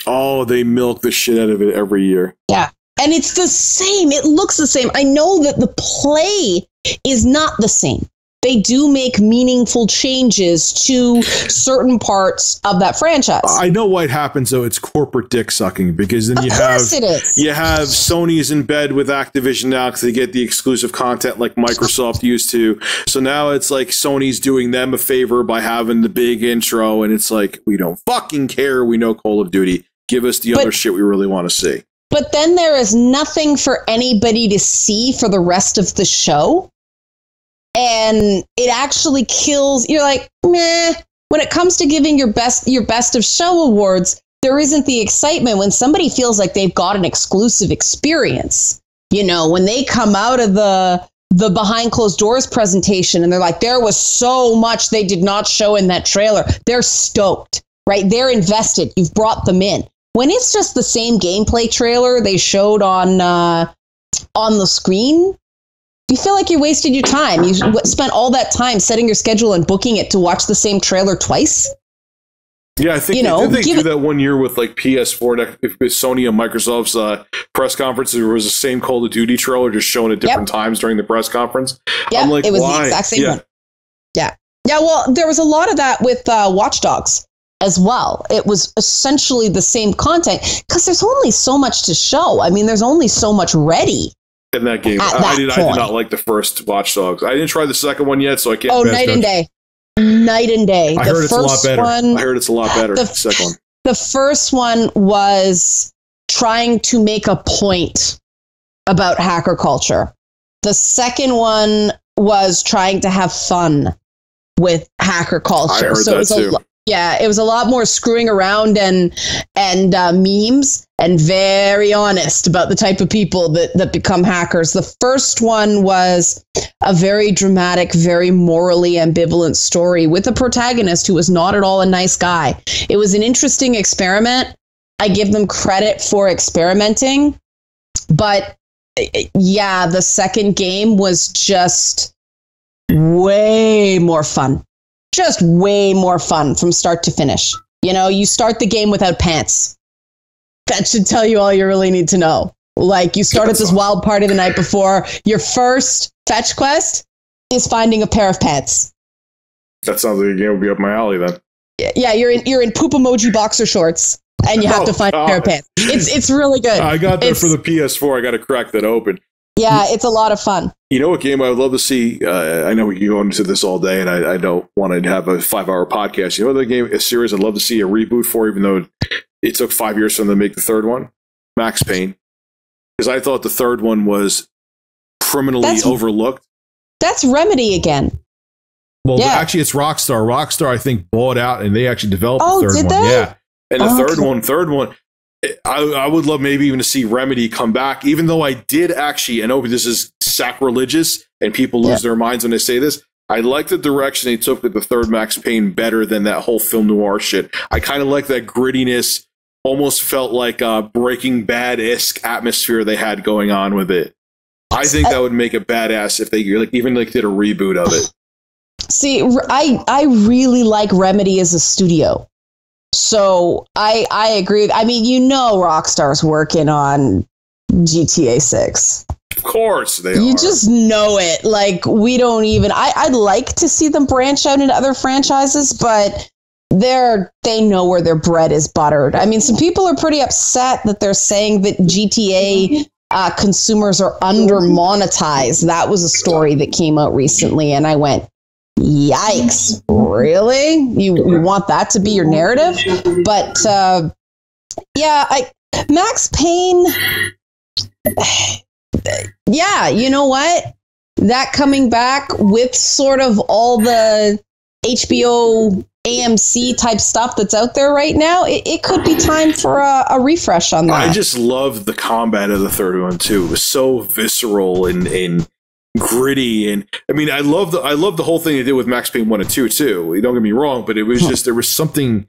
Oh, they milk the shit out of it every year. Yeah. And it's the same. It looks the same. I know that the play is not the same. They do make meaningful changes to certain parts of that franchise. I know what happens, though. It's corporate dick sucking, because then you have Sony's in bed with Activision now because they get the exclusive content like Microsoft used to. So now it's like Sony's doing them a favor by having the big intro, and it's like, we don't fucking care. We know Call of Duty. Give us the other shit we really want to see. But then there is nothing for anybody to see for the rest of the show. And it actually kills. You're like, meh. When it comes to giving your best of show awards, there isn't the excitement when somebody feels like they've got an exclusive experience. When they come out of the behind closed doors presentation and they're like, there was so much they did not show in that trailer. They're stoked, right? They're invested. You've brought them in. When it's just the same gameplay trailer they showed on the screen, you feel like you wasted your time. You spent all that time setting your schedule and booking it to watch the same trailer twice. Yeah, I think they do that one year with like PS4, with Sony and Microsoft's press conference. There was the same Call of Duty trailer just shown at different times during the press conference. Yeah, I'm like, it was the exact same one. Yeah. Well, there was a lot of that with Watch Dogs as well. It was essentially the same content because there's only so much to show. I mean, there's only so much ready. In that game, I did not like the first Watch Dogs. I didn't try the second one yet, so I can't. Oh, night and day. I heard it's a lot better. I heard it's a lot better. The second one. The first one was trying to make a point about hacker culture. The second one was trying to have fun with hacker culture. I heard that too. It was a lot more screwing around and memes, and very honest about the type of people that become hackers. The first one was a very dramatic, very morally ambivalent story with a protagonist who was not at all a nice guy. It was an interesting experiment. I give them credit for experimenting. But yeah, the second game was just way more fun. Just way more fun from start to finish. You start the game without pants. That should tell you all you really need to know. Like, you start at this wild party the night before. Your first fetch quest is finding a pair of pants. That sounds like a game would be up my alley then. Yeah, you're in poop emoji boxer shorts, and you have to find a pair of pants. It's really good. I got that for the PS4. I got to crack that open. Yeah, it's a lot of fun. You know what game I would love to see? I know we can go into this all day, and I don't want to have a 5-hour podcast. You know what a series I'd love to see a reboot for, even though it took 5 years for them to make the third one, Max Payne, because I thought the third one was criminally overlooked. That's Remedy again. Well, actually, it's Rockstar. Rockstar, I think, bought out and they actually developed the third did one. They? Yeah, and the third one. I would love maybe even to see Remedy come back, even though I did actually, I know this is sacrilegious and people lose their minds when they say this. I like the direction they took with the third Max Payne better than that whole film noir shit. I kind of like that grittiness, almost felt like a Breaking Bad-esque atmosphere they had going on with it. I think that would make it badass if they even did a reboot of it. See, I really like Remedy as a studio. So I agree. I mean, Rockstar's working on GTA 6. Of course they are. You just know it. Like, we don't even... I'd like to see them branch out into other franchises, but they know where their bread is buttered. I mean, some people are pretty upset that they're saying that GTA consumers are under-monetized. That was a story that came out recently, and I went, yikes, really? You want that to be your narrative? But Max Payne, you know what? That coming back with sort of all the HBO AMC type stuff that's out there right now, it could be time for a refresh on that. I just loved the combat of the third one too. It was so visceral and gritty, and I mean, I love the whole thing they did with Max Payne 1 and 2 too. Don't get me wrong, but it was just, there was something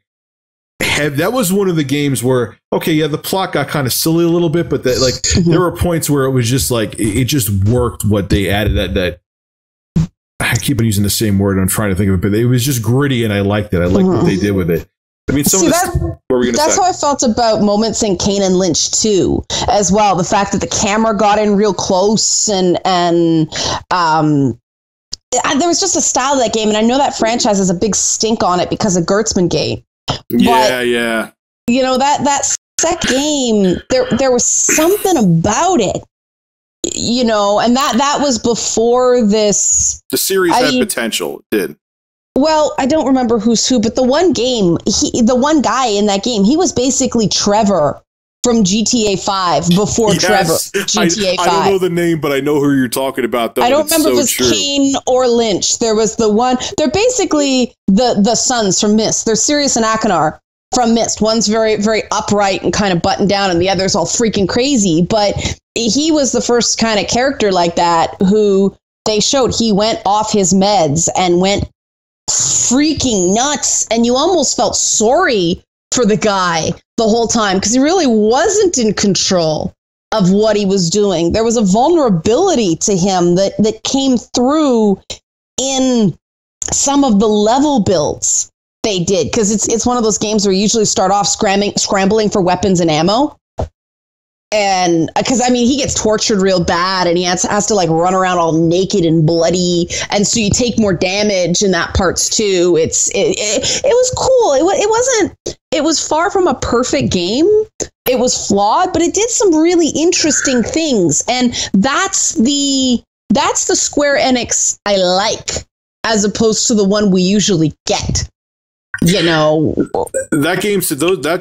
heavy. That was one of the games where, the plot got kind of silly a little bit, but there were points where it was just like it just worked what they added. That I keep on using the same word, and I'm trying to think of it, but it was just gritty, and I liked it. I liked what they did with it. I mean, that's how I felt about moments in Kane and Lynch 2 as well. The fact that the camera got in real close and there was just a style of that game. And I know that franchise has a big stink on it because of Gertzman Gate. Yeah. That second game, there was something about it, and that was before this. The series had potential. It did. Well, I don't remember who's who, but the one guy in that game, he was basically Trevor from GTA 5 before Trevor. GTA 5. I don't know the name, but I know who you're talking about. Though, I don't remember if it was Kane or Lynch. There was the one. They're basically the sons from Myst. They're Sirius and Akanar from Myst. One's very, very upright and kind of buttoned down, and the other's all freaking crazy. But he was the first kind of character like that who they showed. He went off his meds and went freaking nuts, and you almost felt sorry for the guy the whole time because he really wasn't in control of what he was doing. There was a vulnerability to him that came through in some of the level builds they did, because it's one of those games where you usually start off scrambling for weapons and ammo. And because, I mean, he gets tortured real bad and he has to like run around all naked and bloody. And so you take more damage in that parts too. It was cool. It was far from a perfect game. It was flawed, but it did some really interesting things. And that's the Square Enix I like, as opposed to the one we usually get. That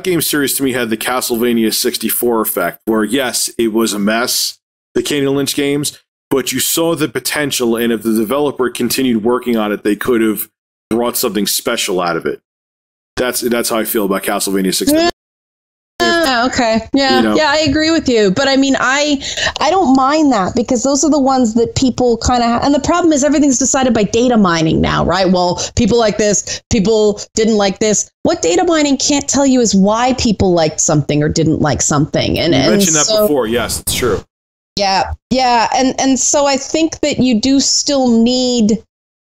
game series to me had the Castlevania 64 effect, where yes, it was a mess, the Kane and Lynch games, but you saw the potential, and if the developer continued working on it, they could have brought something special out of it. That's how I feel about Castlevania 64. Okay. Yeah. Yeah, I agree with you. But I mean, I don't mind that, because those are the ones that people kind of, and the problem is everything's decided by data mining now, right? Well, people like this, people didn't like this. What data mining can't tell you is why people liked something or didn't like something. And you mentioned that before. Yes, it's true. Yeah. Yeah. And so I think that you do still need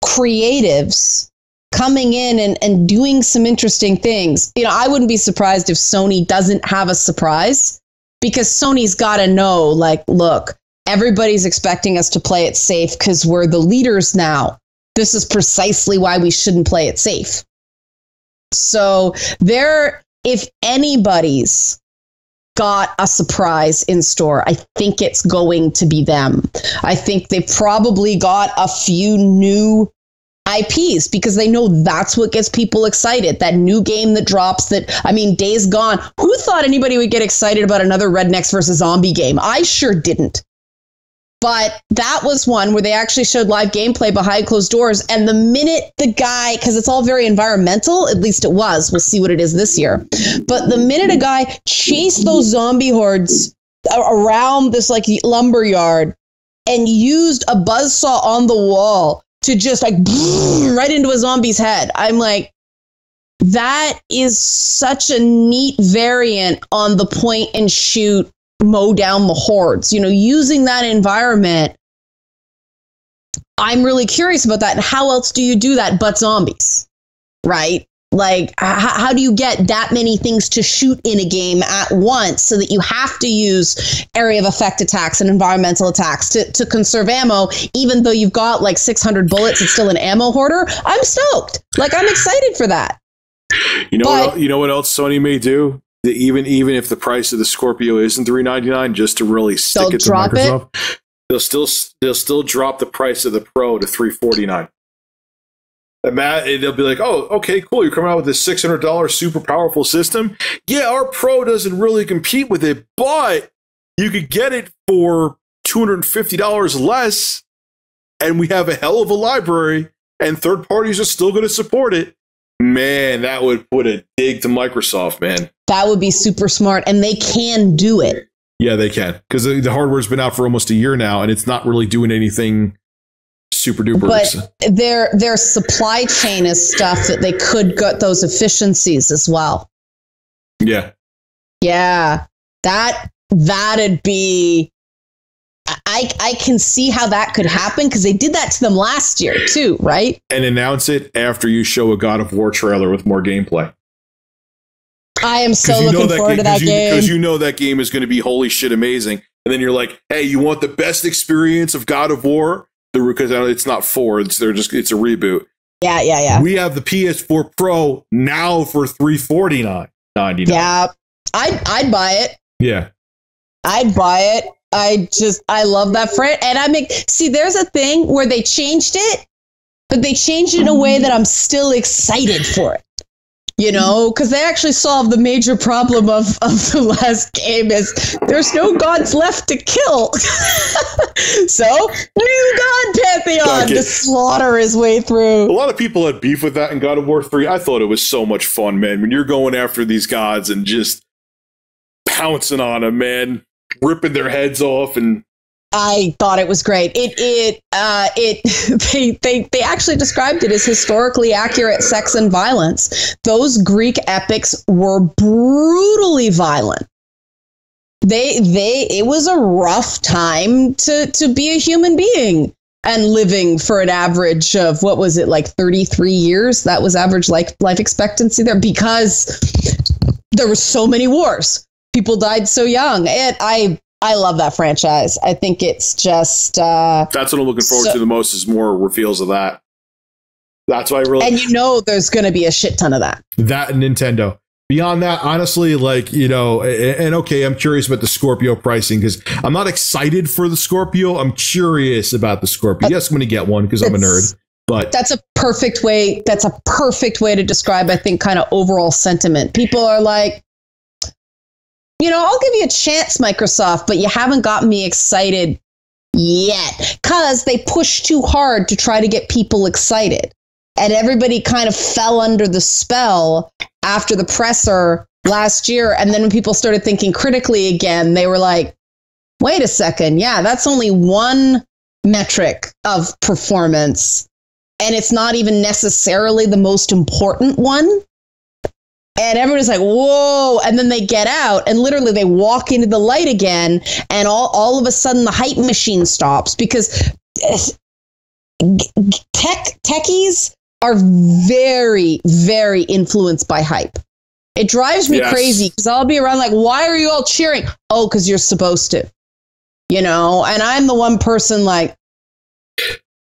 creatives coming in and doing some interesting things. I wouldn't be surprised if Sony doesn't have a surprise, because Sony's got to know, like, look, everybody's expecting us to play it safe because we're the leaders now. This is precisely why we shouldn't play it safe. So if anybody's got a surprise in store, I think it's going to be them. I think they probably got a few new IPs because they know that's what gets people excited. That new game that drops Days Gone. Who thought anybody would get excited about another Rednecks versus Zombie game? I sure didn't. But that was one where they actually showed live gameplay behind closed doors. And the minute the guy, because it's all very environmental, at least it was, we'll see what it is this year. But the minute a guy chased those zombie hordes around this like lumber yard and used a buzzsaw on the wall to just like right into a zombie's head, I'm like, that is such a neat variant on the point and shoot, mow down the hordes, using that environment. I'm really curious about that. And how else do you do that but zombies, right? Like, how do you get that many things to shoot in a game at once so that you have to use area of effect attacks and environmental attacks to conserve ammo, even though you've got like 600 bullets, it's still an ammo hoarder? I'm stoked. Like, I'm excited for that. You know what else Sony may do? Even if the price of the Scorpio isn't $399, just to really stick it to Microsoft, they'll still drop the price of the Pro to $349. And they'll be like, oh, okay, cool. You're coming out with this $600 super powerful system. Yeah, our Pro doesn't really compete with it, but you could get it for $250 less, and we have a hell of a library, and third parties are still going to support it. Man, that would put a dig to Microsoft, man. That would be super smart, and they can do it. Yeah, they can, because the hardware's been out for almost a year now, and it's not really doing anything super duper. But their supply chain is stuff that they could get those efficiencies as well. Yeah. Yeah, that'd be. I can see how that could happen because they did that to them last year too, right? And announce it after you show a God of War trailer with more gameplay. I am so looking forward to that game. Because you know that game is going to be holy shit amazing. And then you're like, hey, you want the best experience of God of War? Because it's not 4, it's a reboot. Yeah. We have the PS4 Pro now for $349.99. Yeah, I'd buy it. Yeah. I'd buy it. I love that friend. And see, there's a thing where they changed it, but they changed it in a way that I'm still excited for it. Because they actually solved the major problem of the last game is there's no gods left to kill. So, new god pantheon to slaughter his way through. A lot of people had beef with that in God of War 3. I thought it was so much fun, man. When you're going after these gods and just pouncing on them, man. Ripping their heads off, and I thought it was great. They actually described it as historically accurate sex and violence. Those Greek epics were brutally violent. It was a rough time to be a human being and living for an average of, what was it, like 33 years? That was average life expectancy there because there were so many wars. People died so young. And I love that franchise. I think it's just... that's what I'm looking forward to the most, is more reveals of that. That's why I really... And there's going to be a shit ton of that. That and Nintendo. Beyond that, honestly, and okay, I'm curious about the Scorpio pricing because I'm not excited for the Scorpio. I'm curious about the Scorpio. Yes, I'm going to get one because I'm a nerd. But that's a perfect way to describe, I think, kind of overall sentiment. People are like, I'll give you a chance, Microsoft, but you haven't gotten me excited yet because they pushed too hard to try to get people excited. And everybody kind of fell under the spell after the presser last year. And then when people started thinking critically again, they were like, wait a second. Yeah, that's only one metric of performance. And it's not even necessarily the most important one. And everybody's like, whoa. And then they get out and literally they walk into the light again. And all of a sudden the hype machine stops because techies are very, very influenced by hype. It drives me crazy because I'll be around like, why are you all cheering? Oh, because you're supposed to, and I'm the one person like.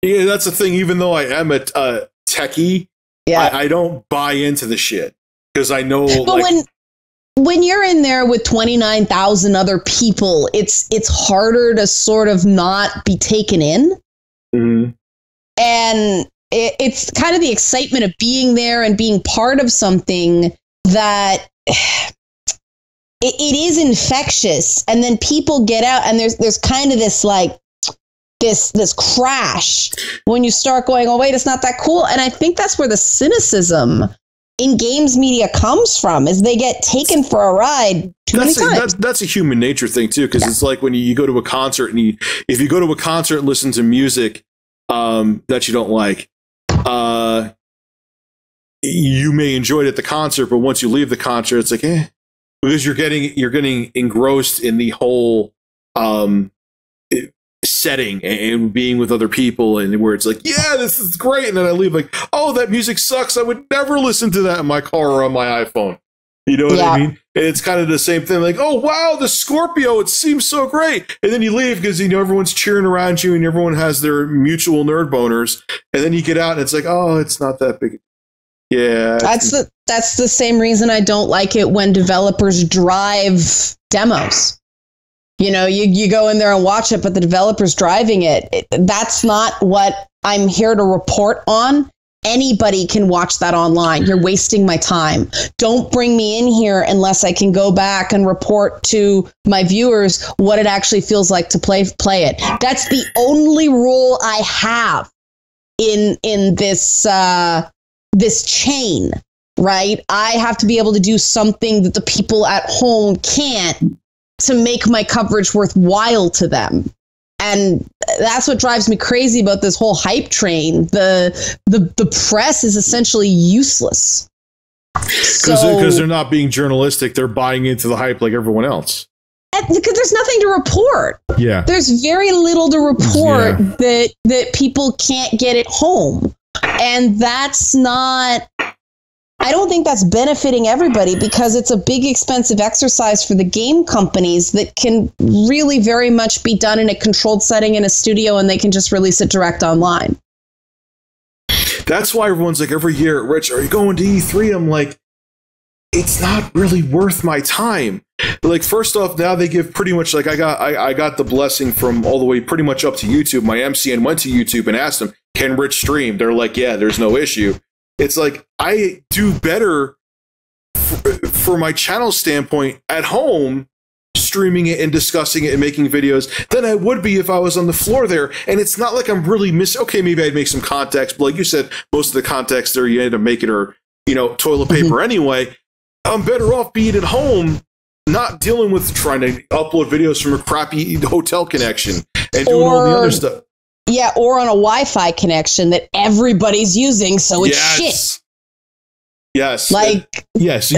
Yeah, that's the thing. Even though I am a techie, I don't buy into the shit. Because I know, but when you're in there with 29,000 other people, it's harder to sort of not be taken in. Mm-hmm. And it's kind of the excitement of being there and being part of something that it is infectious. And then people get out and there's kind of this like this crash when you start going, oh, wait, it's not that cool. And I think that's where the cynicism in games media comes from, is they get taken for a ride too many times. That's a human nature thing, too, because it's like when you go to a concert and if you go to a concert and listen to music that you don't like, you may enjoy it at the concert, but once you leave the concert, it's like, because you're getting engrossed in the whole setting and being with other people, and where it's like, yeah, this is great, and then I leave like, oh, that music sucks. I would never listen to that in my car or on my iPhone. You know what I mean? And it's kind of the same thing. Like, oh wow, the Scorpio, it seems so great, and then you leave because everyone's cheering around you and everyone has their mutual nerd boners, and then you get out and it's like, oh, it's not that big. Yeah, that's the same reason I don't like it when developers drive demos. You go in there and watch it, but the developer's driving it. That's not what I'm here to report on. Anybody can watch that online. You're wasting my time. Don't bring me in here unless I can go back and report to my viewers what it actually feels like to play it. That's the only rule I have in this this chain, right? I have to be able to do something that the people at home can't, to make my coverage worthwhile to them. And that's what drives me crazy about this whole hype train. The press is essentially useless. Because they're not being journalistic. They're buying into the hype like everyone else. Because there's nothing to report. Yeah. There's very little to report that people can't get at home. And that's not... I don't think that's benefiting everybody, because it's a big, expensive exercise for the game companies that can really very much be done in a controlled setting in a studio, and they can just release it direct online. That's why everyone's like, every year, Rich, are you going to E3? I'm like, it's not really worth my time. Like, first off, now they give pretty much, like, I got the blessing from all the way pretty much up to YouTube. My MCN went to YouTube and asked them, can Rich stream? They're like, yeah, there's no issue. It's like, I do better for my channel standpoint at home, streaming it and discussing it and making videos, than I would be if I was on the floor there. And it's not like I'm really okay, maybe I'd make some context, but like you said, most of the context there, you end up making her, toilet paper anyway. I'm better off being at home, not dealing with trying to upload videos from a crappy hotel connection and doing all the other stuff. Yeah, or on a Wi-Fi connection that everybody's using, so it's shit. Yes. So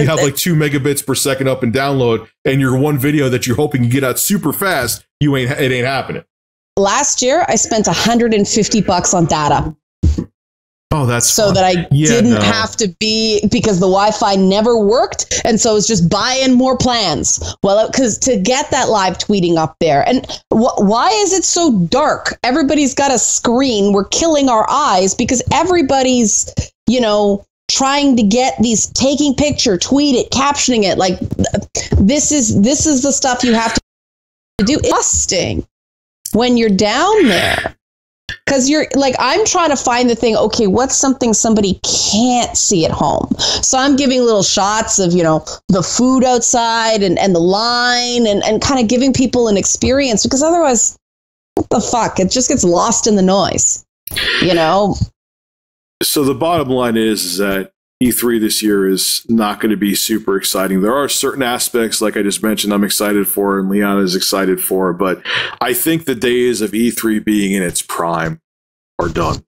you have like 2 megabits per second up and download, and your one video that you're hoping you get out super fast, it ain't happening. Last year, I spent $150 on data. Oh, that's so fun. That I didn't have to be, because the Wi-Fi never worked, and so it was just buying more plans. Well, because to get that live tweeting up there, and why is it so dark? Everybody's got a screen. We're killing our eyes because everybody's, trying to get these, taking picture, tweet it, captioning it. Like, this is the stuff you have to do. It's busting when you're down there. Because you're like, I'm trying to find the thing. Okay, what's something somebody can't see at home? So I'm giving little shots of, the food outside and the line and kind of giving people an experience, because otherwise, what the fuck? It just gets lost in the noise, So the bottom line is that E3 this year is not going to be super exciting. There are certain aspects, like I just mentioned, I'm excited for, and Liana is excited for, but I think the days of E3 being in its prime are done.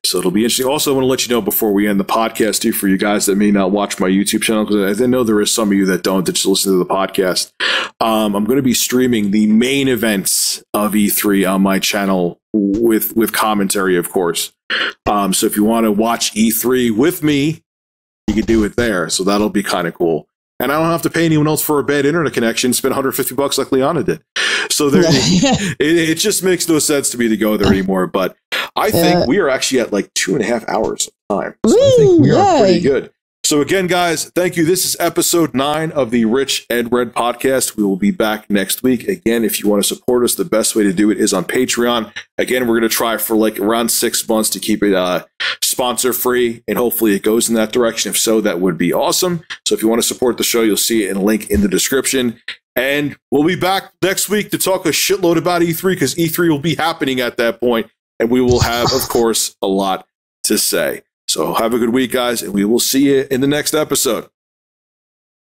So it'll be interesting. Also, I want to let you know before we end the podcast, too, for you guys that may not watch my YouTube channel, because I know there is some of you that don't, that just listen to the podcast. I'm going to be streaming the main events of E3 on my channel with commentary, of course. So if you want to watch E3 with me, you can do it there. So that'll be kind of cool. And I don't have to pay anyone else for a bad internet connection, spend $150 like Liana did. So there, it just makes no sense to me to go there anymore. But I think we are actually at like 2.5 hours of time. So I think we are pretty good. So again, guys, thank you. This is episode 9 of the Rich Ed Red podcast. We will be back next week. Again, if you want to support us, the best way to do it is on Patreon. Again, we're going to try for like around 6 months to keep it sponsor free, and hopefully it goes in that direction. If so, that would be awesome. So if you want to support the show, you'll see it in a link in the description. And we'll be back next week to talk a shitload about E3, because E3 will be happening at that point, and we will have, of course, a lot to say. So have a good week, guys, and we will see you in the next episode.